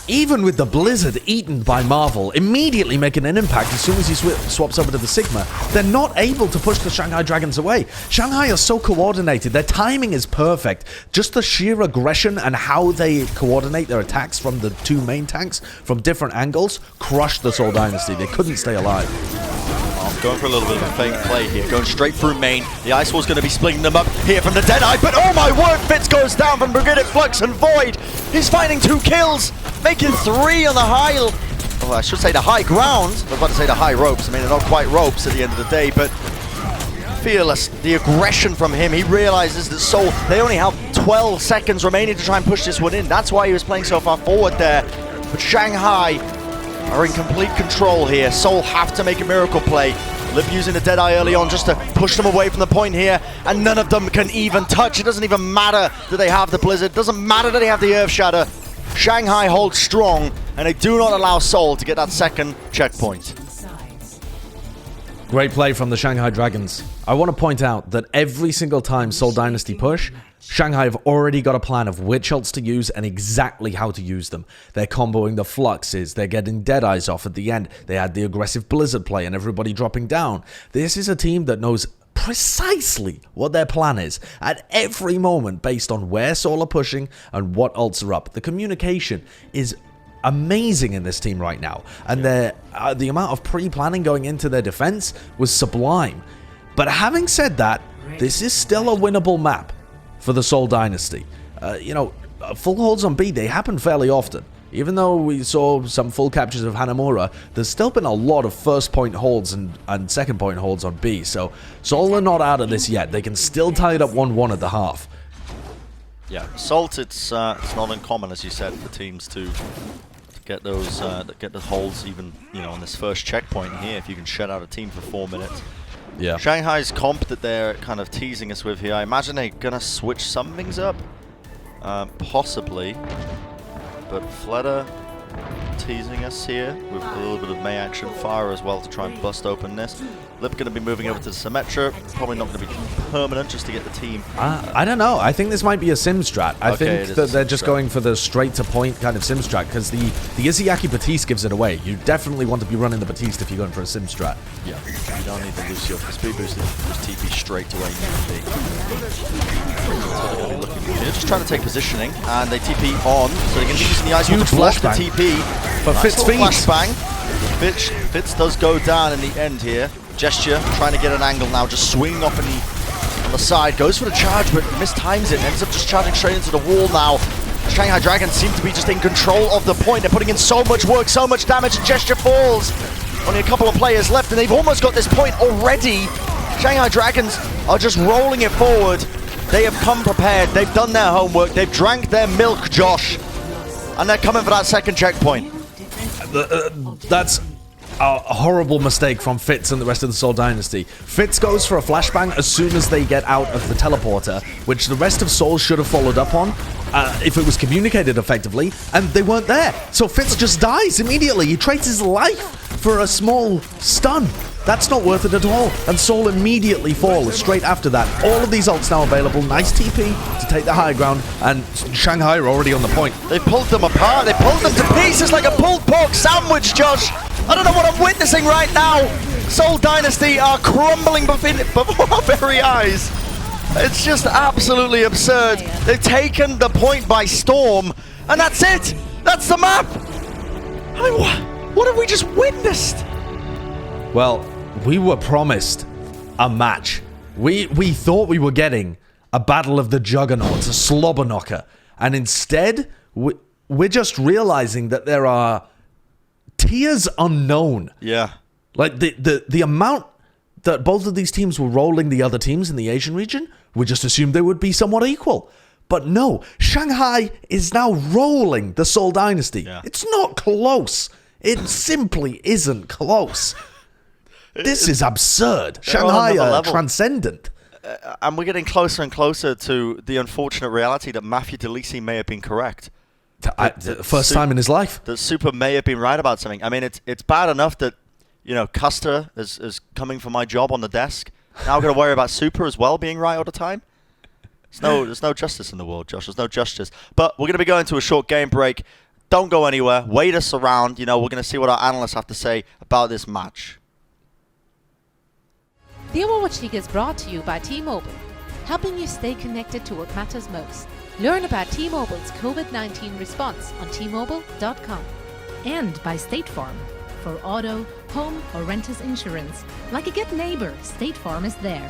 Even with the Blizzard eaten by Marvel, immediately making an impact as soon as he swaps over to the Sigma, they're not able to push the Shanghai Dragons away. Shanghai are so coordinated, their timing is perfect. Just the sheer aggression and how they coordinate their attacks from the two main tanks from different angles crushed the Seoul Dynasty. They couldn't stay alive. Going for a little bit of a fake play here, going straight through main. The Ice Wall's going to be splitting them up here from the Deadeye, but oh my word, Fitz goes down from Brigadier Flux and Void. He's finding 2 kills, making 3 on the high, oh, I should say the high ground. I was about to say the high ropes. I mean, they're not quite ropes at the end of the day, but Fearless, the aggression from him. He realizes that Seoul, they only have 12 seconds remaining to try and push this one in. That's why he was playing so far forward there. But Shanghai are in complete control here. Seoul have to make a miracle play. Lip using the Deadeye early on just to push them away from the point here, and none of them can even touch. It doesn't even matter that they have the Blizzard. It doesn't matter that they have the Earth Shatter. Shanghai holds strong, and they do not allow Seoul to get that second checkpoint. Great play from the Shanghai Dragons. I want to point out that every single time Seoul Dynasty push, Shanghai have already got a plan of which ults to use and exactly how to use them. They're comboing the Fluxes, they're getting Deadeyes off at the end, they had the aggressive Blizzard play and everybody dropping down. This is a team that knows precisely what their plan is at every moment based on where Seoul are pushing and what ults are up. The communication is amazing in this team right now, and the amount of pre-planning going into their defense was sublime. But having said that, this is still a winnable map for the Seoul Dynasty. You know, full holds on B, they happen fairly often. Even though we saw some full captures of Hanamura, there's still been a lot of first point holds and second point holds on B. So Seoul are not out of this yet. They can still tie it up 1-1 at the half. Yeah, Salt, it's not uncommon, as you said, for teams to get those get the holds even, you know, on this first checkpoint here. If you can shut out a team for 4 minutes. Yeah. Shanghai's comp that they're kind of teasing us with here, I imagine they're gonna switch some things up, possibly. But Fleta teasing us here with a little bit of May action fire as well to try and bust open this. Lip going to be moving over to the Symmetra, probably not going to be permanent just to get the team. I don't know. I think this might be a sim strat. I think that they're just going for the straight to point kind of sim strat because the Izayaki Batiste gives it away. You definitely want to be running the Batiste if you're going for a sim strat. Yeah, you don't need the Lucio for the speed boost, just TP straight to where you need to be. They're just trying to take positioning, and they TP on, so they're going to be using the Ice Wall to flash the TP. But nice Fitz flashbang. Fitz does go down in the end here. Gesture, trying to get an angle now, just swinging off on the side, goes for the charge, but mistimes it, ends up just charging straight into the wall now. Shanghai Dragons seem to be just in control of the point. They're putting in so much work, so much damage, and Gesture falls. Only a couple of players left, and they've almost got this point already. Shanghai Dragons are just rolling it forward. They have come prepared, they've done their homework, they've drank their milk, Josh. And they're coming for that second checkpoint. That's a horrible mistake from Fitz and the rest of the Seoul Dynasty. Fitz goes for a flashbang as soon as they get out of the teleporter, which the rest of Seoul should have followed up on if it was communicated effectively, and they weren't there. So Fitz just dies immediately. He trades his life for a small stun. That's not worth it at all. And Seoul immediately falls straight after that. All of these ults now available. Nice TP to take the high ground, and Shanghai are already on the point. They pulled them apart. They pulled them to pieces like a pulled pork sandwich, Josh. I don't know what I'm witnessing right now. Seoul Dynasty are crumbling before our very eyes. It's just absolutely absurd. They've taken the point by storm, and that's it. That's the map. I mean, what have we just witnessed? Well, we were promised a match. We thought we were getting a battle of the juggernauts, a slobber knocker, and instead we're just realizing that there are tiers unknown. Yeah. Like the amount that both of these teams were rolling the other teams in the Asian region, we just assumed they would be somewhat equal. But no, Shanghai is now rolling the Seoul Dynasty. Yeah. It's not close. It simply isn't close. This is absurd. Shanghai are transcendent. And we're getting closer and closer to the unfortunate reality that Matthew DeLisi may have been correct. First time in his life. That Super may have been right about something. I mean, it's bad enough that, you know, Custer is coming for my job on the desk. Now I've got to worry about Super as well being right all the time. There's no justice in the world, Josh. There's no justice. But we're going to be going to a short game break. Don't go anywhere. Wait us around. You know, we're going to see what our analysts have to say about this match. The Overwatch League is brought to you by T-Mobile, helping you stay connected to what matters most. Learn about T-Mobile's COVID-19 response on T-Mobile.com. And by State Farm. For auto, home, or renter's insurance, like a good neighbor, State Farm is there.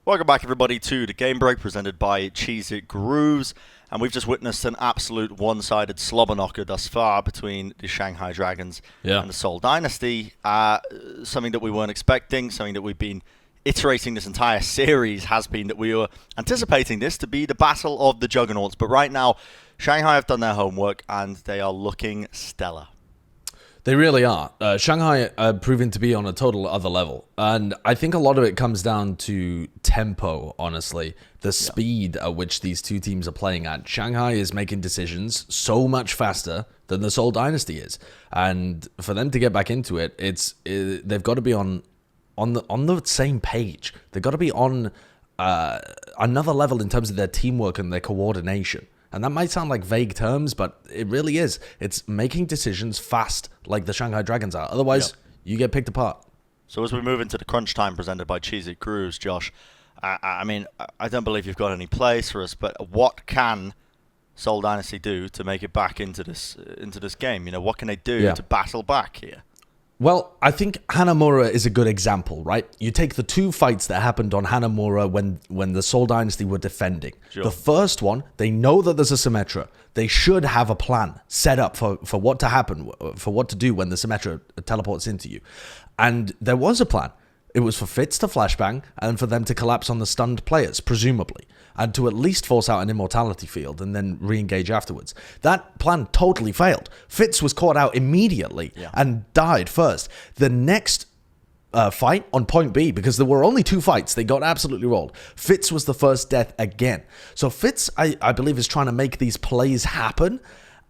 Welcome back, everybody, to the Game Break presented by Cheese It Grooves. And we've just witnessed an absolute one-sided slobber knocker thus far between the Shanghai Dragons and the Seoul Dynasty. Something that we weren't expecting, something that we've been iterating this entire series has been that we were anticipating this to be the battle of the juggernauts. But right now, Shanghai have done their homework and they are looking stellar. They really are. Shanghai are proving to be on a total other level. And I think a lot of it comes down to tempo, honestly. The speed at which these two teams are playing at. Shanghai is making decisions so much faster than the Seoul Dynasty is. And for them to get back into it, they've got to be on on the same page. They've got to be on another level in terms of their teamwork and their coordination. And that might sound like vague terms, but it really is. It's making decisions fast, like the Shanghai Dragons are. Otherwise, you get picked apart. So as we move into the crunch time presented by Cheez It Grooves, Josh, I mean, I don't believe you've got any plays for us, but what can Seoul Dynasty do to make it back into this game? You know, what can they do to battle back here? Well, I think Hanamura is a good example, right? You take the 2 fights that happened on Hanamura when the Seoul Dynasty were defending. Sure. The first one, they know that there's a Symmetra. They should have a plan set up for what to happen, for what to do when the Symmetra teleports into you. And there was a plan. It was for Fitz to flashbang and for them to collapse on the stunned players, presumably, and to at least force out an immortality field and then re-engage afterwards. That plan totally failed. Fitz was caught out immediately and died first. The next fight on point B, because there were only 2 fights, they got absolutely rolled. Fitz was the first death again. So Fitz, I believe, is trying to make these plays happen,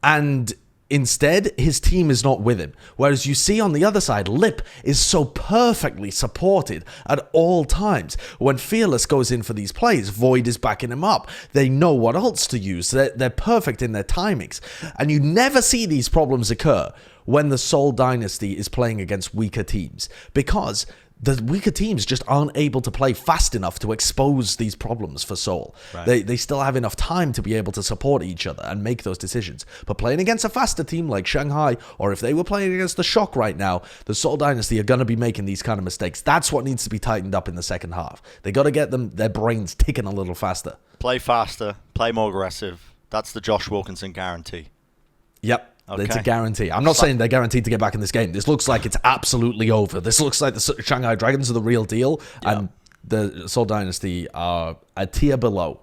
and instead, his team is not with him. Whereas you see on the other side, Lip is so perfectly supported at all times. When Fearless goes in for these plays, Void is backing him up. They know what ults to use. They're perfect in their timings. And you never see these problems occur when the Seoul Dynasty is playing against weaker teams, because the weaker teams just aren't able to play fast enough to expose these problems for Seoul. Right. They still have enough time to be able to support each other and make those decisions. But playing against a faster team like Shanghai, or if they were playing against the Shock right now, the Seoul Dynasty are going to be making these kind of mistakes. That's what needs to be tightened up in the second half. They got to get their brains ticking a little faster. Play faster, play more aggressive. That's the Josh Wilkinson guarantee. Yep. Okay. It's a guarantee. I'm not saying they're guaranteed to get back in this game. This looks like it's absolutely over. This looks like the Shanghai Dragons are the real deal, and the Seoul Dynasty are a tier below.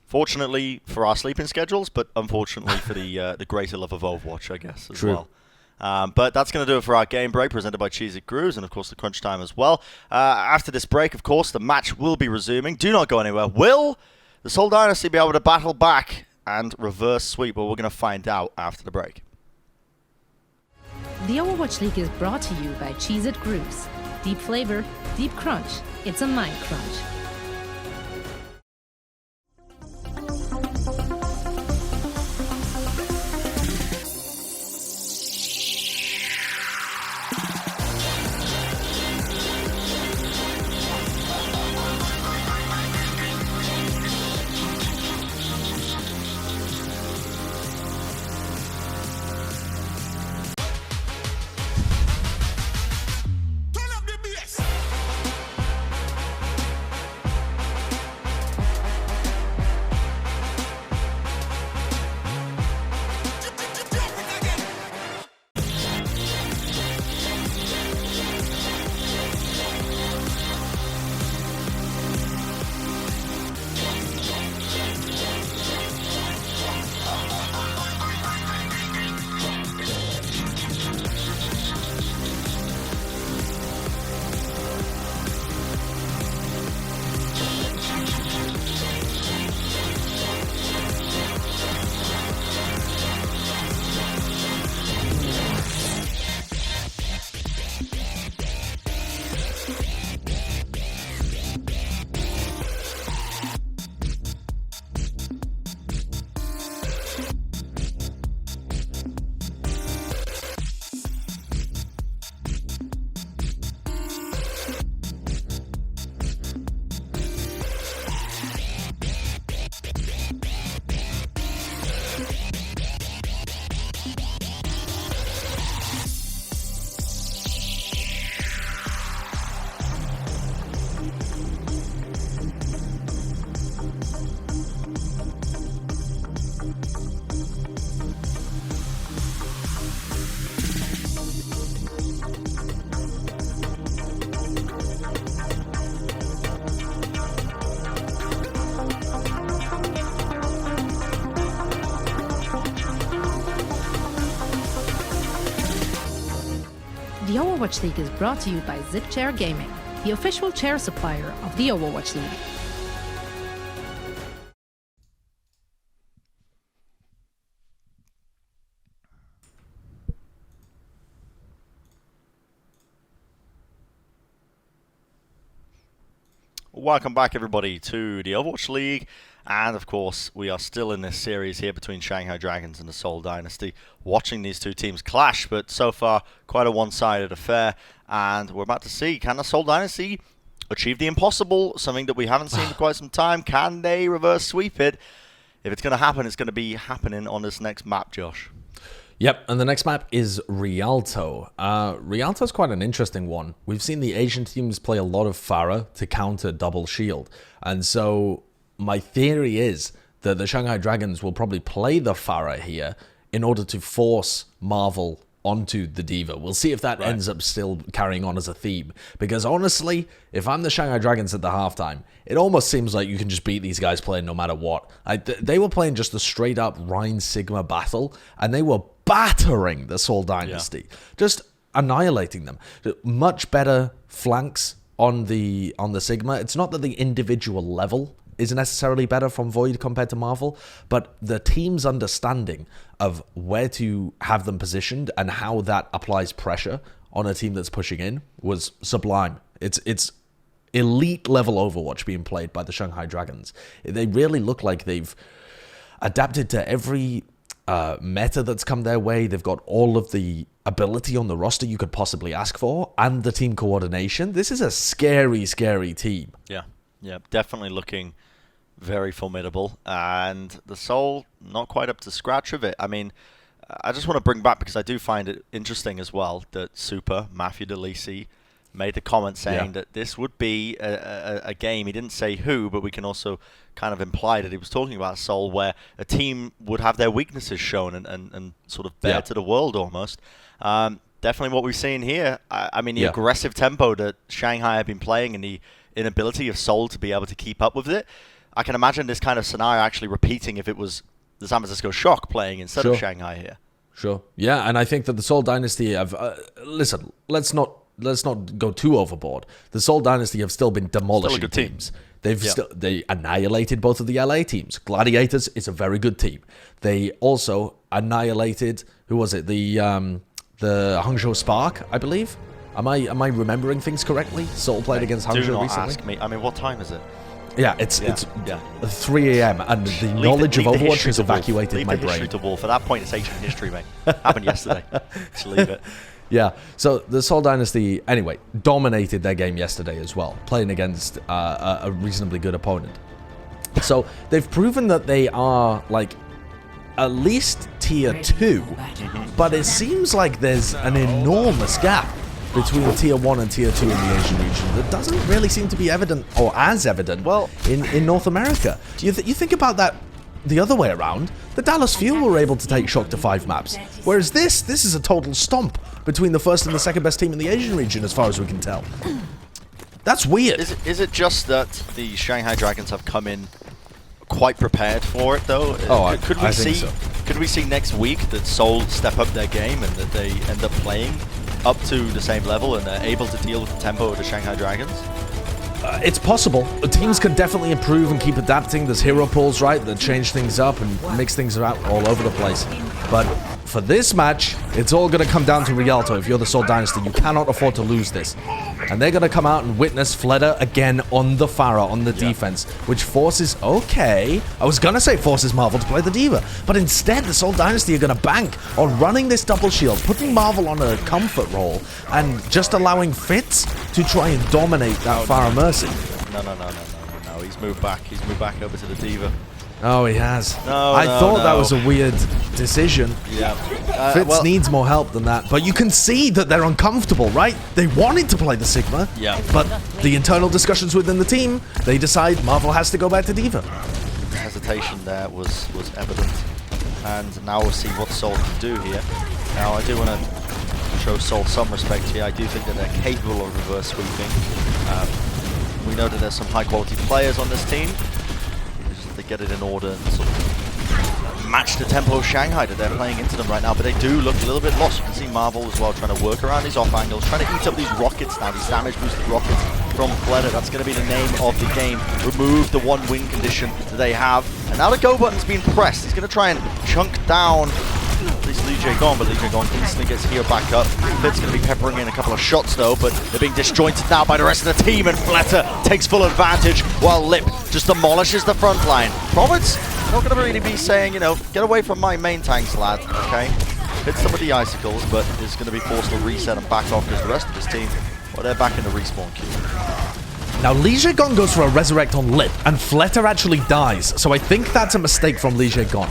Fortunately for our sleeping schedules, but unfortunately for the greater love of Overwatch, I guess, as well. But that's going to do it for our game break, presented by Cheez It Grooves, and of course the crunch time as well. After this break, of course, the match will be resuming. Do not go anywhere. Will the Seoul Dynasty be able to battle back and reverse sweep? Well, we're going to find out after the break. The Overwatch League is brought to you by Cheez It Grooves. Deep flavor, deep crunch. It's a mind crunch. The Overwatch League is brought to you by Zip Chair Gaming, the official chair supplier of the Overwatch League. Welcome back, everybody, to the Overwatch League. And, of course, we are still in this series here between Shanghai Dragons and the Seoul Dynasty, watching these two teams clash, but so far, quite a one-sided affair. And we're about to see, can the Seoul Dynasty achieve the impossible, something that we haven't seen for quite some time? Can they reverse sweep it? If it's going to happen, it's going to be happening on this next map, Josh. Yep, and the next map is Rialto. Rialto's quite an interesting one. We've seen the Asian teams play a lot of Pharah to counter double shield. And so my theory is that the Shanghai Dragons will probably play the Pharah here in order to force Marvel onto the D.Va. We'll see if that ends up still carrying on as a theme. Because honestly, if I'm the Shanghai Dragons at the halftime, it almost seems like you can just beat these guys playing no matter what. They were playing just a straight up Rhine Sigma battle, and they were battering the Seoul Dynasty. Just annihilating them. Much better flanks on the Sigma. It's not that the individual level is necessarily better from Void compared to Marvel, but the team's understanding of where to have them positioned and how that applies pressure on a team that's pushing in was sublime. It's elite level Overwatch being played by the Shanghai Dragons. They really look like they've adapted to every meta that's come their way. They've got all of the ability on the roster you could possibly ask for, and the team coordination. This is a scary, scary team. Yeah, definitely looking very formidable, and the Seoul not quite up to scratch of it. I mean, I just want to bring back, because I do find it interesting as well, that Super, Matthew DeLisi, made the comment saying that this would be a game. He didn't say who, but we can also kind of imply that he was talking about Seoul, where a team would have their weaknesses shown and sort of bare to the world almost. Definitely what we've seen here. I mean, the aggressive tempo that Shanghai have been playing and the inability of Seoul to be able to keep up with it. I can imagine this kind of scenario actually repeating if it was the San Francisco Shock playing instead of Shanghai here. Sure. Yeah, and I think that the Seoul Dynasty have... listen, let's not go too overboard. The Seoul Dynasty have still been demolishing teams. They annihilated both of the LA teams. Gladiators is a very good team. They also annihilated, who was it? The Hangzhou Spark, I believe. Am I remembering things correctly? Seoul played against Hangzhou recently. Do not ask me. I mean, what time is it? Yeah, it's 3 a.m. and the knowledge of Overwatch has evacuated my brain. Leave the history to Wolf. At that point, it's ancient history, mate. Happened yesterday. Just leave it. Yeah, so the Seoul Dynasty, anyway, dominated their game yesterday as well, playing against a reasonably good opponent. So they've proven that they are, like, at least tier 2, but it seems like there's an enormous gap between tier 1 and tier 2 in the Asian region that doesn't really seem to be evident, or as evident, in North America. You think about that the other way around. The Dallas Fuel were able to take Shock to 5 maps, whereas this is a total stomp between the first and the second best team in the Asian region, as far as we can tell. That's weird. Is it just that the Shanghai Dragons have come in quite prepared for it, though? Could we see next week that Seoul step up their game and that they end up playing up to the same level and they're able to deal with the tempo of the Shanghai Dragons? It's possible. The teams can definitely improve and keep adapting. There's hero pools, right, that change things up and mix things out all over the place. But for this match, it's all going to come down to Rialto. If you're the Seoul Dynasty, you cannot afford to lose this. And they're going to come out and witness Fleda again on the Pharah, on the defense, which forces... Okay, I was going to say forces Marvel to play the D.Va, but instead the Seoul Dynasty are going to bank on running this double shield, putting Marvel on a comfort role, and just allowing Fitz to try and dominate that Pharah Mercy. No. He's moved back. He's moved back over to the D.Va. Oh, he has. I thought that was a weird decision. Yeah. Fitz needs more help than that. But you can see that they're uncomfortable, right? They wanted to play the Sigma. Yeah. But the internal discussions within the team, they decide Marvel has to go back to D.Va. The hesitation there was evident. And now we'll see what Seoul can do here. Now, I do want to show Seoul some respect here. I do think that they're capable of reverse sweeping. We know that there's some high-quality players on this team. They get it in order and sort of match the tempo of Shanghai that they're playing into them right now, but they do look a little bit lost. You can see Marvel as well trying to work around these off angles, trying to eat up these rockets now, these damage boosted rockets from Fleda. That's going to be the name of the game. Remove the 1 win condition that they have. And now the go button's being pressed. He's going to try and chunk down at least Lijiang, but Lijiang instantly gets healed back up. Fit's going to be peppering in a couple of shots though, but they're being disjointed now by the rest of the team, and Fletter takes full advantage while Lip just demolishes the front line. Prophet's not going to really be saying, you know, get away from my main tanks, lad, okay? Hits some of the icicles, but is going to be forced to reset and back off because the rest of his team, well, they're back in the respawn queue. Now, Lijiang goes for a resurrect on Lip, and Fletter actually dies, so I think that's a mistake from Lijiang.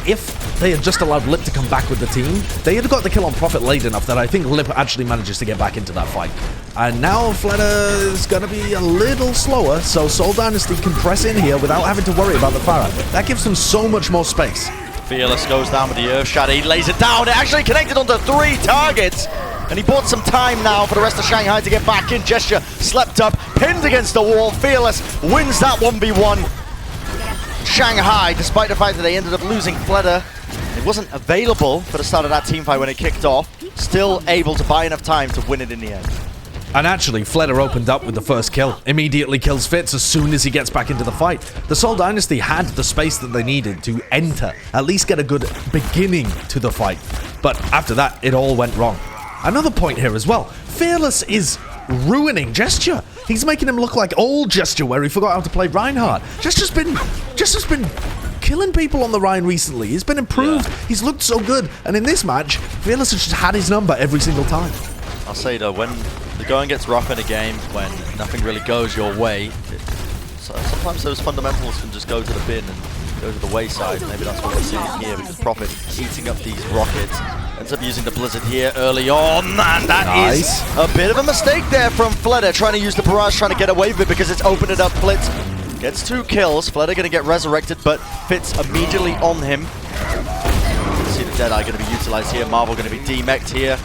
If they had just allowed Lip to come back with the team, they had got the kill on Prophet late enough that I think Lip actually manages to get back into that fight. And now Fletter is going to be a little slower, so Seoul Dynasty can press in here without having to worry about the Pharah. That gives them so much more space. Fearless goes down with the Earth Shatter, he lays it down, it actually connected onto 3 targets! And he bought some time now for the rest of Shanghai to get back in. Gesture slept up, pinned against the wall. Fearless wins that 1v1. Shanghai, despite the fact that they ended up losing Fletter, it wasn't available for the start of that teamfight when it kicked off, still able to buy enough time to win it in the end. And actually, Fletter opened up with the first kill. Immediately kills Fitz as soon as he gets back into the fight. The Seoul Dynasty had the space that they needed to enter, at least get a good beginning to the fight. But after that, it all went wrong. Another point here as well, Fearless is ruining Gesture. He's making him look like old Gesture where he forgot how to play Reinhardt. Gesture's been killing people on the Rhine recently. He's been improved, He's looked so good. And in this match, Fearless has just had his number every single time. I'll say though, when the going gets rough in a game, when nothing really goes your way, sometimes those fundamentals can just go to the bin and go to the wayside. Maybe that's what we're seeing here, because Prophet eating up these rockets. Ends up using the Blizzard here early on, and that is a bit of a mistake there from Fletter, trying to use the Barrage, trying to get away with it because it's opened it up. Blitz gets 2 kills. Fletter going to get resurrected, but Fitz immediately on him. See the Deadeye going to be utilized here. Marvel going to be demeched here.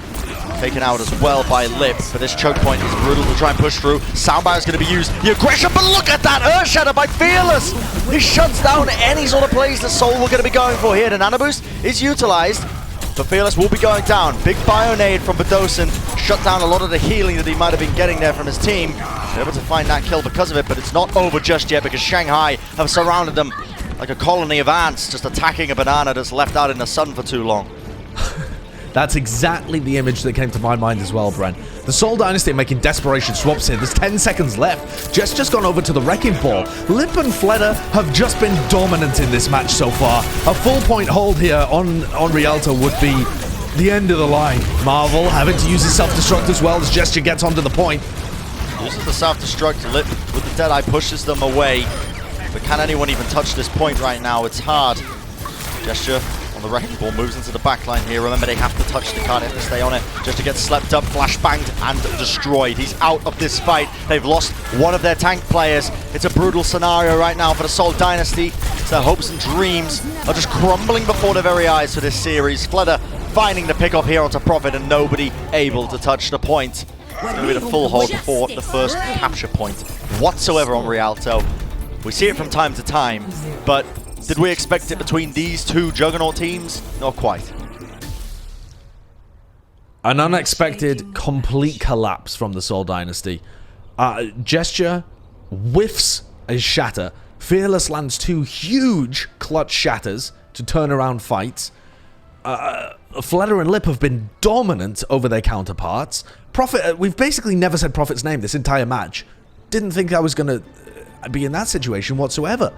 Taken out as well by Lip, but this choke point is brutal to try and push through. Soundbar is going to be used. The aggression, but look at that Earth Shatter by Fearless! He shuts down any sort of plays that Seoul were going to be going for here. The Nano Boost is utilized, but Fearless will be going down. Big Bionade from Badosin shut down a lot of the healing that he might have been getting there from his team. They're able to find that kill because of it, but it's not over just yet because Shanghai have surrounded them like a colony of ants, just attacking a banana that's left out in the sun for too long. That's exactly the image that came to my mind as well, Bren. The Seoul Dynasty are making desperation swaps here. There's 10 seconds left. Just gone over to the Wrecking Ball. Lip and Fletter have just been dominant in this match so far. A full point hold here on Rialto would be the end of the line. Marvel having to use his self-destruct as well as Gesture gets onto the point. Uses the self-destruct. Lip with the Deadeye pushes them away. But can anyone even touch this point right now? It's hard. Gesture on the Wrecking Ball moves into the backline here. Remember, they have to touch the card, they have to stay on it just to get slept up, flashbanged, and destroyed. He's out of this fight. They've lost one of their tank players. It's a brutal scenario right now for the Seoul Dynasty. Their hopes and dreams are just crumbling before their very eyes for this series. Fletter finding the pick-off here onto Prophet and nobody able to touch the point. It's going to be the full hold before the first capture point whatsoever on Rialto. We see it from time to time, but did we expect it between these two juggernaut teams? Not quite. An unexpected complete collapse from the Seoul Dynasty. Gesture whiffs a shatter. Fearless lands 2 huge clutch shatters to turn around fights. Fletter and Lip have been dominant over their counterparts. Prophet, we've basically never said Prophet's name this entire match. Didn't think I was going to be in that situation whatsoever.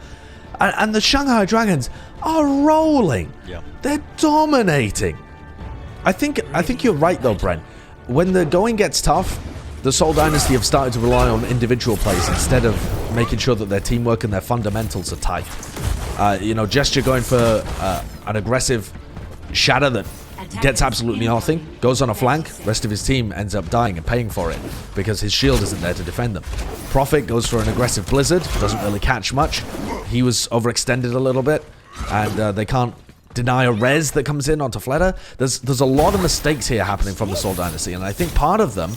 And the Shanghai Dragons are rolling. Yeah. They're dominating. I think you're right though, Brent. When the going gets tough, the Seoul Dynasty have started to rely on individual plays instead of making sure that their teamwork and their fundamentals are tight. Gesture going for an aggressive shatter that gets absolutely nothing, goes on a flank, rest of his team ends up dying and paying for it because his shield isn't there to defend them. Prophet goes for an aggressive blizzard, doesn't really catch much. He was overextended a little bit, and they can't deny a res that comes in onto Fletter. There's a lot of mistakes here happening from the Seoul Dynasty, and I think part of them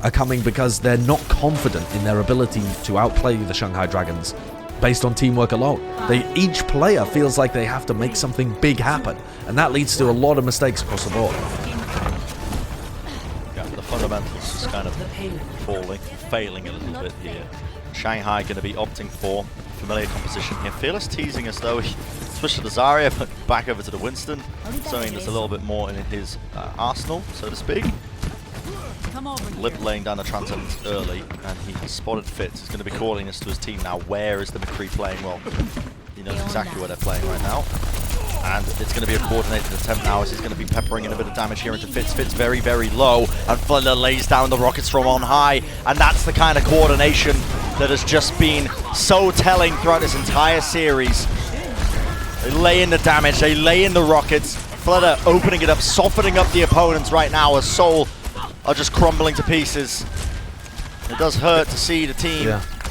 are coming because they're not confident in their ability to outplay the Shanghai Dragons based on teamwork alone. Each player feels like they have to make something big happen, and that leads to a lot of mistakes across the board. Yeah, the fundamentals just kind of failing a little bit here. Shanghai going to be opting for familiar composition here. Fearless teasing as though Switch to the Zarya, but back over to the Winston. Something that's a little bit more in his arsenal, so to speak. Lip laying down the Transcendence early, and he spotted Fitz. He's going to be calling this to his team now. Where is the McCree playing? Well, he knows exactly where they're playing right now. And it's going to be a coordinated attempt now as he's going to be peppering in a bit of damage here into Fitz. Fitz very, very low, and Flutter lays down the rockets from on high. And that's the kind of coordination that has just been so telling throughout this entire series. They lay in the damage, they lay in the rockets. Flutter opening it up, softening up the opponents right now as Seoul are just crumbling to pieces. It does hurt to see the team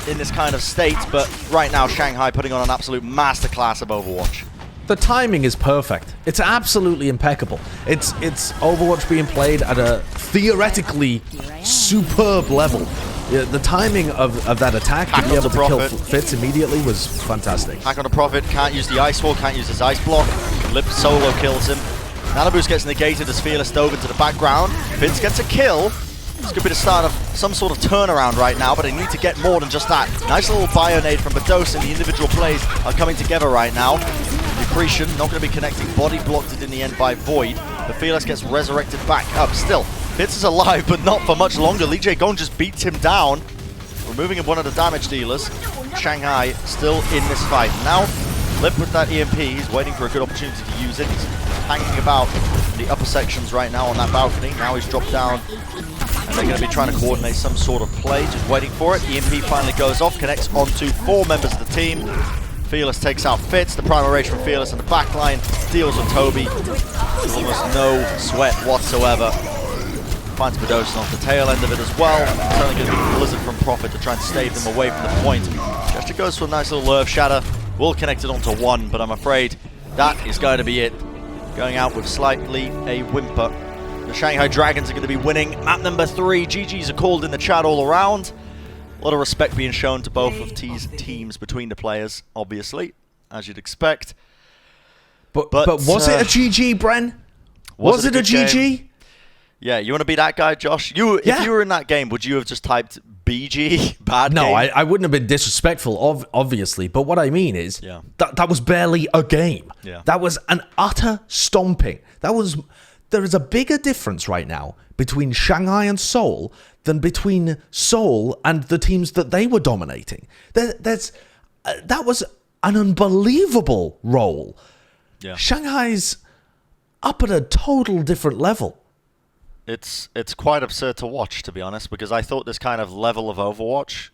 in this kind of state, but right now Shanghai putting on an absolute masterclass of Overwatch. The timing is perfect. It's absolutely impeccable. It's Overwatch being played at a theoretically superb level. Yeah, the timing of that attack to be able to kill Fitz immediately was fantastic. Hack on the Prophet, can't use the Ice Wall, can't use his Ice Block. Lip solo kills him. Nanoboost gets negated as Fearless dove into the background. Fitz gets a kill. This could be the start of some sort of turnaround right now, but they need to get more than just that. Nice little Bionade from Bados, and the individual plays are coming together right now. Decretion, not going to be connecting. Body blocked it in the end by Void. The Fearless gets resurrected back up. Still, Fitz is alive, but not for much longer. Li Jae-gong just beats him down, removing one of the damage dealers. Shanghai still in this fight. Now, Lip with that EMP, he's waiting for a good opportunity to use it. He's hanging about the upper sections right now on that balcony. Now he's dropped down, and they're going to be trying to coordinate some sort of play, just waiting for it. EMP finally goes off, connects onto 4 members of the team. Fearless takes out Fitz, the primary rage from Fearless in the backline, deals with Toby. Almost no sweat whatsoever. Finds Badosin off the tail end of it as well. It's only going to be Blizzard from Prophet to try and stave them away from the point. Gesture goes for a nice little Lurve Shatter. Will connect it onto 1, but I'm afraid that is going to be it. Going out with slightly a whimper. The Shanghai Dragons are going to be winning. Map number 3, GGs are called in the chat all around. A lot of respect being shown to both of these teams between the players, obviously, as you'd expect. But was it a GG, Bren? Was it a GG? Game? Yeah, you want to be that guy, Josh? If you were in that game, would you have just typed BG, bad game? No, I wouldn't have been disrespectful, obviously. But what I mean is, that was barely a game. Yeah. That was an utter stomping. There is a bigger difference right now between Shanghai and Seoul than between Seoul and the teams that they were dominating. That was an unbelievable role. Yeah. Shanghai's up at a total different level. It's quite absurd to watch, to be honest, because I thought this kind of level of Overwatch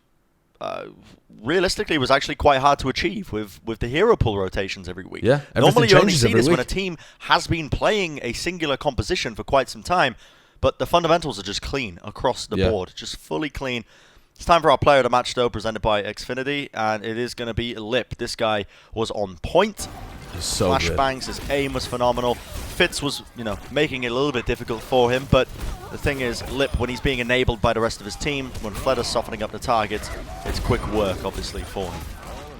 realistically was actually quite hard to achieve with the hero pool rotations every week. Yeah, normally you only see every this week when a team has been playing a singular composition for quite some time, but the fundamentals are just clean across the board, just fully clean. It's time for our player of the match, though, presented by Xfinity, and it is going to be Lip. This guy was on point. So Flashbangs, his aim was phenomenal. Fitz was, making it a little bit difficult for him, but the thing is, Lip, when he's being enabled by the rest of his team, when Flutter's softening up the targets, it's quick work, obviously, for him.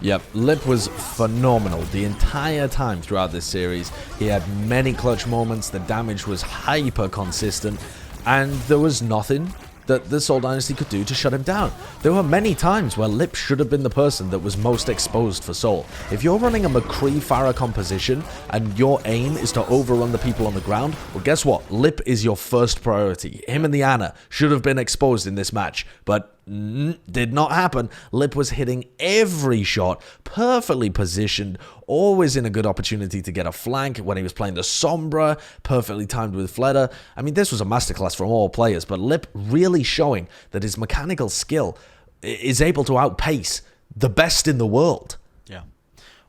Yep, Lip was phenomenal the entire time throughout this series. He had many clutch moments, the damage was hyper consistent, and there was nothing that the Seoul Dynasty could do to shut him down. There were many times where Lip should have been the person that was most exposed for Seoul. If you're running a McCree-Farah composition and your aim is to overrun the people on the ground, well, guess what? Lip is your first priority. Him and the Ana should have been exposed in this match, but did not happen. Lip was hitting every shot, perfectly positioned, always in a good opportunity to get a flank when he was playing the Sombra, perfectly timed with Fleta. I mean, this was a masterclass from all players, but Lip really showing that his mechanical skill is able to outpace the best in the world. Yeah.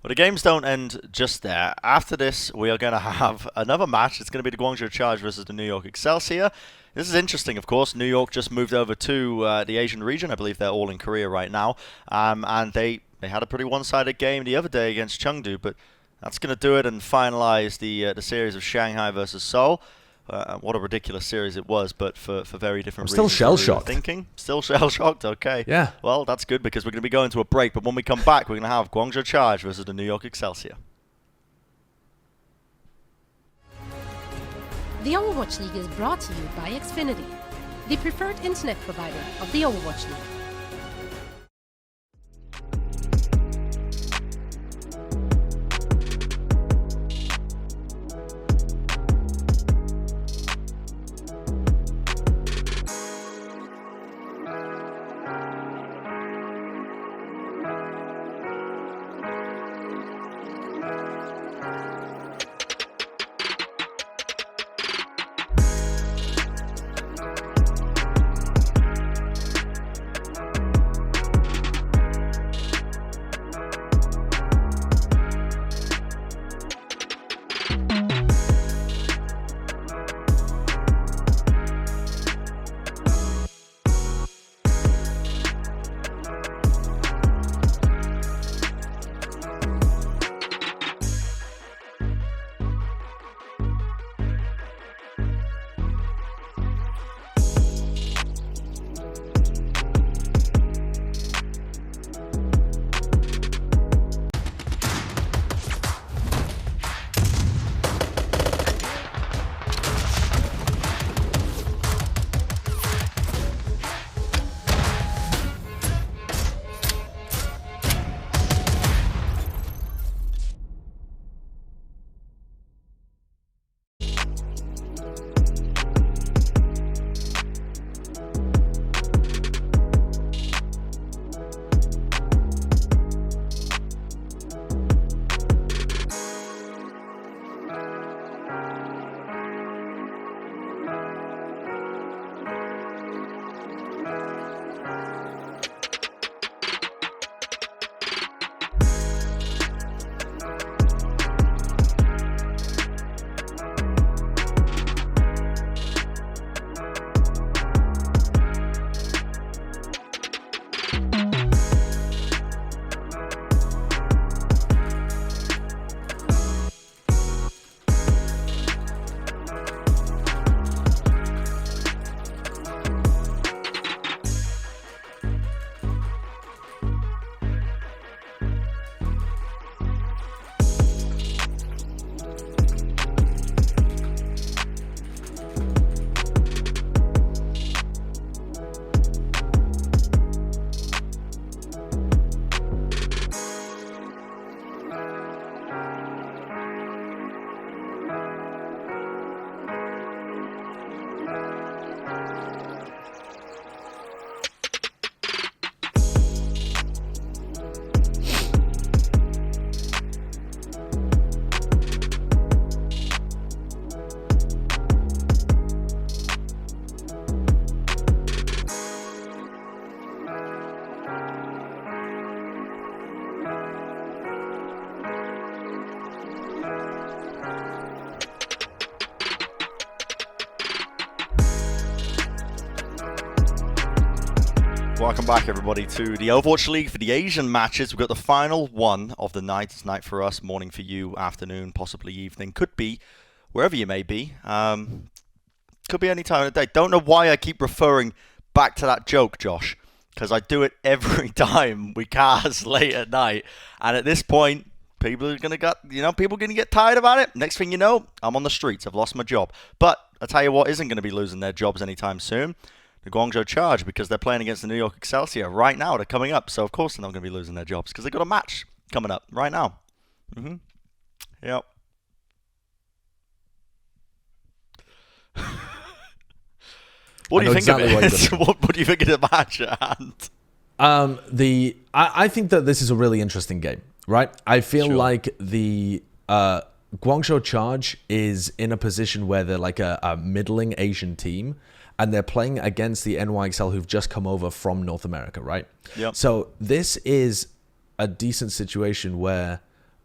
Well, the games don't end just there. After this, we are going to have another match. It's going to be the Guangzhou Charge versus the New York Excelsior. This is interesting, of course. New York just moved over to the Asian region. I believe they're all in Korea right now. And they had a pretty one-sided game the other day against Chengdu, but that's going to do it and finalize the series of Shanghai versus Seoul. What a ridiculous series it was, but for very different reasons. Still shell-shocked. Still shell-shocked, okay. Yeah. Well, that's good because we're going to be going to a break, but when we come back, we're going to have Guangzhou Charge versus the New York Excelsior. The Overwatch League is brought to you by Xfinity, the preferred internet provider of the Overwatch League. Welcome back, everybody, to the Overwatch League for the Asian matches. We've got the final one of the night. It's night for us, morning for you, afternoon, possibly evening. Could be wherever you may be. Could be any time of the day. Don't know why I keep referring back to that joke, Josh, because I do it every time we cast late at night. And at this point, people are gonna get tired about it. Next thing you know, I'm on the streets. I've lost my job. But I tell you what isn't going to be losing their jobs anytime soon. The Guangzhou Charge, because they're playing against the New York Excelsior right now. They're coming up, so of course they're not going to be losing their jobs because they've got a match coming up right now. Yep. What do you think of it? What do you think of the match at hand? I think that this is a really interesting game, right? I feel like the Guangzhou Charge is in a position where they're like a middling Asian team, and they're playing against the NYXL who've just come over from North America, right? Yep. So this is a decent situation where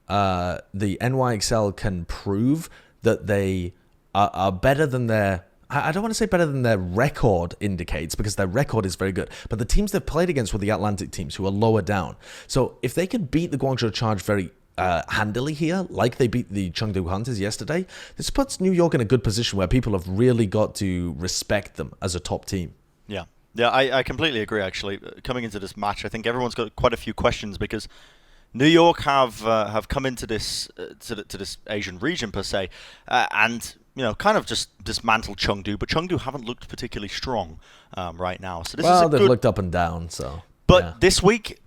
the NYXL can prove that they are better than their... I don't want to say better than their record indicates, because their record is very good. But the teams they've played against were the Atlantic teams, who are lower down. So if they can beat the Guangzhou Charge very handily here, like they beat the Chengdu Hunters yesterday, this puts New York in a good position where people have really got to respect them as a top team. Yeah, I completely agree, actually. Coming into this match, I think everyone's got quite a few questions, because New York have come into this to this Asian region, per se, and kind of just dismantled Chengdu, but Chengdu haven't looked particularly strong right now. So they've looked up and down. So, but this week,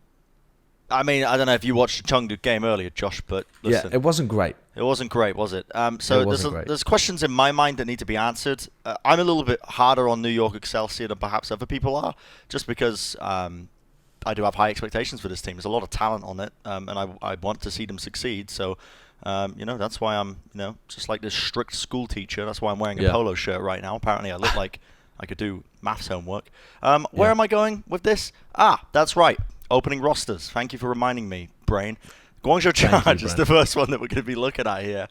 I mean, I don't know if you watched the Chengdu game earlier, Josh, but listen, yeah, it wasn't great. It wasn't great, was it? So there's questions in my mind that need to be answered. I'm a little bit harder on New York Excelsior than perhaps other people are, just because I do have high expectations for this team. There's a lot of talent on it, and I want to see them succeed. So, that's why I'm, just like this strict school teacher. That's why I'm wearing a polo shirt right now. Apparently, I look like I could do maths homework. Where am I going with this? That's right. Opening rosters. Thank you for reminding me, Brain. Guangzhou Charge is the first one that we're going to be looking at here.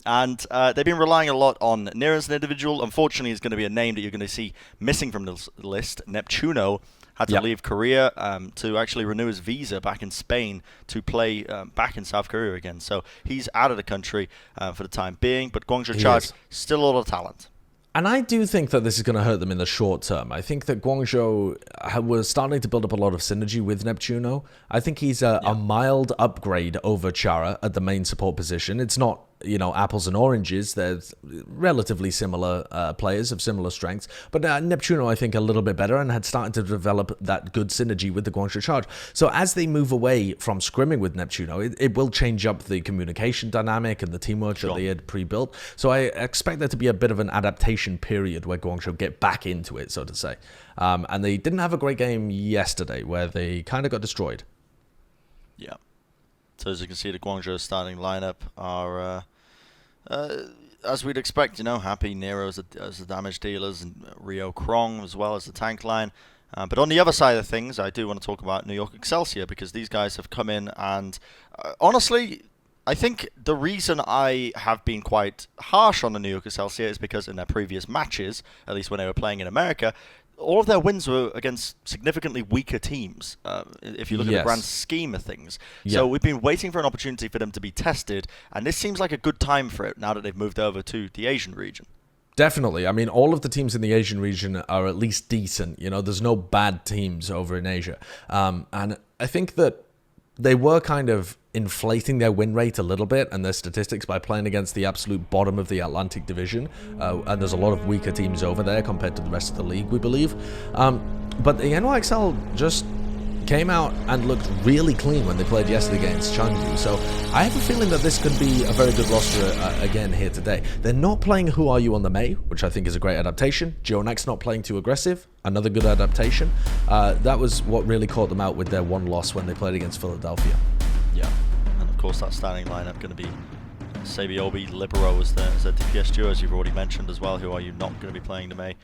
And they've been relying a lot on Nero as an individual. Unfortunately, it's going to be a name that you're going to see missing from this list. Neptuno had to leave Korea to actually renew his visa back in Spain to play back in South Korea again. So he's out of the country for the time being. But Guangzhou Charge, still a lot of talent. And I do think that this is going to hurt them in the short term. I think that Guangzhou was starting to build up a lot of synergy with Neptuno. I think he's a mild upgrade over Chara at the main support position. It's not, apples and oranges. They're relatively similar players of similar strengths. But Neptuno, I think, a little bit better and had started to develop that good synergy with the Guangzhou Charge. So as they move away from scrimming with Neptuno, it will change up the communication dynamic and the teamwork that they had pre-built. So I expect there to be a bit of an adaptation period where Guangzhou get back into it, so to say. And they didn't have a great game yesterday, where they kind of got destroyed. Yeah. So as you can see, the Guangzhou starting lineup are, as we'd expect, Happy, Nero as the damage dealers, and Rio Krong as well as the tank line. But on the other side of things, I do want to talk about New York Excelsior, because these guys have come in and, honestly, I think the reason I have been quite harsh on the New York Excelsior is because in their previous matches, at least when they were playing in America, all of their wins were against significantly weaker teams, if you look at the grand scheme of things. So we've been waiting for an opportunity for them to be tested, and this seems like a good time for it now that they've moved over to the Asian region. Definitely. I mean, all of the teams in the Asian region are at least decent. There's no bad teams over in Asia. And I think that they were kind of inflating their win rate a little bit and their statistics by playing against the absolute bottom of the Atlantic division. And there's a lot of weaker teams over there compared to the rest of the league, we believe. But the NYXL just came out and looked really clean when they played yesterday against Chengdu. So I have a feeling that this could be a very good roster again here today. They're not playing Who Are You on the May, which I think is a great adaptation. Jonax not playing too aggressive, another good adaptation. That was what really caught them out with their one loss when they played against Philadelphia. Yeah, and of course that starting lineup going to be Sabiobi, Libero as their DPS duo, as you've already mentioned as well. Who Are You not going to be playing the May.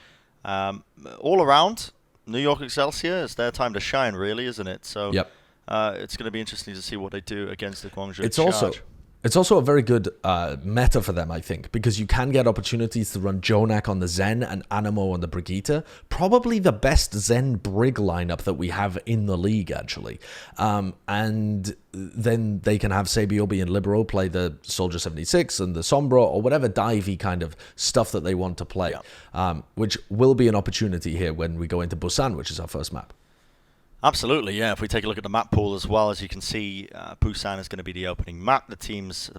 All around, New York Excelsior, it's their time to shine, really, isn't it? So it's going to be interesting to see what they do against the Guangzhou Charge. It's also a very good meta for them, I think, because you can get opportunities to run Jonak on the Zen and Animo on the Brigitte. Probably the best Zen Brig lineup that we have in the league, actually. And then they can have Sabiobi and Libero play the Soldier 76 and the Sombra or whatever divey kind of stuff that they want to play, which will be an opportunity here when we go into Busan, which is our first map. Absolutely, yeah. If we take a look at the map pool as well, as you can see, Busan is going to be the opening map. The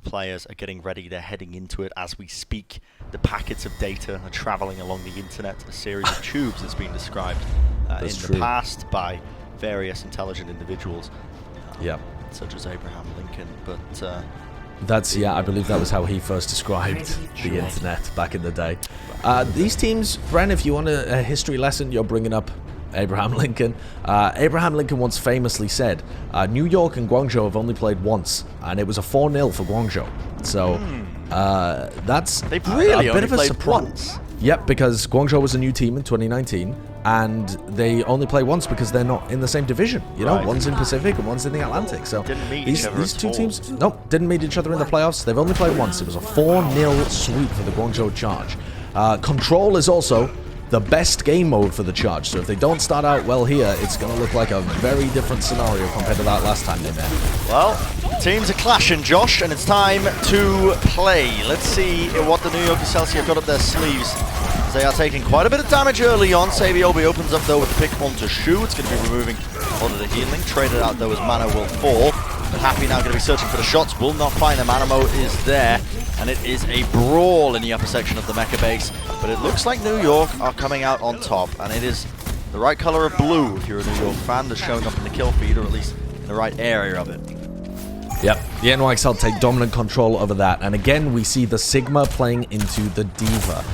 players are getting ready. They're heading into it as we speak. The packets of data are traveling along the internet, a series of tubes that's been described in the past by various intelligent individuals, such as Abraham Lincoln. But I believe that was how he first described the internet back in the day. These teams, Bren, if you want a history lesson, you're bringing up Abraham Lincoln. Abraham Lincoln once famously said, New York and Guangzhou have only played once, and it was a 4-0 for Guangzhou. So that's They've really a bit only of a played surprise. once. Yep, because Guangzhou was a new team in 2019, and they only play once because they're not in the same division. You know, one's in Pacific and one's in the Atlantic. So didn't meet these two teams, didn't meet each other in the playoffs. They've only played once. It was a 4-0 sweep for the Guangzhou Charge. Control is also the best game mode for the Charge, so if they don't start out well here, it's going to look like a very different scenario compared to that last time they met. Well, teams are clashing, Josh, and it's time to play. Let's see what the New York Excelsior have got up their sleeves. They are taking quite a bit of damage early on. Sabiobi opens up though with the pick onto Shu. It's going to be removing a lot of the healing. Traded out though as mana will fall. But Happy now going to be searching for the shots. Will not find them. Animo is there. And it is a brawl in the upper section of the mecha base. But it looks like New York are coming out on top. And it is the right color of blue if you're a New York fan. That's showing up in the kill feed, or at least in the right area of it. Yep, the NYXL take dominant control over that. And again, we see the Sigma playing into the Diva.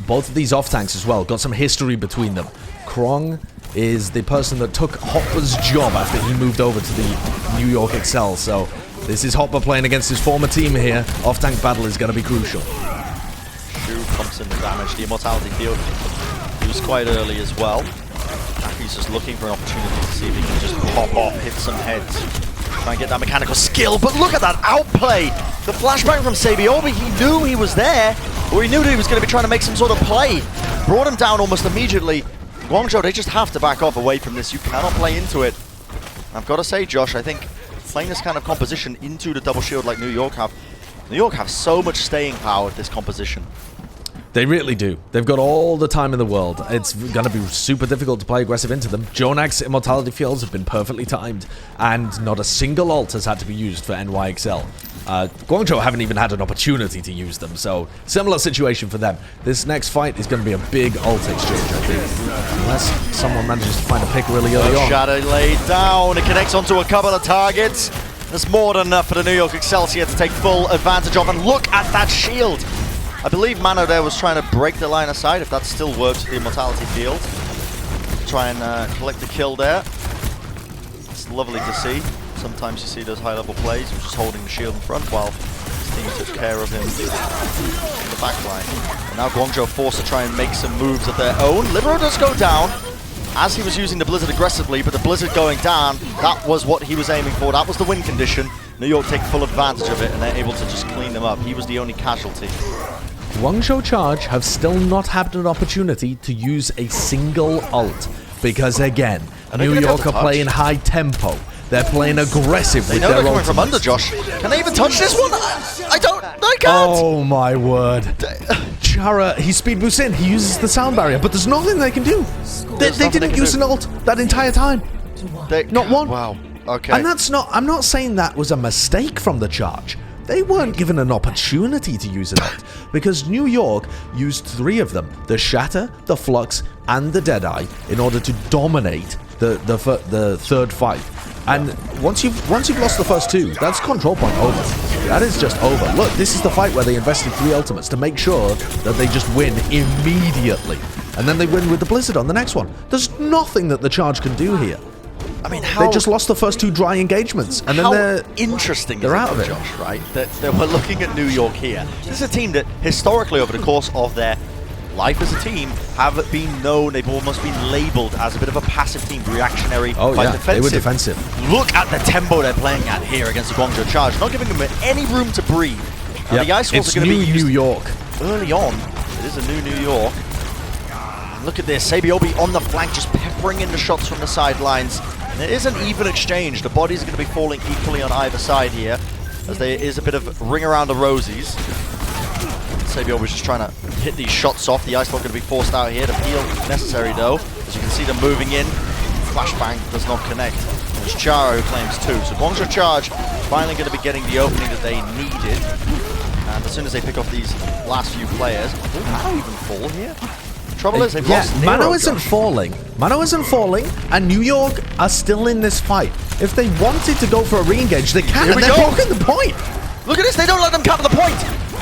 Both of these off-tanks as well got some history between them. Krong is the person that took Hopper's job after he moved over to the New York Excel. So this is Hopper playing against his former team here. Off-tank battle is going to be crucial. Shu pumps in the damage. The Immortality field used quite early as well. He's just looking for an opportunity to see if he can just pop off, hit some heads. Try and get that mechanical skill, but look at that outplay! The flashbang from Sabiobi, he knew he was there, or he knew that he was going to be trying to make some sort of play. Brought him down almost immediately. Guangzhou, they just have to back off away from this. You cannot play into it. I've got to say, Josh, I think playing this kind of composition into the double shield like New York have so much staying power with this composition. They really do. They've got all the time in the world. It's going to be super difficult to play aggressive into them. Jonak's Immortality fields have been perfectly timed, and not a single ult has had to be used for NYXL. Guangzhou haven't even had an opportunity to use them, so similar situation for them. This next fight is going to be a big ult exchange, I think. Unless someone manages to find a pick really early on. Shadow laid down. It connects onto a couple of targets. That's more than enough for the New York Excelsior to take full advantage of. And look at that shield. I believe Mano there was trying to break the line of sight, if that still works with the Immortality field. Try and collect the kill there. It's lovely to see. Sometimes you see those high-level plays, just holding the shield in front while his team took care of him in the back line. And now Guangzhou forced to try and make some moves of their own. Libero does go down, as he was using the Blizzard aggressively, but the Blizzard going down, that was what he was aiming for. That was the win condition. New York take full advantage of it, and they're able to just clean them up. He was the only casualty. Guangzhou Charge have still not had an opportunity to use a single ult, because again, New York are playing high tempo. They're playing aggressive with their ultimates. They know they're coming from under, Josh. Can they even touch this one? I can't! Oh my word. Chara, he speed boosts in, he uses the sound barrier, but there's nothing they can do. They didn't use an ult that entire time. Not one. Wow, okay. And I'm not saying that was a mistake from the Charge. They weren't given an opportunity to use an ult, because New York used 3 of them, the Shatter, the Flux, and the Deadeye, in order to dominate the third fight. And once you've lost the first 2, that's control point over. That is just over. Look, this is the fight where they invested 3 ultimates to make sure that they just win immediately. And then they win with the Blizzard on the next one. There's nothing that the Charge can do here. I mean, they just lost the first 2 dry engagements, and then they're out of it. Josh, right? That we're looking at New York here. This is a team that historically, over the course of their life as a team, have been known, they've almost been labeled as a bit of a passive team, reactionary, quite defensive. They were defensive. Look at the tempo they're playing at here against the Guangzhou Charge, not giving them any room to breathe. Now, the ice walls are going to be used New York. Early on. It is a New York. Look at this, Sabiobi on the flank, just peppering in the shots from the sidelines. And it is an even exchange. The bodies are going to be falling equally on either side here, as there is a bit of ring around the rosies. Sabiobi was just trying to hit these shots off. The ice block going to be forced out here. The peel necessary though. As you can see them moving in. Flashbang does not connect. There's Charo who claims 2. So Guangzhou Charge finally going to be getting the opening that they needed. And as soon as they pick off these last few players, will Mano even fall here? Trouble is, they've lost Nero, Mano isn't falling. Mano isn't falling, and New York are still in this fight. If they wanted to go for a re-engage, they can, and they're blocking the point. Look at this, they don't let them capture the point.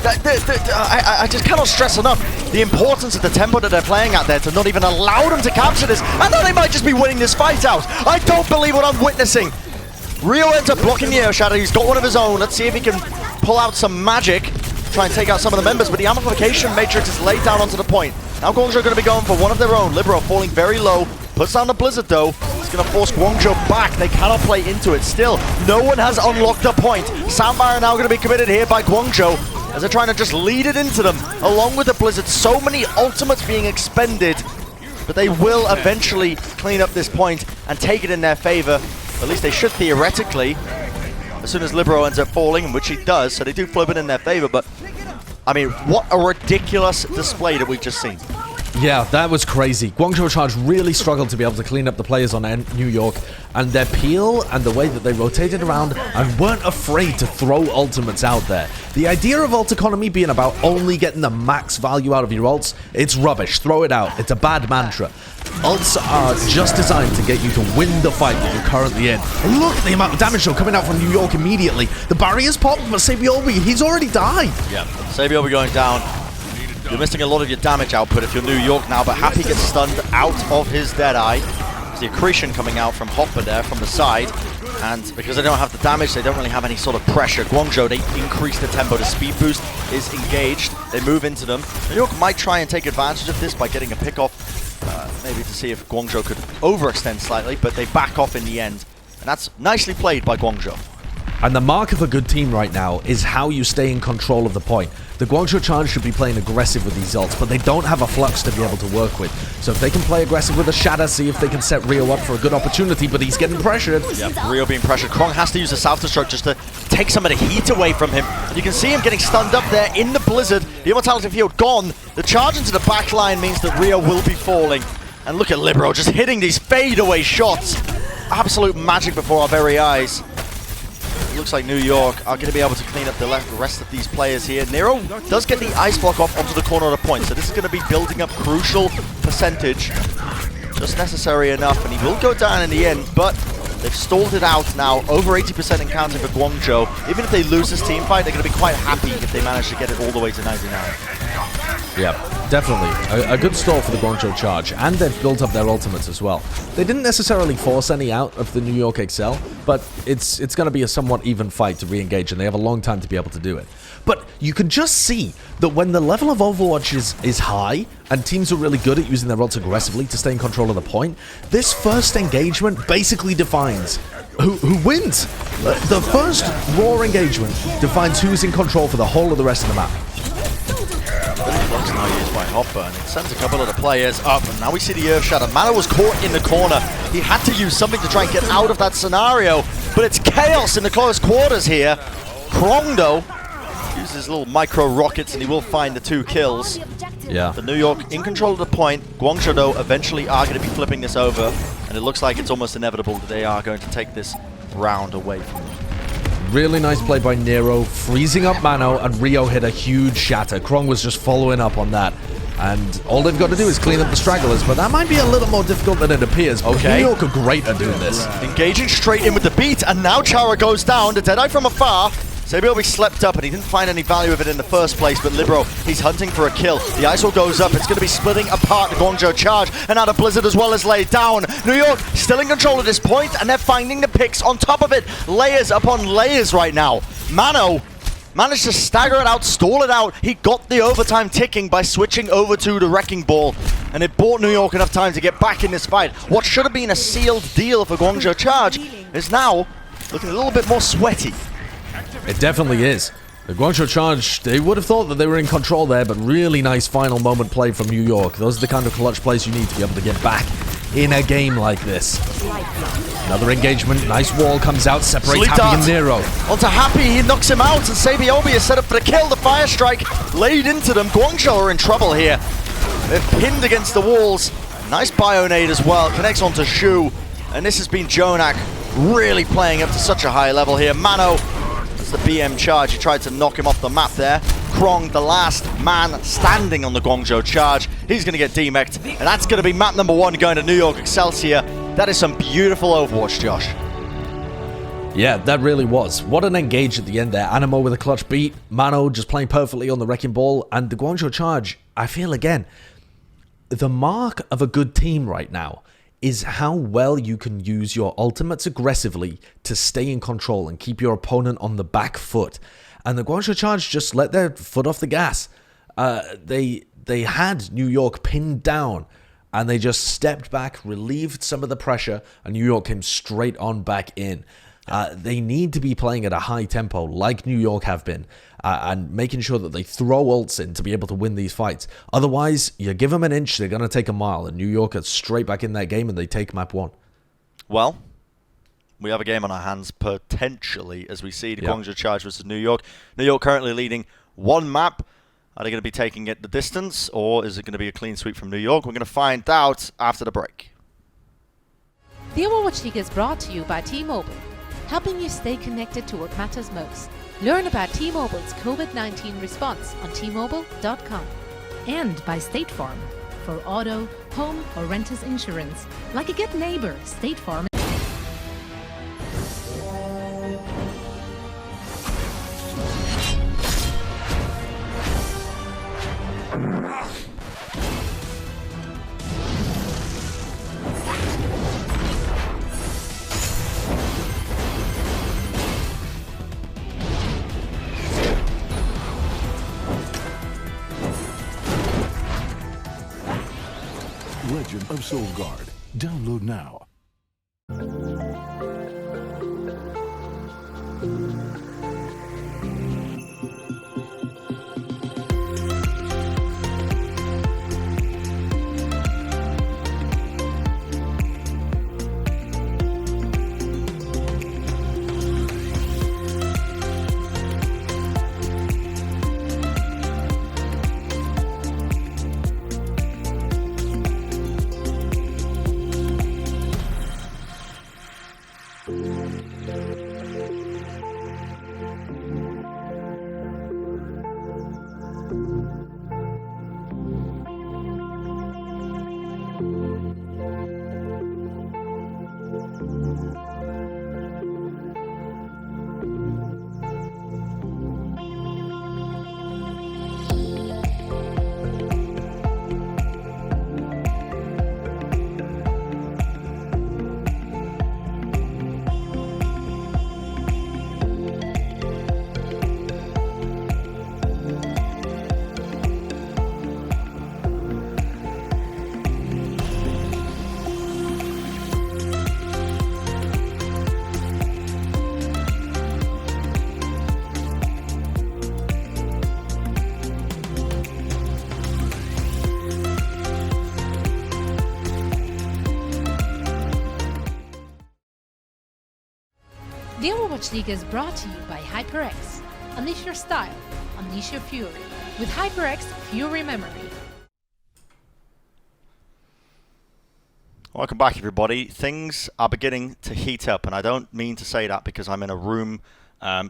I just cannot stress enough the importance of the tempo that they're playing at there to not even allow them to capture this. I know they might just be winning this fight out. I don't believe what I'm witnessing. Rio ends up blocking the Air Shadow. He's got one of his own. Let's see if he can pull out some magic, try and take out some of the members, but the amplification matrix is laid down onto the point. Now Guangzhou are going to be going for one of their own. Libero falling very low, puts down the Blizzard though. It's going to force Guangzhou back. They cannot play into it. Still, no one has unlocked a point. Soundfire now going to be committed here by Guangzhou, as they're trying to just lead it into them, along with the Blizzard. So many ultimates being expended, but they will eventually clean up this point and take it in their favor. At least they should theoretically, as soon as Libero ends up falling, which he does, so they do flip it in their favor, but I mean, what a ridiculous display that we've just seen. Yeah, that was crazy. Guangzhou Charge really struggled to be able to clean up the players on New York, and their peel and the way that they rotated around and weren't afraid to throw ultimates out there. The idea of ult economy being about only getting the max value out of your ults, it's rubbish. Throw it out. It's a bad mantra. Ults are just designed to get you to win the fight that you're currently in. And look at the amount of damage though coming out from New York immediately. The barrier's popped, but Sabiobi, he's already died. Yeah, Sabiobi going down. You're missing a lot of your damage output if you're New York now, but Happy gets stunned out of his Deadeye. There's the accretion coming out from Hopper there from the side, and because they don't have the damage, they don't really have any sort of pressure. Guangzhou, they increase the tempo. The speed boost is engaged. They move into them. New York might try and take advantage of this by getting a pick off, maybe to see if Guangzhou could overextend slightly, but they back off in the end. And that's nicely played by Guangzhou. And the mark of a good team right now is how you stay in control of the point. The Guangzhou Charge should be playing aggressive with these ults, but they don't have a flux to be able to work with. So if they can play aggressive with a Shadow, see if they can set Rio up for a good opportunity, but he's getting pressured. Yeah, Rio being pressured. Krong has to use the self-destruct just to take some of the heat away from him. And you can see him getting stunned up there in the Blizzard. The Immortality Field gone. The charge into the back line means that Rio will be falling. And look at Libero just hitting these fade-away shots. Absolute magic before our very eyes. It looks like New York are going to be able to clean up the rest of these players here. Nero does get the ice block off onto the corner of the point, so this is going to be building up crucial percentage. Just necessary enough, and he will go down in the end, but they've stalled it out now. Over 80% in counting for Guangzhou. Even if they lose this team fight, they're going to be quite happy if they manage to get it all the way to 99. Yeah, definitely. A good stall for the Guangzhou Charge, and they've built up their ultimates as well. They didn't necessarily force any out of the New York Excel, but it's going to be a somewhat even fight to re-engage, and they have a long time to be able to do it. But you can just see that when the level of Overwatch is high, and teams are really good at using their ults aggressively to stay in control of the point, this first engagement basically defines who wins. The first raw engagement defines who's in control for the whole of the rest of the map. Block's now used by Hopper, and it sends a couple of the players up, and now we see the Earth Shadow. Mano was caught in the corner. He had to use something to try and get out of that scenario, but it's chaos in the close quarters here. Krong, though, uses little micro rockets, and he will find the 2 kills. Yeah. The New York in control of the point. Guangzhou, though, eventually are going to be flipping this over, and it looks like it's almost inevitable that they are going to take this round away from them. Really nice play by Nero, freezing up Mano, and Rio hit a huge shatter. Krong was just following up on that. And all they've got to do is clean up the stragglers, but that might be a little more difficult than it appears. Okay. New York are great at doing this. Engaging straight in with the beat, and now Chara goes down. The Deadeye from afar. Sabiobi slept up, and he didn't find any value of it in the first place, but Libero, he's hunting for a kill. The ice wall goes up. It's going to be splitting apart the Guangzhou Charge, and now the Blizzard as well as laid down. New York still in control at this point, and they're finding the picks on top of it. Layers upon layers right now. Mano managed to stagger it out, stall it out. He got the overtime ticking by switching over to the Wrecking Ball, and it bought New York enough time to get back in this fight. What should have been a sealed deal for Guangzhou Charge is now looking a little bit more sweaty. It definitely is. The Guangzhou Charge, they would have thought that they were in control there, but really nice final moment play from New York. Those are the kind of clutch plays you need to be able to get back in a game like this. Another engagement, nice wall comes out, separates Happy and Nero. Onto Happy, he knocks him out, and Sabiobi is set up for the kill. The fire strike laid into them. Guangzhou are in trouble here. They're pinned against the walls. Nice Bionade as well, connects onto Shu, and this has been Jonak really playing up to such a high level here. Mano, that's the BM charge, he tried to knock him off the map there. Krong, the last man standing on the Guangzhou Charge. He's going to get demeched, and that's going to be map number 1 going to New York Excelsior. That is some beautiful Overwatch, Josh. Yeah, that really was. What an engage at the end there. Animo with a clutch beat. Mano just playing perfectly on the Wrecking Ball. And the Guangzhou Charge, I feel again, the mark of a good team right now is how well you can use your ultimates aggressively to stay in control and keep your opponent on the back foot. And the Guangzhou Charge just let their foot off the gas. They had New York pinned down, and they just stepped back, relieved some of the pressure, and New York came straight on back in. They need to be playing at a high tempo, like New York have been, and making sure that they throw ults in to be able to win these fights. Otherwise, you give them an inch, they're going to take a mile, and New York are straight back in that game, and they take map 1. Well, we have a game on our hands, potentially, as we see the Guangzhou Charge versus New York. New York currently leading 1 map. Are they going to be taking it the distance, or is it going to be a clean sweep from New York? We're going to find out after the break. The Overwatch League is brought to you by T-Mobile, helping you stay connected to what matters most. Learn about T-Mobile's COVID-19 response on T-Mobile.com. And by State Farm. For auto, home, or renter's insurance, like a good neighbor, State Farm. Legend of Soul Guard. Download now. The Overwatch League is brought to you by HyperX. Unleash your style, unleash your fury, with HyperX Fury Memory. Welcome back, everybody. Things are beginning to heat up, and I don't mean to say that because I'm in a room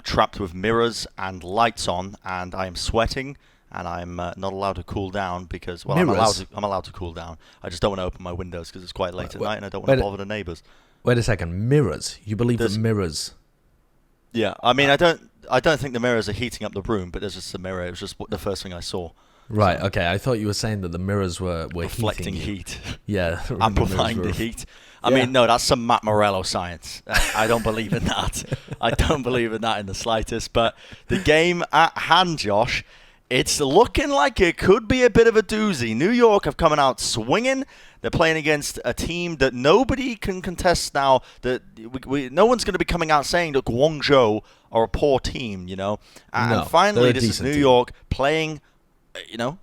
trapped with mirrors and lights on, and I am sweating, and I'm not allowed to cool down because, well, I'm allowed to cool down. I just don't want to open my windows because it's quite late at night, and I don't want to bother the neighbors. Wait a second, mirrors? You believe that mirrors? Yeah, I mean, I don't think the mirrors are heating up the room, but there's just a mirror. It was just the first thing I saw. Right, okay. I thought you were saying that the mirrors were reflecting heating heat. Yeah. Amplifying the heat. I mean, no, that's some Matt Morello science. I don't believe in that. I don't believe in that in the slightest. But the game at hand, Josh, it's looking like it could be a bit of a doozy. New York have coming out swinging. They're playing against a team that nobody can contest now. That no one's going to be coming out saying that Guangzhou are a poor team, you know. And finally, this is New York playing, you know,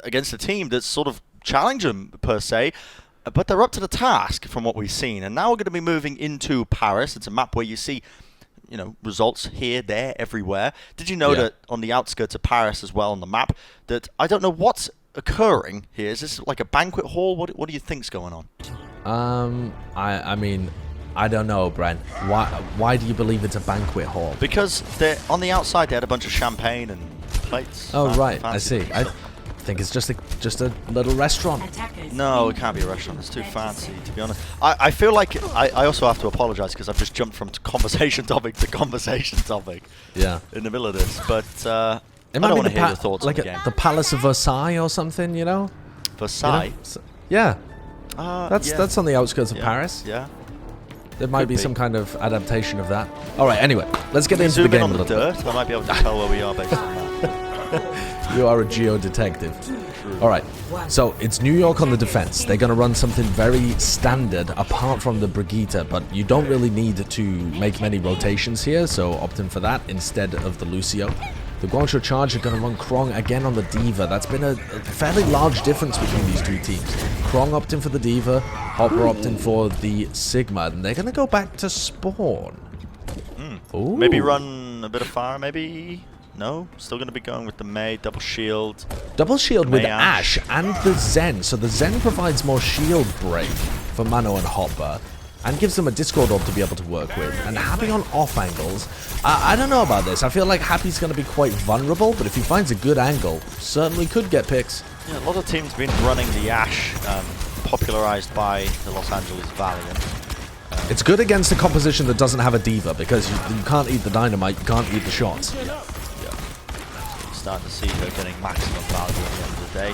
against a team that's sort of challenged them per se. But they're up to the task from what we've seen. And now we're going to be moving into Paris. It's a map where you see, you know, results here, there, everywhere. Did you know that on the outskirts of Paris as well on the map, that I don't know what's occurring here? Is this like a banquet hall? What do you think's going on? I mean, I don't know, Brent. Why do you believe it's a banquet hall? Because they're on the outside. They had a bunch of champagne and plates. Oh, right. I see. I think it's just a little restaurant. No, it can't be a restaurant. It's too fancy, to be honest. I feel like I also have to apologize because I've just jumped from conversation topic to conversation topic. Yeah. In the middle of this, but I might don't be want to hear your thoughts like on the game. the Palace of Versailles or something, you know? Versailles? You know? Yeah. That's on the outskirts of Paris. Yeah. There might be some kind of adaptation of that. All right, anyway, let's get into the game on a the little dirt. I might be able to tell where we are based on that. You are a geodetective. All right, so it's New York on the defense. They're going to run something very standard apart from the Brigitte, but you don't really need to make many rotations here, so opt in for that instead of the Lucio. The Guangzhou Charge are going to run Krong again on the D.Va. That's been a fairly large difference between these two teams. Krong opting for the D.Va, Hopper opting for the Sigma, and they're going to go back to Spawn. Maybe run a bit of fire, maybe? No? Still going to be going with the May, double shield. Double shield with May Ash and the Zen. So the Zen provides more shield break for Mano and Hopper and gives them a Discord orb to be able to work with. And Happy on off angles. I don't know about this. I feel like Happy's going to be quite vulnerable, but if he finds a good angle, certainly could get picks. Yeah, a lot of teams have been running the Ash, popularized by the Los Angeles Valiant. It's good against a composition that doesn't have a D.Va, because you can't eat the dynamite, you can't eat the shots. Yeah. Starting to see her getting maximum value at the end of the day.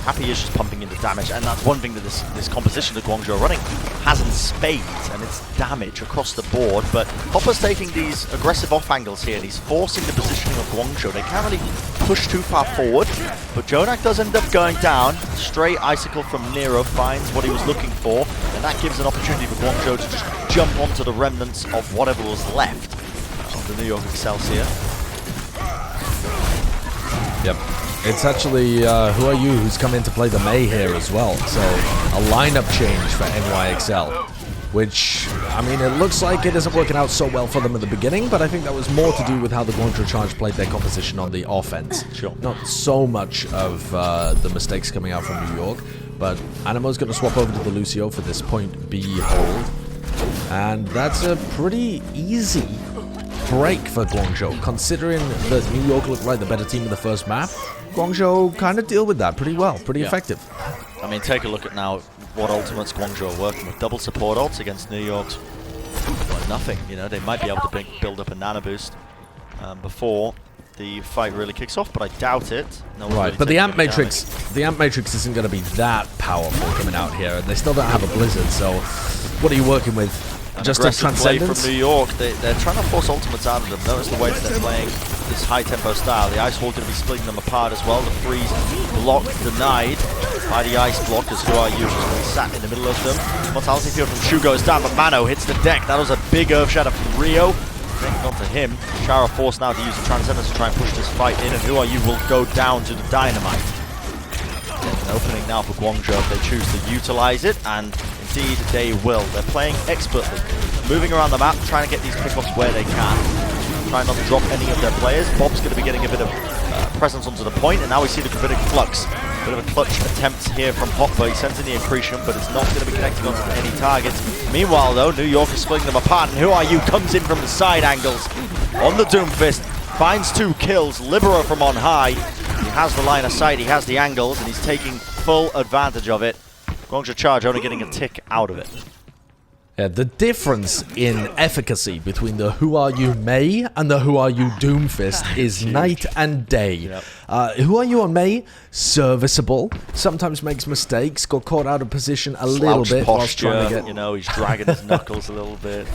Happy is just pumping into damage, and that's one thing that this composition that Guangzhou are running has in spades, and it's damage across the board. But Hopper's taking these aggressive off angles here, and he's forcing the positioning of Guangzhou. They can't really push too far forward, but Jonak does end up going down. Stray Icicle from Nero finds what he was looking for, and that gives an opportunity for Guangzhou to just jump onto the remnants of whatever was left of the New York Excelsior. Yep. It's actually Who Are You who's come in to play the May here as well. So a lineup change for NYXL, which, I mean, it looks like it isn't working out so well for them at the beginning, but I think that was more to do with how the Guangzhou Charge played their composition on the offense. Sure. Not so much of the mistakes coming out from New York, but Animo's going to swap over to the Lucio for this point B hold. And that's a pretty easy break for Guangzhou, considering that New York looked like the better team in the first map. Guangzhou kind of deal with that pretty well, pretty effective. I mean, take a look at now what ultimates Guangzhou are working with. Double support ults against New York's nothing. You know, they might be able to build up a nano boost before the fight really kicks off, but I doubt it. No right, but the Amp Matrix isn't going to be that powerful coming out here, and they still don't have a Blizzard. So, what are you working with? Just a play Transcendence? from New York. They're trying to force ultimates out of them. Notice the way that they're playing this high-tempo style. The Ice Wall going to be splitting them apart as well. The freeze block denied by the Ice blockers, who are usually sat in the middle of them. Mortality field from Shu goes down, but Mano hits the deck. That was a big Earth Shatter from Rio. Onto him. Chara forced now to use the Transcendence to try and push this fight in, and Who Are You will go down to the Dynamite. An opening now for Guangzhou if they choose to utilize it, and indeed they will. They're playing expertly, moving around the map, trying to get these pickoffs where they can. Trying not to drop any of their players. Bob's going to be getting a bit of presence onto the point, and now we see the Gravitic Flux. Bit of a clutch attempt here from Hopper. He sends in the Accretion, but it's not going to be connecting onto any targets. Meanwhile, though, New York is splitting them apart, and Who Are You comes in from the side angles on the Doomfist, finds 2 kills, Libero from on high. He has the line of sight, he has the angles, and he's taking full advantage of it. Guangzhou Charge only getting a tick out of it. Yeah, the difference in efficacy between the Who Are You Mei and the Who Are You Doomfist is night and day. Yep. Who Are You on Mei? Serviceable. Sometimes makes mistakes. Got caught out of position a little bit whilst trying to get... You know, he's dragging his knuckles a little bit.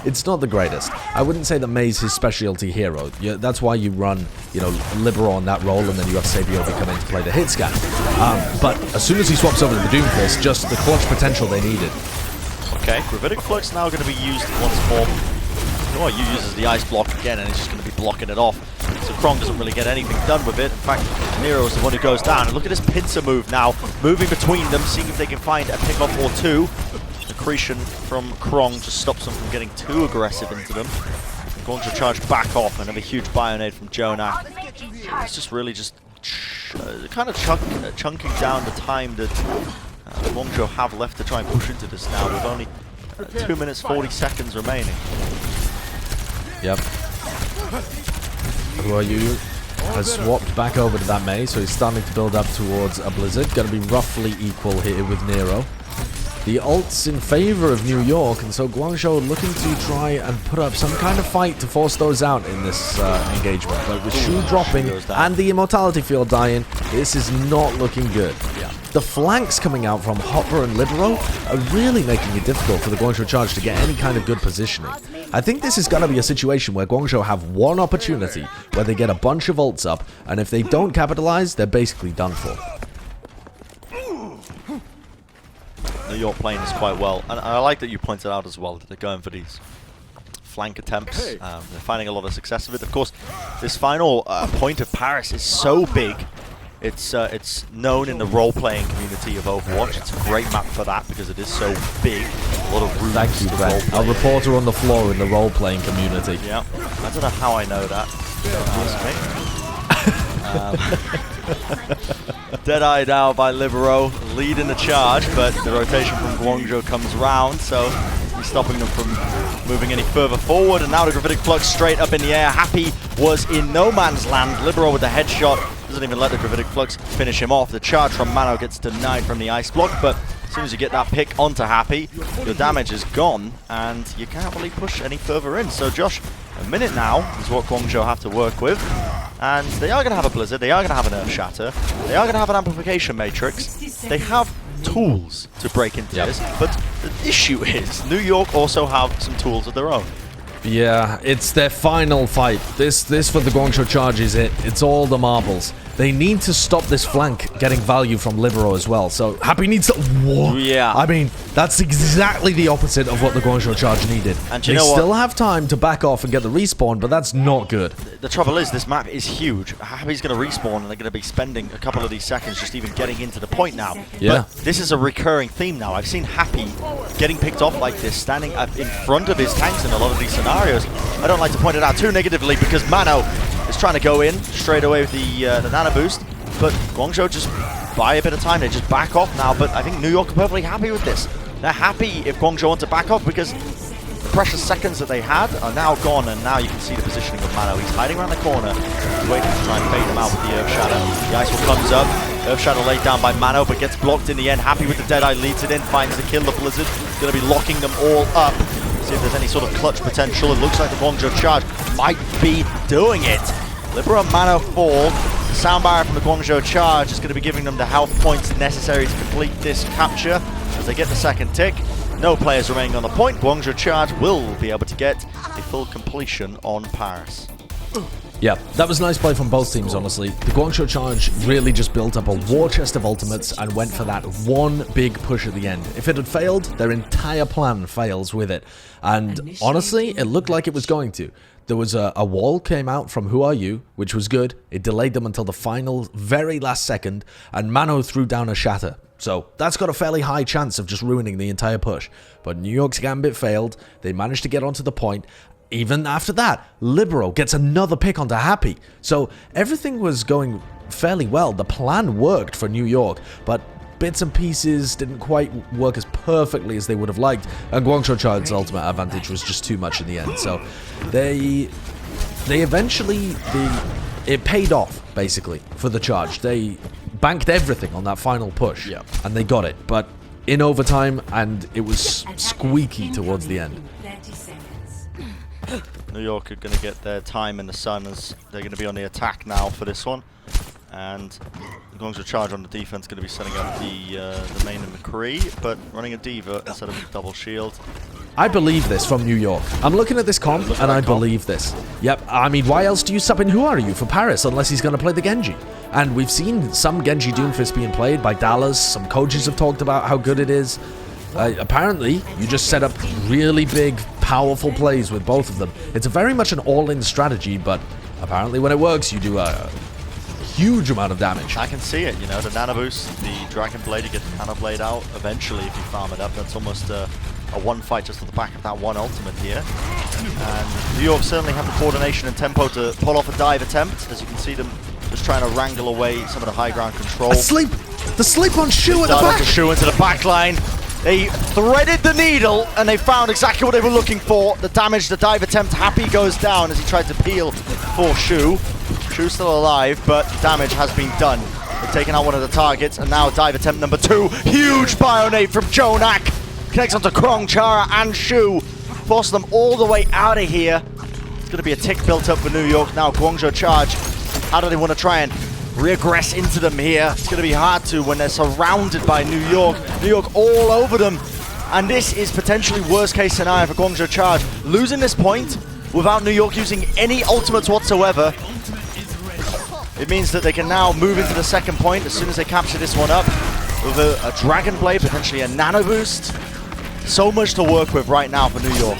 It's not the greatest. I wouldn't say that Mei's his specialty hero. Yeah, that's why you run, you know, Libero on that role, and then you have Sabiovi come in to play the hit scan. But as soon as he swaps over to the Doomfist, just the clutch potential they needed. Okay, Gravitic Flux now going to be used once more. Oh, you uses the ice block again, and it's just going to be blocking it off. So Krong doesn't really get anything done with it. In fact, Nero is the one who goes down. And look at this pincer move now, moving between them, seeing if they can find a pickoff or two. Accretion from Krong just stops them from getting too aggressive into them. Guangzhou Charge back off, and have a huge Bionade from Jonah. It's just really just kind of chunking down the time that Guangzhou have left to try and push into this now, with only 2 minutes 40 seconds remaining. Yep. Who Are You has swapped back over to that Mei, so he's starting to build up towards a Blizzard. Going to be roughly equal here with Nero. The ult's in favor of New York, and so Guangzhou looking to try and put up some kind of fight to force those out in this engagement. But with Shu dropping and the Immortality Field dying, this is not looking good. Yeah. The flanks coming out from Hopper and Libero are really making it difficult for the Guangzhou Charge to get any kind of good positioning. I think this is going to be a situation where Guangzhou have one opportunity where they get a bunch of ults up, and if they don't capitalize, they're basically done for. New York playing this quite well, and I like that you pointed out as well that they're going for these flank attempts. They're finding a lot of success with it. Of course, this final point of Paris is so big. It's known in the role-playing community of Overwatch. It's a great map for that because it is so big. A lot of rooms. Thank you, Ben. A reporter on the floor in the role-playing community. Yeah, I don't know how I know that. Don't ask me. Dead-Eye now by Libero, leading the charge, but the rotation from Guangzhou comes round, so he's stopping them from moving any further forward. And now the Gravitic Flux straight up in the air. Happy was in no man's land. Libero with the headshot doesn't even let the Gravitic Flux finish him off. The charge from Mano gets denied from the ice block, but as soon as you get that pick onto Happy, your damage is gone, and you can't really push any further in. So Josh, a minute now is what Guangzhou have to work with. And they are going to have a Blizzard, they are going to have an Earth Shatter, they are going to have an Amplification Matrix. They have tools to break into this, but the issue is New York also have some tools of their own. Yeah, it's their final fight. This for the Guangzhou Charge is it. It's all the marbles. They need to stop this flank getting value from Libero as well. So Happy needs to... Whoa. Yeah. I mean, that's exactly the opposite of what the Guangzou Charge needed. And they still have time to back off and get the respawn, but that's not good. The trouble is, this map is huge. Happy's going to respawn, and they're going to be spending a couple of these seconds just even getting into the point now. Yeah. But this is a recurring theme now. I've seen Happy getting picked off like this, standing up in front of his tanks in a lot of these scenarios. I don't like to point it out too negatively because Mano is trying to go in straight away with the nano boost, but Guangzhou just buy a bit of time. They just back off now, but I think New York are perfectly happy with this. They're happy if Guangzhou want to back off because the precious seconds that they had are now gone, and now you can see the positioning of Mano. He's hiding around the corner. He's waiting to try and fade them out with the Earth Shadow. The Ice Wall comes up. Earth Shadow laid down by Mano, but gets blocked in the end. Happy with the Deadeye, leads it in, finds the kill. The Blizzard going to be locking them all up. See if there's any sort of clutch potential. It looks like the Guangzhou Charge might be doing it. Libero and Mano fall. The sound barrier from the Guangzhou Charge is going to be giving them the health points necessary to complete this capture. As they get the second tick, no players remaining on the point. Guangzhou Charge will be able to get a full completion on Paris. Yeah, that was nice play from both teams, honestly. The Guangzhou Charge really just built up a war chest of ultimates and went for that one big push at the end. If it had failed, their entire plan fails with it. And honestly, it looked like it was going to. There was a wall came out from Who Are You, which was good. It delayed them until the final, very last second, and Mano threw down a shatter. So that's got a fairly high chance of just ruining the entire push. But New York's Gambit failed. They managed to get onto the point. Even after that, Libero gets another pick onto Happy. So everything was going fairly well. The plan worked for New York, but bits and pieces didn't quite work as perfectly as they would have liked, and Guangzhou Charge's ultimate advantage was just too much in the end. So they eventually, it paid off, basically, for the Charge. They banked everything on that final push, and they got it. But in overtime, and it was squeaky towards the end. New York are going to get their time in the sun as they're going to be on the attack now for this one. And the Guangzhou Charge on the defense going to be setting up the main and McCree, but running a Diva instead of a double shield. I believe this from New York. I'm looking at this comp, and I believe this. Yep, I mean, why else do you sub in Who Are You for Paris unless he's going to play the Genji? And we've seen some Genji Doomfist being played by Dallas. Some coaches have talked about how good it is. Apparently, you just set up really big, powerful plays with both of them. It's very much an all-in strategy, but apparently when it works, you do a huge amount of damage. I can see it, you know, the Nano Boost, the Dragon Blade, you get the Nano Blade out eventually if you farm it up. That's almost a one fight just at the back of that one ultimate here. And New York certainly have the coordination and tempo to pull off a dive attempt, as you can see them just trying to wrangle away some of the high ground control. The sleep on Shu at the back! Shu into the back line. They threaded the needle and they found exactly what they were looking for. The damage, the dive attempt, Happy goes down as he tried to peel for Shu. Shu's still alive, but damage has been done. They've taken out one of the targets, and now dive attempt number 2. Huge bionade from Jonak. Connects onto Krong, Chara, and Shu. Force them all the way out of here. It's going to be a tick built up for New York. Now Guangzhou Charge. How do they want to try and regress into them here? It's going to be hard to when they're surrounded by New York. New York all over them. And this is potentially worst case scenario for Guangzhou Charge. Losing this point without New York using any ultimates whatsoever. It means that they can now move into the second point as soon as they capture this one up. With a Dragon Blade, potentially a Nano Boost. So much to work with right now for New York.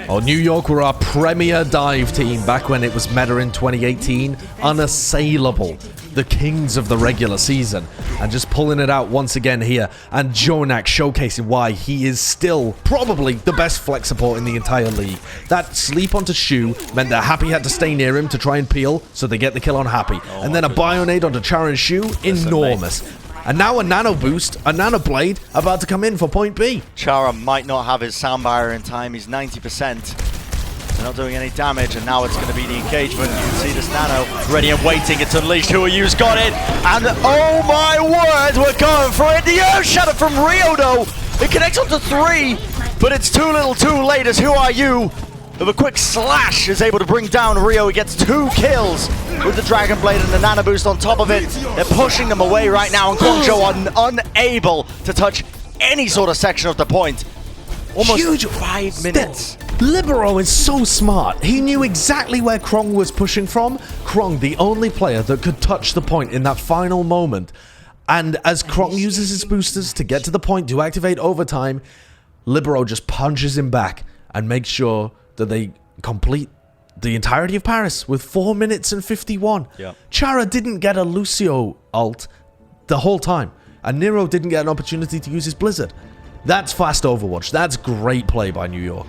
Oh, New York were our premier dive team back when it was meta in 2018. Unassailable. The kings of the regular season. And just pulling it out once again here. And Jonak showcasing why he is still probably the best flex support in the entire league. That sleep onto Shu meant that Happy had to stay near him to try and peel, so they get the kill on Happy. And then a Bionade onto Chara and Shu, enormous. And now a Nano Boost, a Nano Blade, about to come in for point B. Chara might not have his sound barrier in time. He's 90%. They're not doing any damage, and now it's going to be the engagement. You can see this Nano ready and waiting. It's unleashed. Who Are You's got it. And oh my word, we're going for it. The Earth Shatter from Rialto. It connects onto 3, but it's too little too late as Who Are You, with a quick slash, is able to bring down Rio. He gets 2 kills with the Dragon Blade and the Nano Boost on top of it. They're pushing them away right now, and Guangzhou are unable to touch any sort of section of the point. Almost Huge 5 minutes. Libero is so smart. He knew exactly where Krong was pushing from. Krong, the only player that could touch the point in that final moment. And as Krong uses his boosters to get to the point to activate overtime, Libero just punches him back and makes sure that they complete the entirety of Paris with 4 minutes and 51. Yep. Chara didn't get a Lucio ult the whole time, and Nero didn't get an opportunity to use his Blizzard. That's fast Overwatch. That's great play by New York.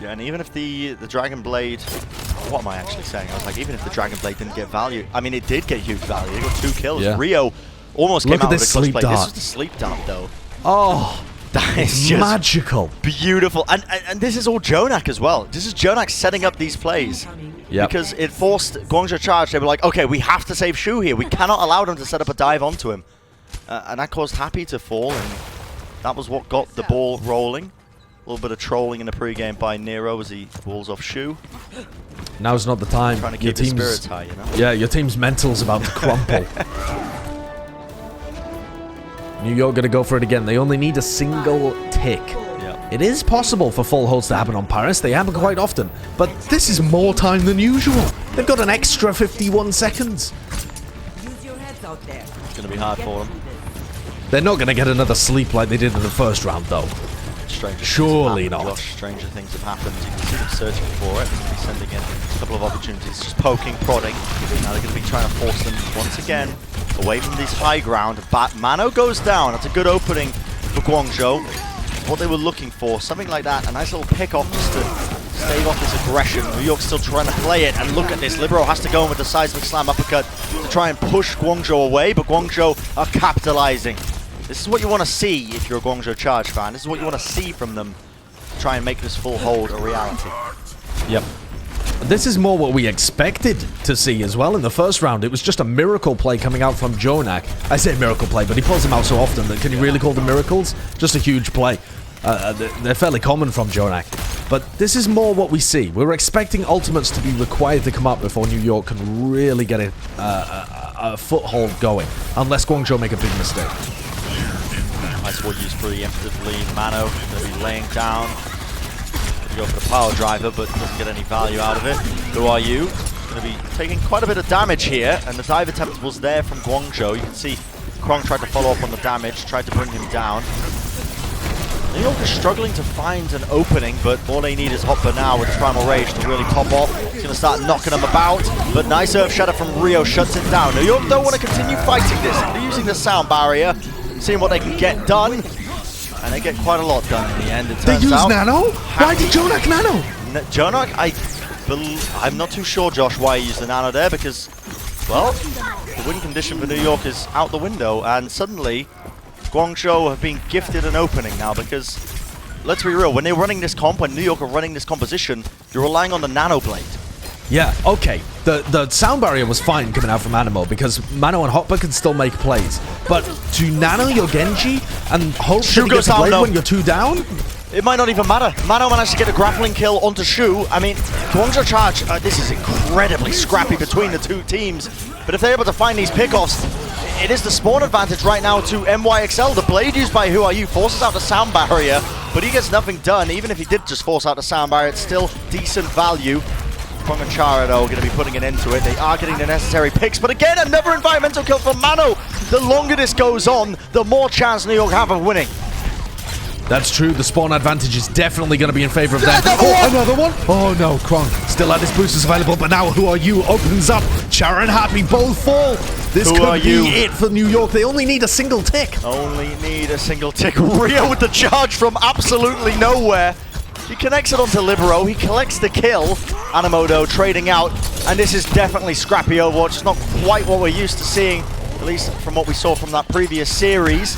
Yeah, and even if the Dragon Blade... What am I actually saying? I was like, even if the Dragon Blade didn't get value... I mean, it did get huge value. It got 2 kills. Yeah. Rio almost Look came at out with this a clutch sleep play. dart. This was the sleep dart, though. Oh, that is just magical. Beautiful. And this is all Jonak as well. This is Jonak setting up these plays. Yep. Because it forced Guangzhou Charge. They were like, okay, we have to save Shu here. We cannot allow them to set up a dive onto him. And that caused Happy to fall, and that was what got the ball rolling. A little bit of trolling in the pregame by Nero as he walls off Shu. Now's not the time. Trying to keep his spirits high, you know? Yeah, your team's mental's about to crumple. New York gonna go for it again. They only need a single tick. Yep. It is possible for full holds to happen on Paris. They happen quite often. But this is more time than usual. They've got an extra 51 seconds. It's going to be hard for them. They're not gonna get another sleep like they did in the first round, though. Surely not. Josh, stranger things have happened. You can see them searching for it. They're sending in a couple of opportunities, just poking, prodding. Now they're going to be trying to force them once again away from this high ground. Mano goes down. That's a good opening for Guangzhou. What they were looking for, something like that. A nice little pick off just to stave off this aggression. New York's still trying to play it, and look at this. Libero has to go in with the seismic slam uppercut to try and push Guangzhou away, but Guangzhou are capitalizing. This is what you want to see if you're a Guangzhou Charge fan. This is what you want to see from them to try and make this full hold a reality. Yep. this is more what we expected to see as well in the first round. It was just a miracle play coming out from Jonak. I say miracle play, but he pulls them out so often that can you really call them miracles? Just a huge play. They're fairly common from Jonak. But this is more what we see. We're expecting ultimates to be required to come up before New York can really get a foothold going, unless Guangzhou make a big mistake. Nice ward use preemptively. Mano going to be laying down. Go for the power driver, but doesn't get any value out of it. Who are you? Going to be taking quite a bit of damage here, and the dive attempt was there from Guangzhou. You can see Krong tried to follow up on the damage, tried to bring him down. New York is struggling to find an opening, but all they need is Hopper now with Primal Rage to really pop off. He's going to start knocking them about, but nice Earth Shatter from Rio shuts it down. New York don't want to continue fighting this. They're using the sound barrier, seeing what they can get done. And they get quite a lot done in the end, it turns They use out. Nano? Why did Jonak Nano? Jonak, I'm not too sure, Josh, why he used the Nano there, because, well, the win condition for New York is out the window, and suddenly Guangzhou have been gifted an opening now, because, let's be real, when they're running this comp, when New York are running this composition, you're relying on the Nano Blade. Yeah, okay. The sound barrier was fine coming out from Animo because Mano and Hopper can still make plays. But to nano your Genji and hope that he gets a blade when you're 2 down? It might not even matter. Mano managed to get a grappling kill onto Shu. I mean, Guangzhou Charge, this is incredibly scrappy between the two teams. But if they're able to find these pickoffs, it is the spawn advantage right now to NYXL. The blade used by Who Are You forces out the sound barrier, but he gets nothing done. Even if he did just force out the sound barrier, it's still decent value. Krong and Chara, though, are going to be putting an end to it. They are getting the necessary picks, but again, another environmental kill from Mano. The longer this goes on, the more chance New York have of winning. That's true. The spawn advantage is definitely going to be in favor of them. Another one? Oh no, Krong still had his boosters available, but now Who Are You opens up. Chara and Happy both fall. This could be it for New York. They only need a single tick. Only need a single tick. Rio with the charge from absolutely nowhere. He connects it onto Libero, he collects the kill. Animoto trading out, and this is definitely scrappy Overwatch. It's not quite what we're used to seeing, at least from what we saw from that previous series.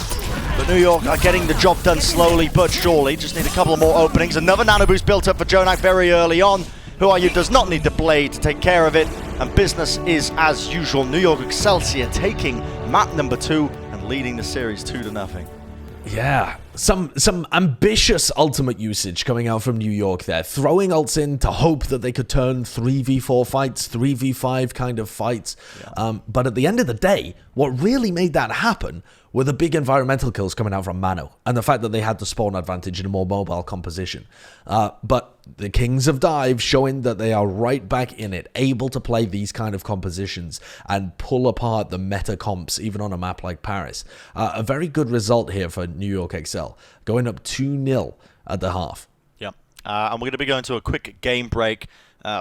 But New York are getting the job done slowly but surely. Just need a couple of more openings. Another nano boost built up for Jonak very early on. Who Are You does not need the blade to take care of it, and business is as usual. New York Excelsior taking map number 2 and leading the series 2-0. Yeah, some ambitious ultimate usage coming out from New York there. Throwing ults in to hope that they could turn 3v4 fights, 3v5 kind of fights. Yeah. But at the end of the day, what really made that happen were the big environmental kills coming out from Mano and the fact that they had the spawn advantage in a more mobile composition. But the Kings of Dive showing that they are right back in it, able to play these kind of compositions and pull apart the meta comps even on a map like Paris. A very good result here for New York XL, going up 2-0 at the half. Yep, and we're going to be going to a quick game break.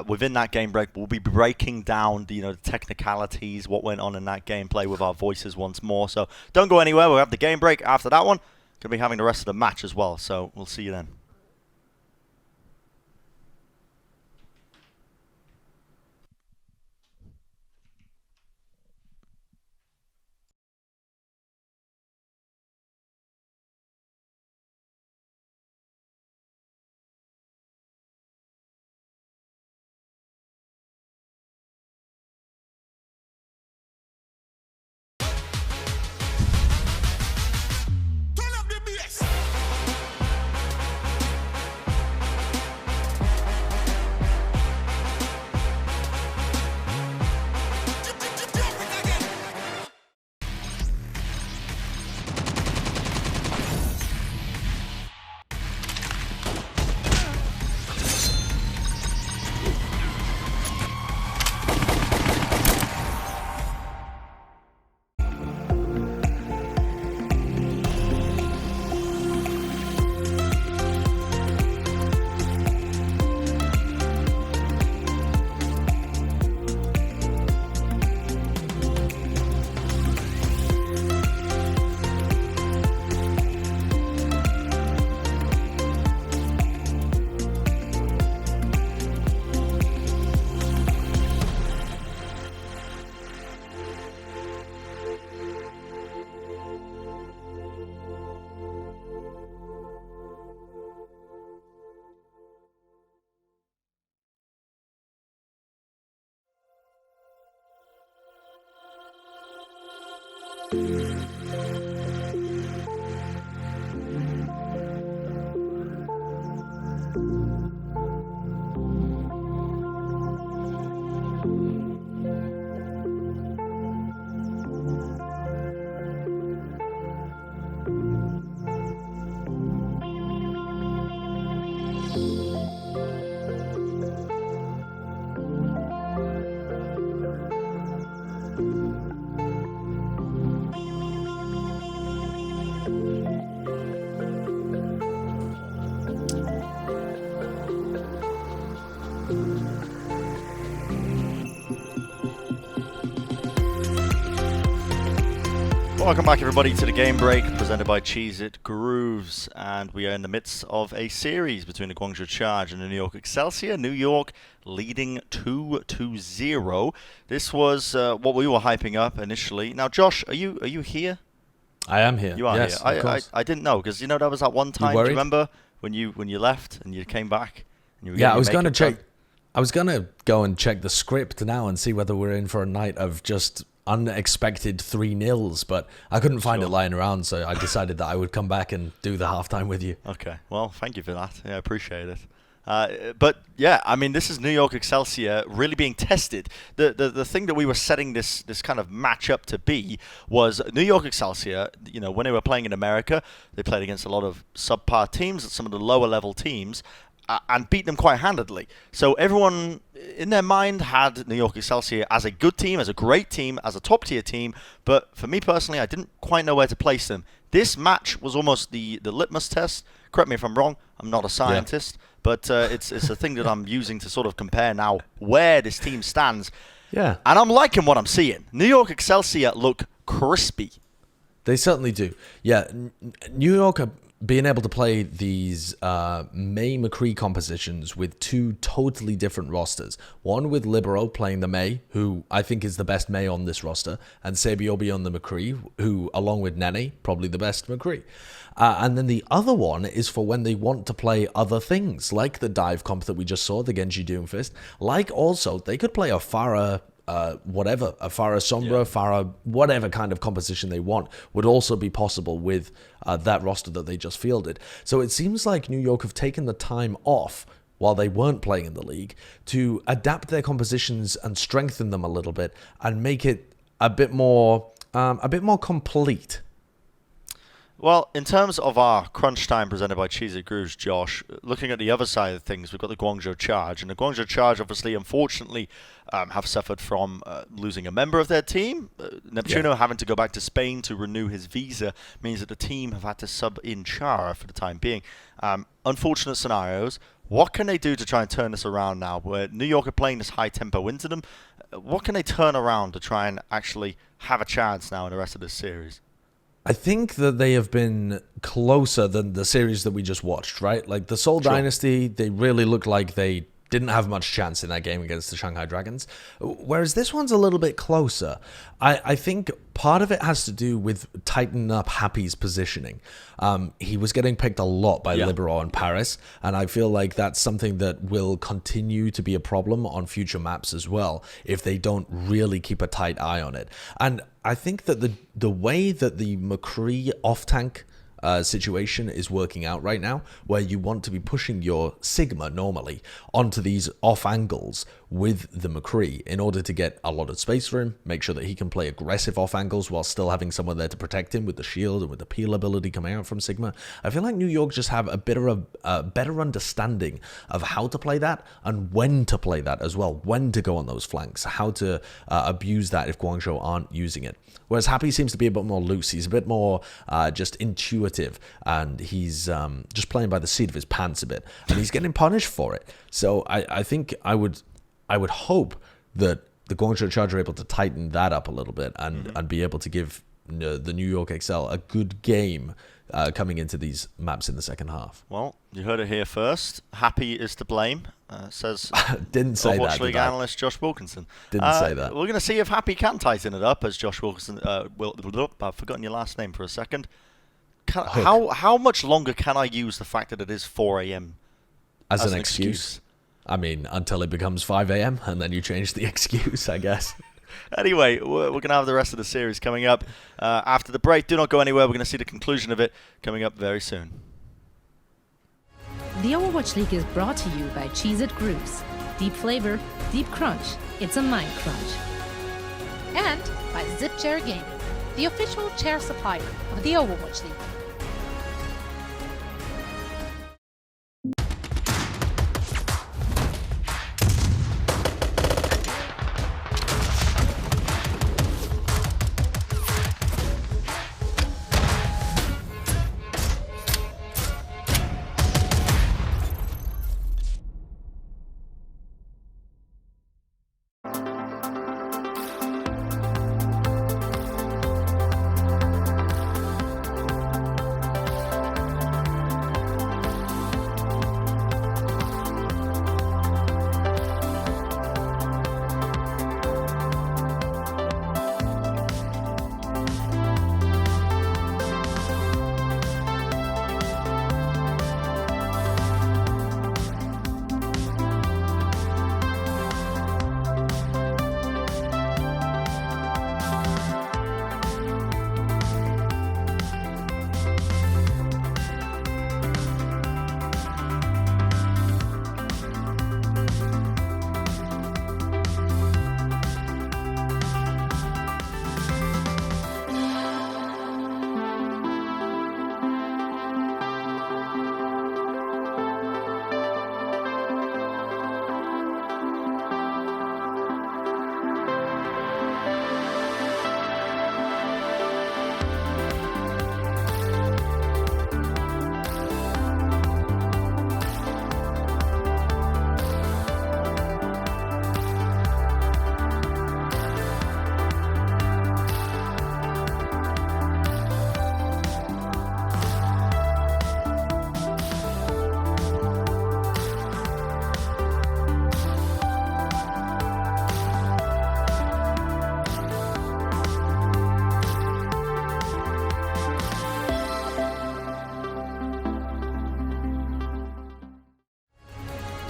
Within that game break, we'll be breaking down the technicalities, what went on in that gameplay with our voices once more. So don't go anywhere. We'll have the game break after that one. Going to be having the rest of the match as well. So we'll see you then. Welcome back, everybody, to the Game Break presented by Cheez-It Grooves, and we are in the midst of a series between the Guangzhou Charge and the New York Excelsior. New York leading 2-0. This was what we were hyping up initially. Now, Josh, are you here? I am here. You are yes, here. Of course. I didn't know, because there was that one time. Do you remember when you left and you came back? And you I was going to check. I was going to go and check the script now and see whether we're in for a night of just unexpected 3-0s, but I couldn't find it lying around, so I decided that I would come back and do the halftime with you. Okay, well, thank you for that. Yeah, I appreciate it. But yeah, I mean, this is New York Excelsior really being tested. The thing that we were setting this kind of match up to be was New York Excelsior. When they were playing in America, they played against a lot of subpar teams, some of the lower level teams, and beat them quite handedly. So everyone in their mind had New York Excelsior as a good team, as a great team, as a top tier team. But for me personally, I didn't quite know where to place them. This match was almost the litmus test. Correct me if I'm wrong. I'm not a scientist, but it's a thing that I'm using to sort of compare now where this team stands. Yeah. And I'm liking what I'm seeing. New York Excelsior look crispy. They certainly do. Yeah, New York are being able to play these May McCree compositions with two totally different rosters. One with Libero playing the May, who I think is the best May on this roster, and Sabiobi on the McCree, who, along with Nene, probably the best McCree. And then the other one is for when they want to play other things, like the dive comp that we just saw, the Genji Doomfist. Like also, they could play a Pharah whatever, a Farah Sombra, Farah, whatever kind of composition they want would also be possible with that roster that they just fielded. So it seems like New York have taken the time off while they weren't playing in the league to adapt their compositions and strengthen them a little bit and make it a bit more complete. Well, in terms of our crunch time presented by Cheez-It Grooves, Josh, looking at the other side of things, we've got the Guangzhou Charge. And the Guangzhou Charge, obviously, unfortunately, have suffered from losing a member of their team. Neptuno having to go back to Spain to renew his visa means that the team have had to sub in Chara for the time being. Unfortunate scenarios. What can they do to try and turn this around now? Where New York are playing this high tempo into them, what can they turn around to try and actually have a chance now in the rest of this series? I think that they have been closer than the series that we just watched, right? Like the Seoul Dynasty, they really looked like they didn't have much chance in that game against the Shanghai Dragons. Whereas this one's a little bit closer. I think part of it has to do with tightening up Happy's positioning. He was getting picked a lot by Libero and Paris, and I feel like that's something that will continue to be a problem on future maps as well, if they don't really keep a tight eye on it. And I think that the way that the McCree off-tank situation is working out right now, where you want to be pushing your Sigma normally onto these off angles with the McCree in order to get a lot of space for him, make sure that he can play aggressive off angles while still having someone there to protect him with the shield and with the peel ability coming out from Sigma. I feel like New York just have a better understanding of how to play that and when to play that as well, when to go on those flanks, how to abuse that if Guangzhou aren't using it. Whereas Happy seems to be a bit more loose. He's a bit more just intuitive, and he's just playing by the seat of his pants a bit, and he's getting punished for it. So I think I would hope that the Guangzhou Charge are able to tighten that up a little bit and be able to give the New York Excel a good game coming into these maps in the second half. Well, you heard it here first. Happy is to blame, says didn't say Overwatch that, League analyst Josh Wilkinson. Didn't say that. We're going to see if Happy can tighten it up, as Josh Wilkinson I've forgotten your last name for a second. How much longer can I use the fact that it is 4 a.m. as an excuse? I mean, until it becomes 5 a.m. and then you change the excuse, I guess. Anyway, we're going to have the rest of the series coming up after the break. Do not go anywhere. We're going to see the conclusion of it coming up very soon. The Overwatch League is brought to you by Cheez-It Grooves. Deep flavor, deep crunch. It's a mind crunch. And by Zip Chair Gaming, the official chair supplier of the Overwatch League.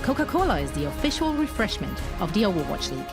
Coca-Cola is the official refreshment of the Overwatch League.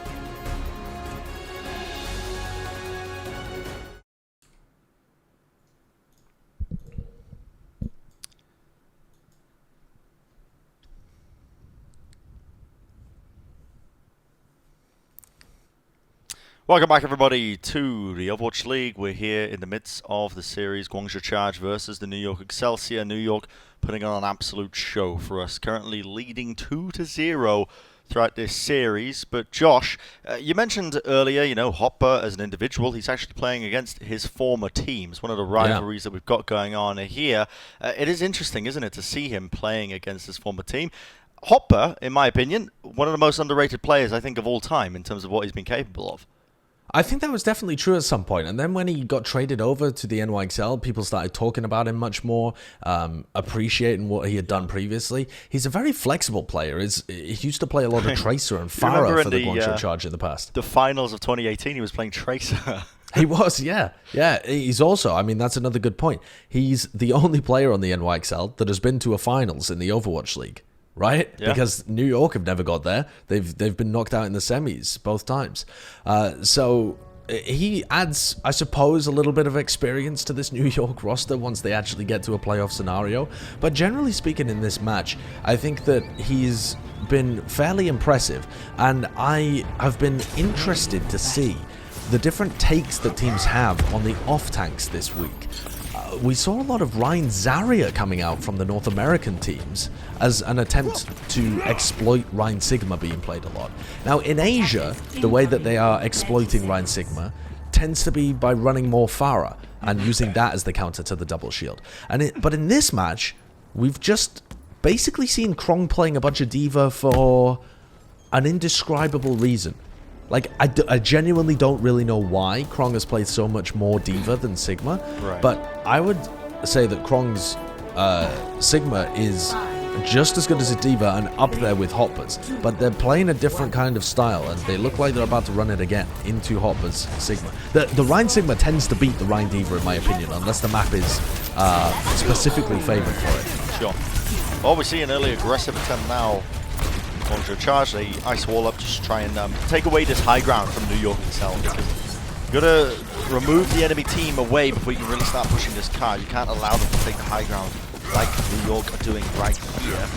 Welcome back, everybody, to the Overwatch League. We're here in the midst of the series, Guangzhou Charge versus the New York Excelsior. New York putting on an absolute show for us, currently leading 2-0 throughout this series. But Josh, you mentioned earlier, you know, Hopper as an individual, he's actually playing against his former teams. One of the rivalries that we've got going on here. It is interesting, isn't it, to see him playing against his former team. Hopper, in my opinion, one of the most underrated players, I think, of all time in terms of what he's been capable of. I think that was definitely true at some point. And then when he got traded over to the NYXL, people started talking about him much more, appreciating what he had done previously. He's a very flexible player. He used to play a lot of Tracer and Pharah for the Guangzhou Charge in the past. The finals of 2018, he was playing Tracer. He was, yeah. Yeah, he's also, I mean, that's another good point. He's the only player on the NYXL that has been to a finals in the Overwatch League. Right? Yeah. Because New York have never got there. They've been knocked out in the semis both times. So he adds, I suppose, a little bit of experience to this New York roster once they actually get to a playoff scenario. But generally speaking in this match, I think that he's been fairly impressive. And I have been interested to see the different takes that teams have on the off-tanks this week. We saw a lot of Ryan Zarya coming out from the North American teams as an attempt to exploit Ryan Sigma being played a lot. Now, in Asia, the way that they are exploiting Ryan Sigma tends to be by running more Pharah and using that as the counter to the double shield. But in this match, we've just basically seen Krong playing a bunch of D.Va for an indescribable reason. Like, I genuinely don't really know why Krong has played so much more D.Va than Sigma, but I would say that Krong's Sigma is just as good as a D.Va and up there with Hopper's, but they're playing a different kind of style, and they look like they're about to run it again into Hopper's Sigma. The Ryan Sigma tends to beat the Ryan D.Va, in my opinion, unless the map is specifically favored for it. Sure. Well, we see an early aggressive attempt now Guangzhou Charge. They ice wall up, just try and take away this high ground from New York Excel. Because you gotta remove the enemy team away before you can really start pushing this card. You can't allow them to take the high ground like New York are doing right here.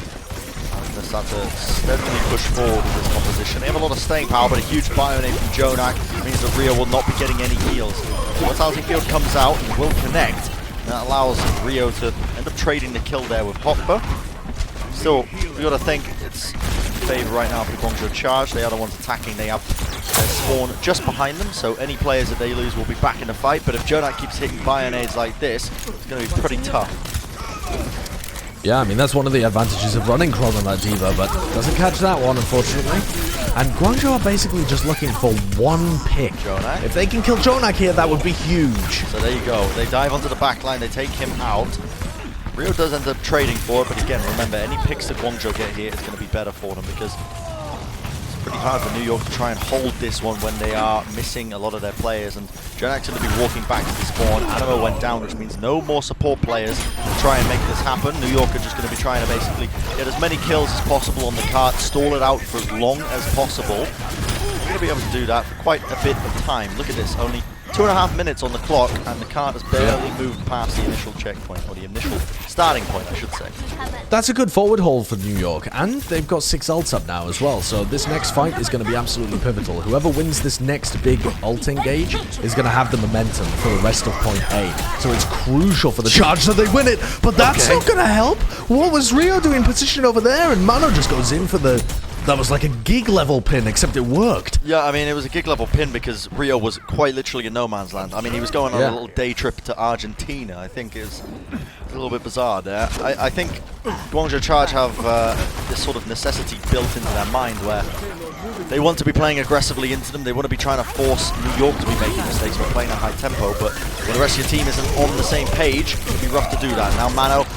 They start to steadily push forward with this composition. They have a lot of staying power, but a huge bionade from Jonak means that Rio will not be getting any heals. Mortality Field comes out and will connect. And that allows Rio to end up trading the kill there with Hopper. Still, we gotta think it's in favor right now for Guangzhou Charge. They are the ones attacking. They have their spawn just behind them, so any players that they lose will be back in the fight. But if Jonak keeps hitting bionades like this, it's gonna be pretty tough. Yeah, I mean, that's one of the advantages of running Krog on that D.Va, but doesn't catch that one, unfortunately. And Guangzhou are basically just looking for one pick. Jonak. If they can kill Jonak here, that would be huge. So there you go. They dive onto the back line. They take him out. Rio does end up trading for it, but again, remember, any picks that Guangzhou get here is going to be better for them because it's pretty hard for New York to try and hold this one when they are missing a lot of their players. And Jonak's going to be walking back to the spawn. Hanamura went down, which means no more support players to try and make this happen. New York are just going to be trying to basically get as many kills as possible on the cart, stall it out for as long as possible. They're going to be able to do that for quite a bit of time. Look at this, only 2.5 minutes on the clock, and the cart has barely moved past the initial checkpoint, or the initial starting point, I should say. That's a good forward hold for New York, and they've got 6 ults up now as well, so this next fight is going to be absolutely pivotal. Whoever wins this next big ult engage is going to have the momentum for the rest of point A, so it's crucial for the Charge that they win it, but that's not going to help. What was Rio doing position over there, and Mano just goes in for the... That was like a gig level pin, except it worked. Yeah, I mean, it was a gig level pin because Rio was quite literally in no man's land. I mean, he was going on a little day trip to Argentina. I think is a little bit bizarre there. I think Guangzhou Charge have this sort of necessity built into their mind where they want to be playing aggressively into them. They want to be trying to force New York to be making mistakes by playing at high tempo. But when the rest of your team isn't on the same page, it can be rough to do that. Now, Mano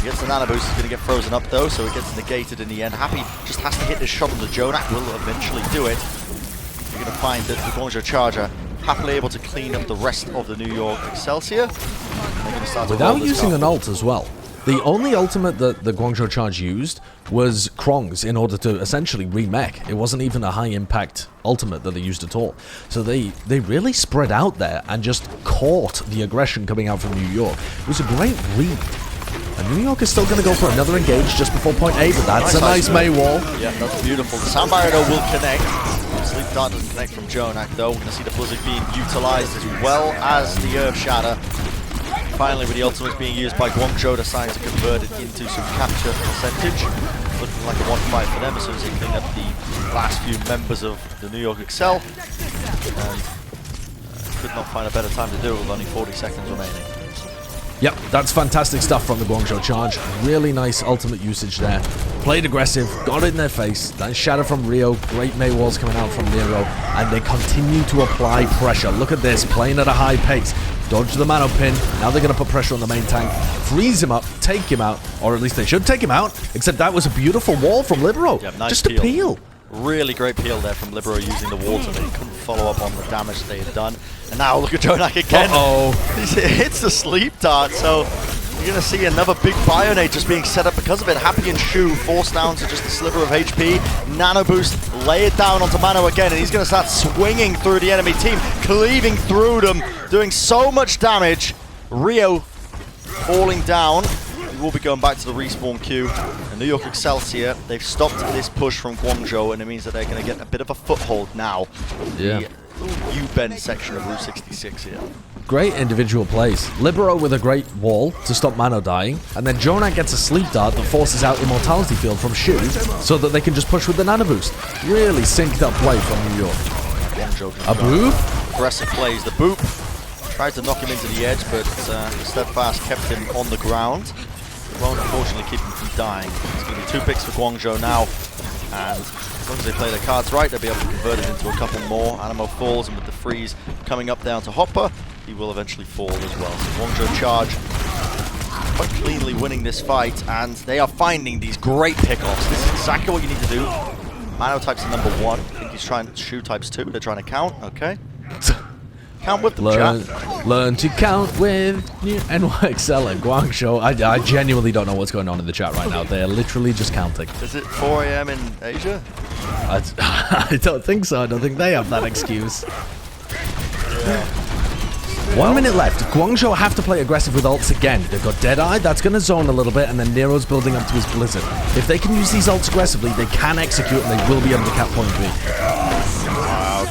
gets the nano boost, is going to get frozen up though, so it gets negated in the end. Happy just has to hit this shot on the Jonak, will eventually do it. You're going to find that the Guangzhou Charge are happily able to clean up the rest of the New York Excelsior. Without using an ult as well. The only ultimate that the Guangzhou Charge used was Krong's in order to essentially remech. It wasn't even a high impact ultimate that they used at all. So they really spread out there and just caught the aggression coming out from New York. It was a great read. And New York is still going to go for another engage just before point A, but that's a nice May wall. Yeah, that's beautiful. The Sound Barrier though will connect. Sleep Dart doesn't connect from Jonak though. We're going to see the Blizzard being utilised as well as the Earth Shatter. Finally, with the ultimates being used by Guangzhou, deciding to convert it into some capture percentage. Looking like a 1-5 for them as soon as they clean up the last few members of the New York Excel. And could not find a better time to do it with only 40 seconds remaining. Yep, that's fantastic stuff from the Guangzhou Charge. Really nice ultimate usage there. Played aggressive, got it in their face. Nice shatter from Rio. Great May walls coming out from Nero. And they continue to apply pressure. Look at this, playing at a high pace. Dodge the Mano pin. Now they're going to put pressure on the main tank. Freeze him up, take him out. Or at least they should take him out. Except that was a beautiful wall from Libero. Yep, nice just a peel. Really great peel there from Libero using the water, but he couldn't follow up on the damage they had done. And now look at Jonak again. He hits the sleep dart, so you're going to see another big bionade just being set up because of it. Happy and Shu forced down to just a sliver of HP. Nano boost, lay it down onto Mano again, and he's going to start swinging through the enemy team, cleaving through them, doing so much damage. Rio falling down. Will be going back to the respawn queue. And New York Excelsior, they've stopped this push from Guangzhou, and it means that they're going to get a bit of a foothold now. Yeah. The U-bend section of Route 66 here. Great individual plays. Libero with a great wall to stop Mano dying, and then Jonak gets a sleep dart that forces out Immortality Field from Shu so that they can just push with the nano boost. Really synced up play from New York. A boop. Aggressive plays. The boop tried to knock him into the edge, but the Steadfast kept him on the ground. It won't unfortunately keep him from dying. It's going to be 2 picks for Guangzhou now, and as long as they play their cards right, they'll be able to convert it into a couple more. Animo falls, and with the freeze coming up down to Hopper, he will eventually fall as well. So Guangzhou Charge quite cleanly winning this fight, and they are finding these great pickoffs. This is exactly what you need to do. Mano types number 1. I think he's trying to shoot types 2. They're trying to count. Okay. Count with them, chat. Learn to count with new NYXL at Guangzhou. I genuinely don't know what's going on in the chat right now. They're literally just counting. Is it 4 a.m. in Asia? I don't think so. I don't think they have that excuse. Yeah. 1 minute left. Guangzhou have to play aggressive with ults again. They've got Deadeye, that's going to zone a little bit, and then Nero's building up to his Blizzard. If they can use these ults aggressively, they can execute, and they will be able to cap point B.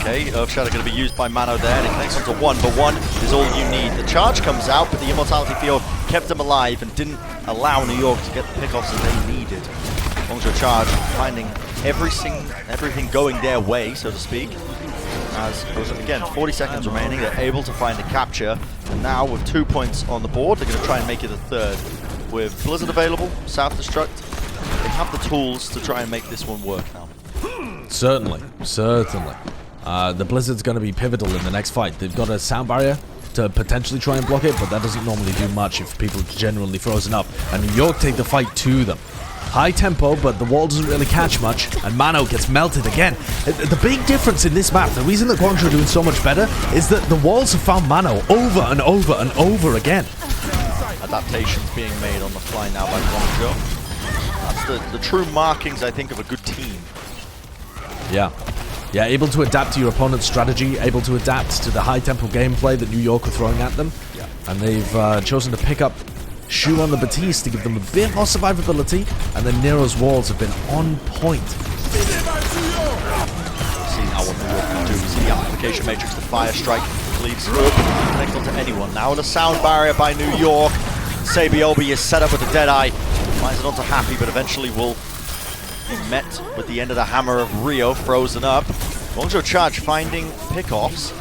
Okay, Earthshatter going to be used by Mano there, and it connects onto 1, but 1 is all you need. The charge comes out, but the Immortality Field kept them alive and didn't allow New York to get the pickoffs that they needed. Guangzhou Charge finding everything going their way, so to speak. As, again, 40 seconds remaining, they're able to find a capture, and now with 2 points on the board, they're going to try and make it a third. With Blizzard available, Self-Destruct, they have the tools to try and make this one work now. Certainly. The Blizzard's going to be pivotal in the next fight. They've got a sound barrier to potentially try and block it, but that doesn't normally do much if people are genuinely frozen up. And New York take the fight to them. High tempo, but the wall doesn't really catch much, and Mano gets melted again. The big difference in this map, the reason that Guangzhou are doing so much better, is that the walls have found Mano over and over and over again. Adaptations being made on the fly now by Guangzhou. That's the true markings, I think, of a good team. Yeah, able to adapt to your opponent's strategy, able to adapt to the high-tempo gameplay that New York are throwing at them. Yeah. And they've chosen to pick up Shu on the Batiste to give them a bit more survivability, and then Nero's walls have been on point. See now what New York can do. See the amplification matrix, the fire strike, cleaves through, connect onto anyone. Now with a sound barrier by New York, Sabiobi is set up with a Deadeye, finds it onto Happy, but eventually will be met with the end of the hammer of Rio, frozen up. Guangzhou Charge finding pickoffs,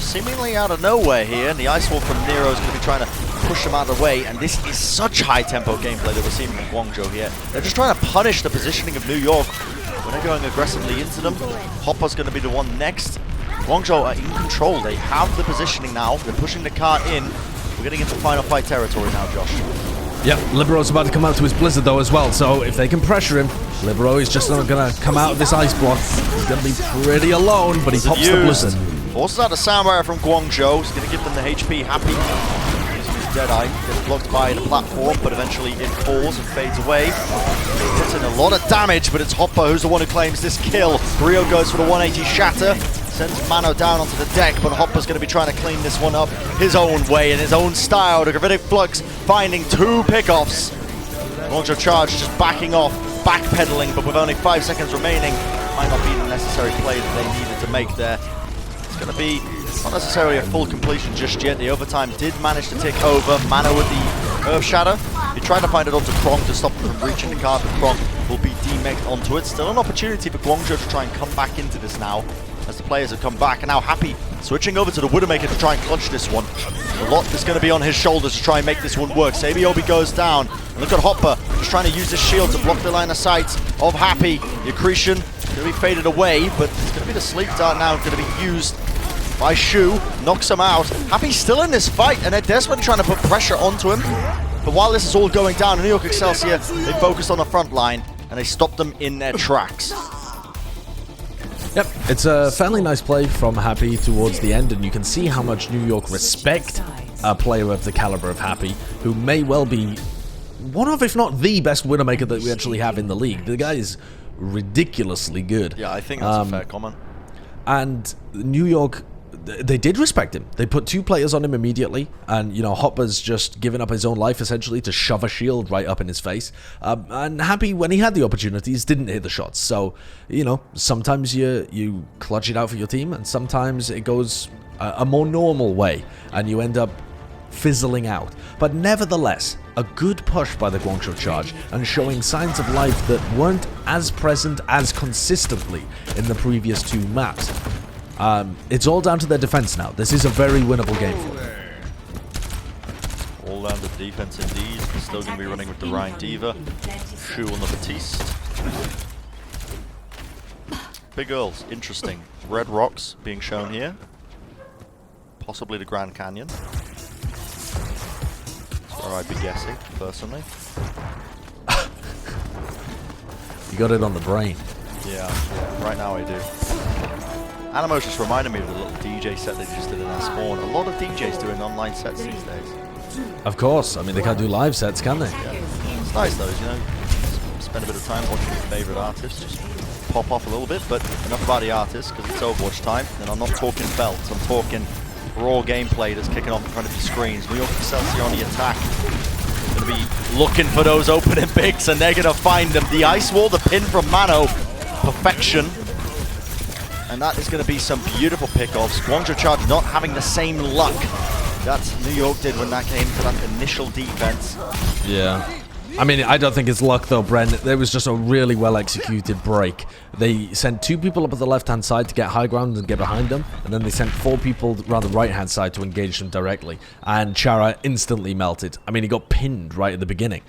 seemingly out of nowhere here, and the Ice Wall from Nero is going to be trying to push them out of the way, and this is such high-tempo gameplay that we're seeing from Guangzhou here. They're just trying to punish the positioning of New York when they're going aggressively into them. Hopper's going to be the one next. Guangzhou are in control. They have the positioning now. They're pushing the cart in. We're getting into final fight territory now, Josh. Yep, Libero's about to come out to his Blizzard though as well, so if they can pressure him, Libero is just not going to come out of this ice block. He's going to be pretty alone, but he pops the Blizzard. Forces out a sound barrier from Guangzhou. He's going to give them the HP. Happy. Deadeye gets blocked by the platform, but eventually it falls and fades away. Puts in a lot of damage, but it's Hopper who's the one who claims this kill. Rio goes for the 180 shatter, sends Mano down onto the deck, but Hopper's going to be trying to clean this one up his own way, in his own style. The Gravitic Flux finding 2 pickoffs. Guangzhou Charge just backing off, backpedaling, but with only 5 seconds remaining, might not be the necessary play that they needed to make there. It's going to be not necessarily a full completion just yet. The overtime did manage to take over. Mano with the Earth Shatter. He tried to find it onto Krong to stop him from reaching the card, but Krong will be demeked onto it. Still an opportunity for Guangzhou to try and come back into this now, as the players have come back. And now Happy switching over to the Widowmaker to try and clutch this one. A lot is going to be on his shoulders to try and make this one work. Sabiobi goes down. And look at Hopper just trying to use his shield to block the line of sight of Happy. The accretion going to be faded away, but it's going to be the sleep dart now going to be used by Shu, knocks him out. Happy's still in this fight, and they're desperately trying to put pressure onto him. But while this is all going down, New York Excelsior, they focused on the front line, and they stopped them in their tracks. Yep, it's a fairly nice play from Happy towards the end, and you can see how much New York respect a player of the caliber of Happy, who may well be one of, if not the best Widowmaker that we actually have in the league. The guy is ridiculously good. Yeah, I think that's a fair comment. And New York, they did respect him. They put 2 players on him immediately, and you know, Hopper's just given up his own life essentially to shove a shield right up in his face. And Happy, when he had the opportunities, didn't hit the shots. So you know, sometimes you clutch it out for your team, and sometimes it goes a more normal way, and you end up fizzling out. But nevertheless, a good push by the Guangzhou Charge, and showing signs of life that weren't as present as consistently in the previous 2 maps. It's all down to their defense now. This is a very winnable game for them. All down to defense indeed. Still going to be running with the Rhine Diva. Shu on the Batiste. Big Earls, interesting. Red rocks being shown here. Possibly the Grand Canyon. That's where I'd be guessing, personally. You got it on the brain. Yeah, right now I do. Animo's just reminded me of the little DJ set they just did in their spawn. A lot of DJs doing online sets these days. Of course. I mean, they can't do live sets, can they? Yeah. It's nice though, you know, spend a bit of time watching your favorite artists, just pop off a little bit, but enough about the artists because it's Overwatch time, and I'm not talking belts, I'm talking raw gameplay that's kicking off in front of your screens. York Excelsior on the attack. Going to be looking for those opening picks, and they're going to find them. The ice wall, the pin from Mano, perfection. And that is going to be some beautiful pickoffs. Guangzhou Charge not having the same luck that New York did when that came to that initial defense. Yeah. I mean, I don't think it's luck though, Bren. There was just a really well-executed break. They sent 2 people up at the left-hand side to get high ground and get behind them, and then they sent 4 people around the right-hand side to engage them directly. And Chara instantly melted. I mean, he got pinned right at the beginning.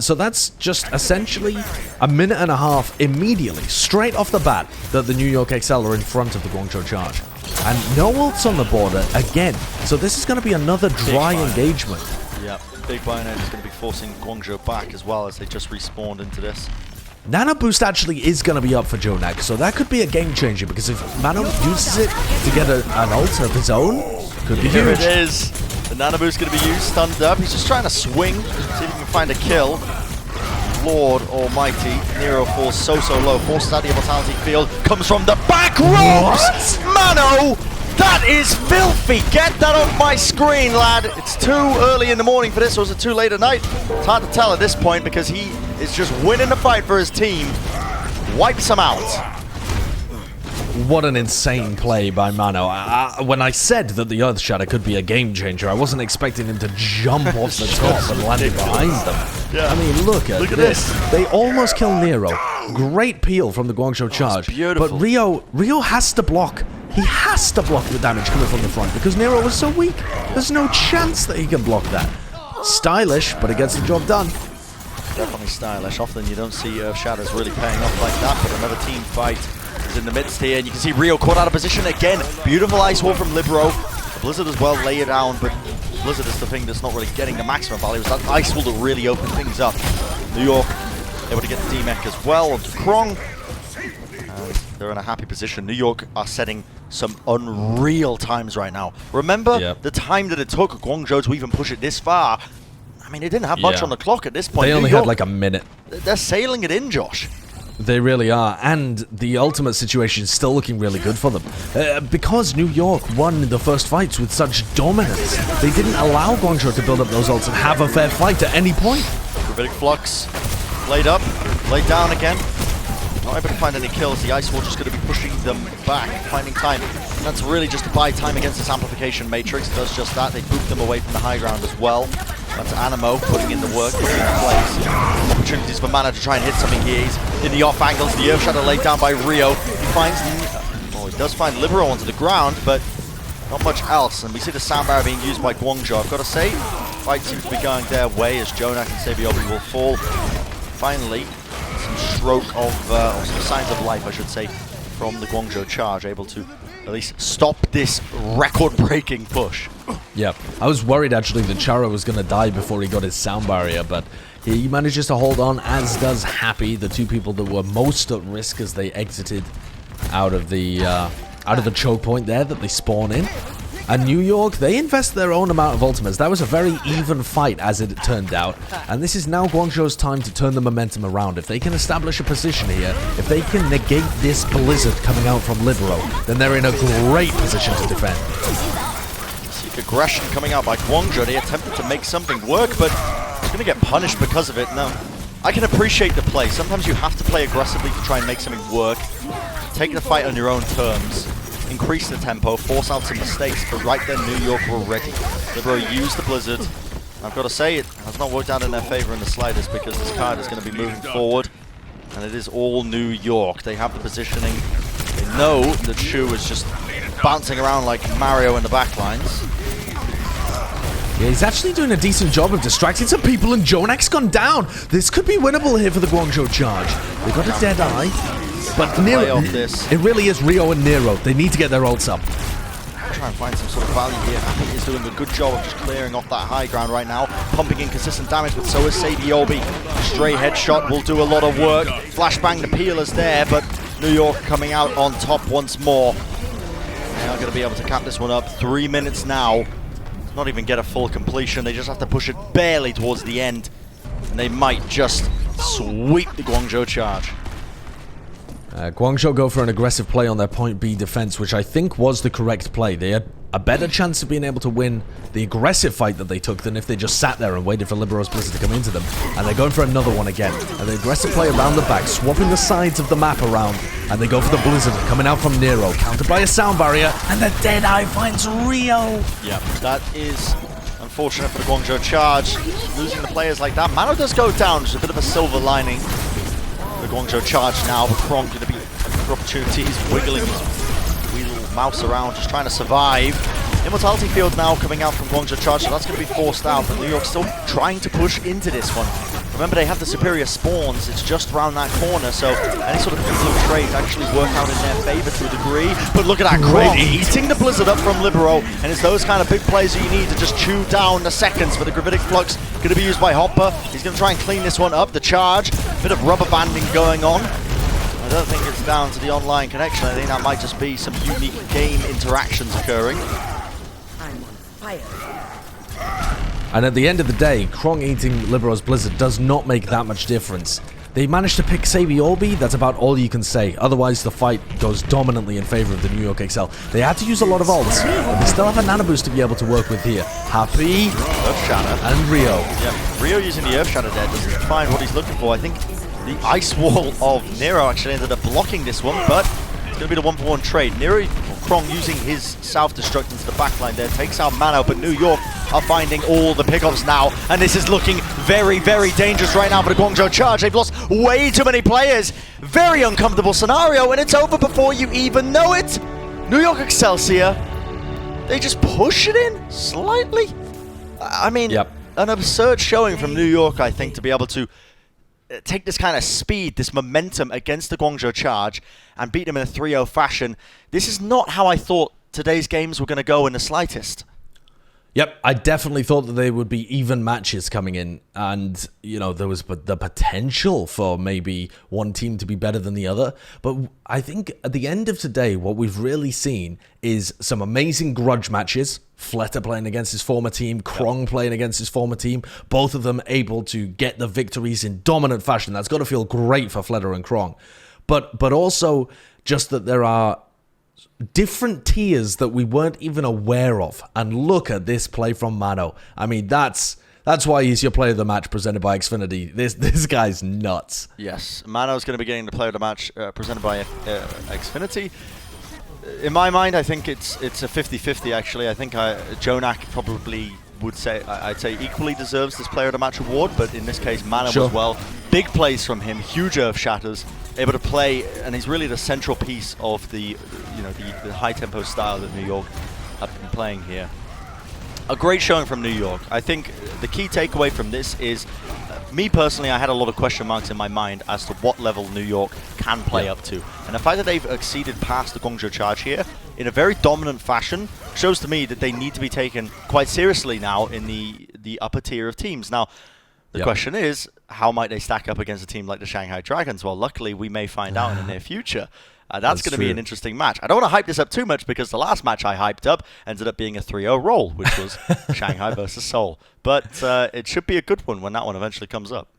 So that's just essentially a minute and a half immediately, straight off the bat, that the New York Excelsior are in front of the Guangzhou Charge. And no ults on the border again. So this is going to be another dry engagement. Yeah. Big Bayonet is going to be forcing Guangzhou back as well as they just respawned into this. Nano Boost actually is going to be up for Jonak, so that could be a game changer because if Mano uses it to get an ult of his own, could be Here huge. it is. The Nano Boost going to be used, stunned up. He's just trying to swing, see if he can find a kill. Lord Almighty, Nero falls so low. Forced out of the Immortality field, comes from the back ropes. Mano! That is filthy! Get that off my screen, lad! It's too early in the morning for this, or is it too late at night? It's hard to tell at this point because he is just winning the fight for his team. Wipes him out. What an insane play by Mano. When I said that the Earth Shatter could be a game changer, I wasn't expecting him to jump off the top and land behind them. Yeah. I mean, look at this. They almost kill Nero. Great peel from the Guangzhou Charge. Beautiful. But Rio has to block. He has to block the damage coming from the front because Nero was so weak. There's no chance that he can block that. Stylish, but it gets the job done. Definitely stylish. Often you don't see Earth Shatters really paying off like that, but another team fight is in the midst here, and you can see Rio caught out of position again. Beautiful ice wall from Libero. The Blizzard as well lay it down, but Blizzard is the thing that's not really getting the maximum value. It was that ice wall that really opened things up. New York able to get the D-Mech as well onto Krong. And they're in a happy position. New York are setting some unreal times right now. Remember the time that it took Guangzhou to even push it this far? I mean, they didn't have much on the clock at this point. They only had like a minute. They're sailing it in, Josh. They really are, and the ultimate situation is still looking really good for them. Because New York won the first fights with such dominance, they didn't allow Guangzhou to build up those ults and have a fair fight at any point. Gravitic Flux, laid up, laid down again. Not able to find any kills. The Ice Wall just going to be pushing them back, finding time. And that's really just to buy time against this Amplification Matrix. It does just that. They boot them away from the high ground as well. That's Animo putting in the work, putting in the place. Opportunities for Mana to try and hit something here. He's in the off angles. The Earth Shadow laid down by Rio. He finds, well, he does find Libero onto the ground, but not much else. And we see the sound barrier being used by Guangzhou. I've got to say, fight seems to be going their way as Jonak and Sabiobi will fall. Finally, some stroke of, some signs of life, I should say, from the Guangzhou Charge, able to at least stop this record-breaking push. Yeah, I was worried actually that Chara was going to die before he got his sound barrier, but he manages to hold on, as does Happy, the 2 people that were most at risk as they exited out of the choke point there that they spawn in. And New York, they invest their own amount of ultimates. That was a very even fight as it turned out. And this is now Guangzhou's time to turn the momentum around. If they can establish a position here, if they can negate this Blizzard coming out from Libero, then they're in a great position to defend. See aggression coming out by Guangzhou. They attempted to make something work, but it's going to get punished because of it. Now, I can appreciate the play. Sometimes you have to play aggressively to try and make something work. Take the fight on your own terms. Increase the tempo, force out some mistakes, but right then New York were ready. Libero used the Blizzard. I've got to say, it has not worked out in their favor in the slightest because this card is going to be moving forward, and it is all New York. They have the positioning. They know that Shu is just bouncing around like Mario in the backlines. Yeah, he's actually doing a decent job of distracting some people, and Jonak's gone down. This could be winnable here for the Guangzhou Charge. They got a dead eye. But Nero, it really is Rio and Nero. They need to get their ults up. Try and find some sort of value here. Happy is doing a good job of just clearing off that high ground right now. Pumping in consistent damage, but so is Sabiobi. Stray headshot will do a lot of work. Flashbang, the peel is there, but New York coming out on top once more. They are going to be able to cap this one up. 3 minutes now. Not even get a full completion. They just have to push it barely towards the end. And they might just sweep the Guangzhou Charge. Guangzhou go for an aggressive play on their point B defense, which I think was the correct play. They had a better chance of being able to win the aggressive fight that they took than if they just sat there and waited for Libero's Blizzard to come into them. And they're going for another one again. And the aggressive play around the back, swapping the sides of the map around. And they go for the Blizzard coming out from Nero, countered by a sound barrier. And the Deadeye finds Rio. Yeah, that is unfortunate for the Guangzhou Charge. Losing the players like that. Mano does go down, just a bit of a silver lining. The Guangzhou Charge now, but Kronk going to be for opportunities, wiggling his wheel mouse around, just trying to survive. Immortality Field now coming out from Guangzhou Charge, so that's going to be forced out, but New York still trying to push into this one. Remember, they have the superior spawns, it's just around that corner, so any sort of influence trades actually work out in their favor to a degree. But look at that, Kronk eating the Blizzard up from Libero, and it's those kind of big plays that you need to just chew down the seconds. For the Gravitic Flux, going to be used by Hopper. He's going to try and clean this one up. The Charge, bit of rubber banding going on. I don't think it's down to the online connection. I think that might just be some unique game interactions occurring. I'm on fire. And at the end of the day, Kronk eating Libero's Blizzard does not make that much difference. They managed to pick Sabi Orbi, that's about all you can say. Otherwise, the fight goes dominantly in favor of the New York XL. They had to use a lot of ults, but they still have a nano boost to be able to work with here. Happy, Earth Shatter, and Rio. Yeah, Rio using the Earth Shatter there doesn't find what he's looking for. I think the Ice Wall of Nero actually ended up blocking this one, but it's going to be the 1-for-1 trade. Nero, Kronk using his self-destruct into the backline there, takes out Mano, but New York are finding all the pickups now, and this is looking very, very dangerous right now for the Guangzhou Charge. They've lost way too many players. Very uncomfortable scenario, and it's over before you even know it. New York Excelsior, they just push it in slightly. I mean, an absurd showing from New York, I think, to be able to take this kind of speed, this momentum against the Guangzhou Charge and beat them in a 3-0 fashion. This is not how I thought today's games were going to go in the slightest. Yep, I definitely thought that they would be even matches coming in, and, you know, there was the potential for maybe one team to be better than the other, but I think at the end of today, what we've really seen is some amazing grudge matches. Fleta playing against his former team, Kronk playing against his former team, both of them able to get the victories in dominant fashion. That's got to feel great for Fleta and Kronk. But also just that there are different tiers that we weren't even aware of. And look at this play from Mano. I mean, that's why he's your player of the match presented by Xfinity. This guy's nuts. Yes, Mano's going to be getting the player of the match presented by Xfinity. In my mind, I think it's a 50-50 actually. I think Jonak probably would say, I'd say equally deserves this player of the match award, but in this case, Mano as well. Big plays from him, huge Earth Shatters, able to play, and he's really the central piece of the high tempo style that New York have been playing here. A great showing from New York. I think the key takeaway from this is, me personally, I had a lot of question marks in my mind as to what level New York can play up to. And the fact that they've exceeded past the Guangzhou Charge here in a very dominant fashion shows to me that they need to be taken quite seriously now in the upper tier of teams. Now, the question is, how might they stack up against a team like the Shanghai Dragons? Well, luckily, we may find out in the near future. That's going to be an interesting match. I don't want to hype this up too much because the last match I hyped up ended up being a 3-0 roll, which was Shanghai versus Seoul. But it should be a good one when that one eventually comes up.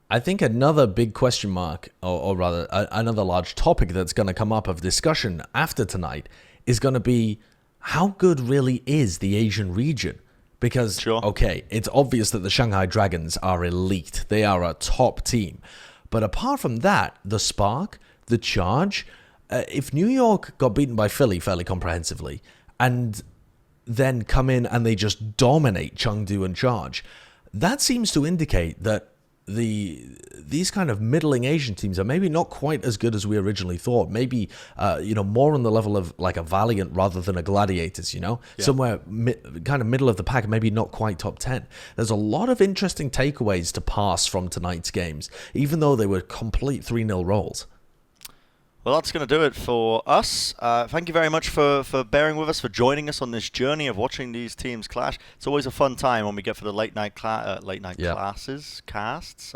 I think another big question mark, or rather another large topic that's going to come up of discussion after tonight is going to be how good really is the Asian region? Because, okay, it's obvious that the Shanghai Dragons are elite. They are a top team. But apart from that, the Spark, the Charge, if New York got beaten by Philly fairly comprehensively and then come in and they just dominate Chengdu and Charge, that seems to indicate that these kind of middling Asian teams are maybe not quite as good as we originally thought. Maybe more on the level of like a Valiant rather than a Gladiators, somewhere kind of middle of the pack, maybe not quite top 10. There's a lot of interesting takeaways to pass from tonight's games, even though they were complete 3-0 rolls. Well, that's going to do it for us. Thank you very much for bearing with us, for joining us on this journey of watching these teams clash. It's always a fun time when we get for the late night casts,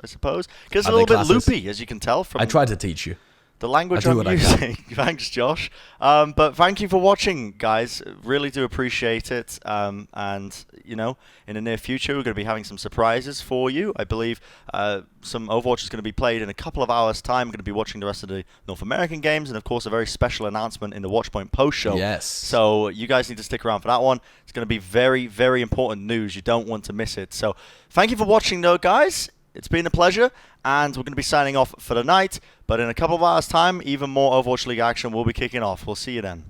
I suppose. Gets a little bit loopy, as you can tell. I tried to teach you. the language I do I'm what I using. Thanks, Josh. But thank you for watching, guys. Really do appreciate it. And, you know, in the near future, we're going to be having some surprises for you. I believe some Overwatch is going to be played in a couple of hours' time. We're going to be watching the rest of the North American games. And, of course, a very special announcement in the Watchpoint post-show. Yes. So you guys need to stick around for that one. It's going to be very, very important news. You don't want to miss it. So thank you for watching, though, guys. It's been a pleasure, and we're going to be signing off for the night. But in a couple of hours' time, even more Overwatch League action will be kicking off. We'll see you then.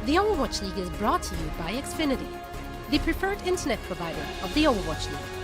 The Overwatch League is brought to you by Xfinity, the preferred internet provider of the Overwatch League.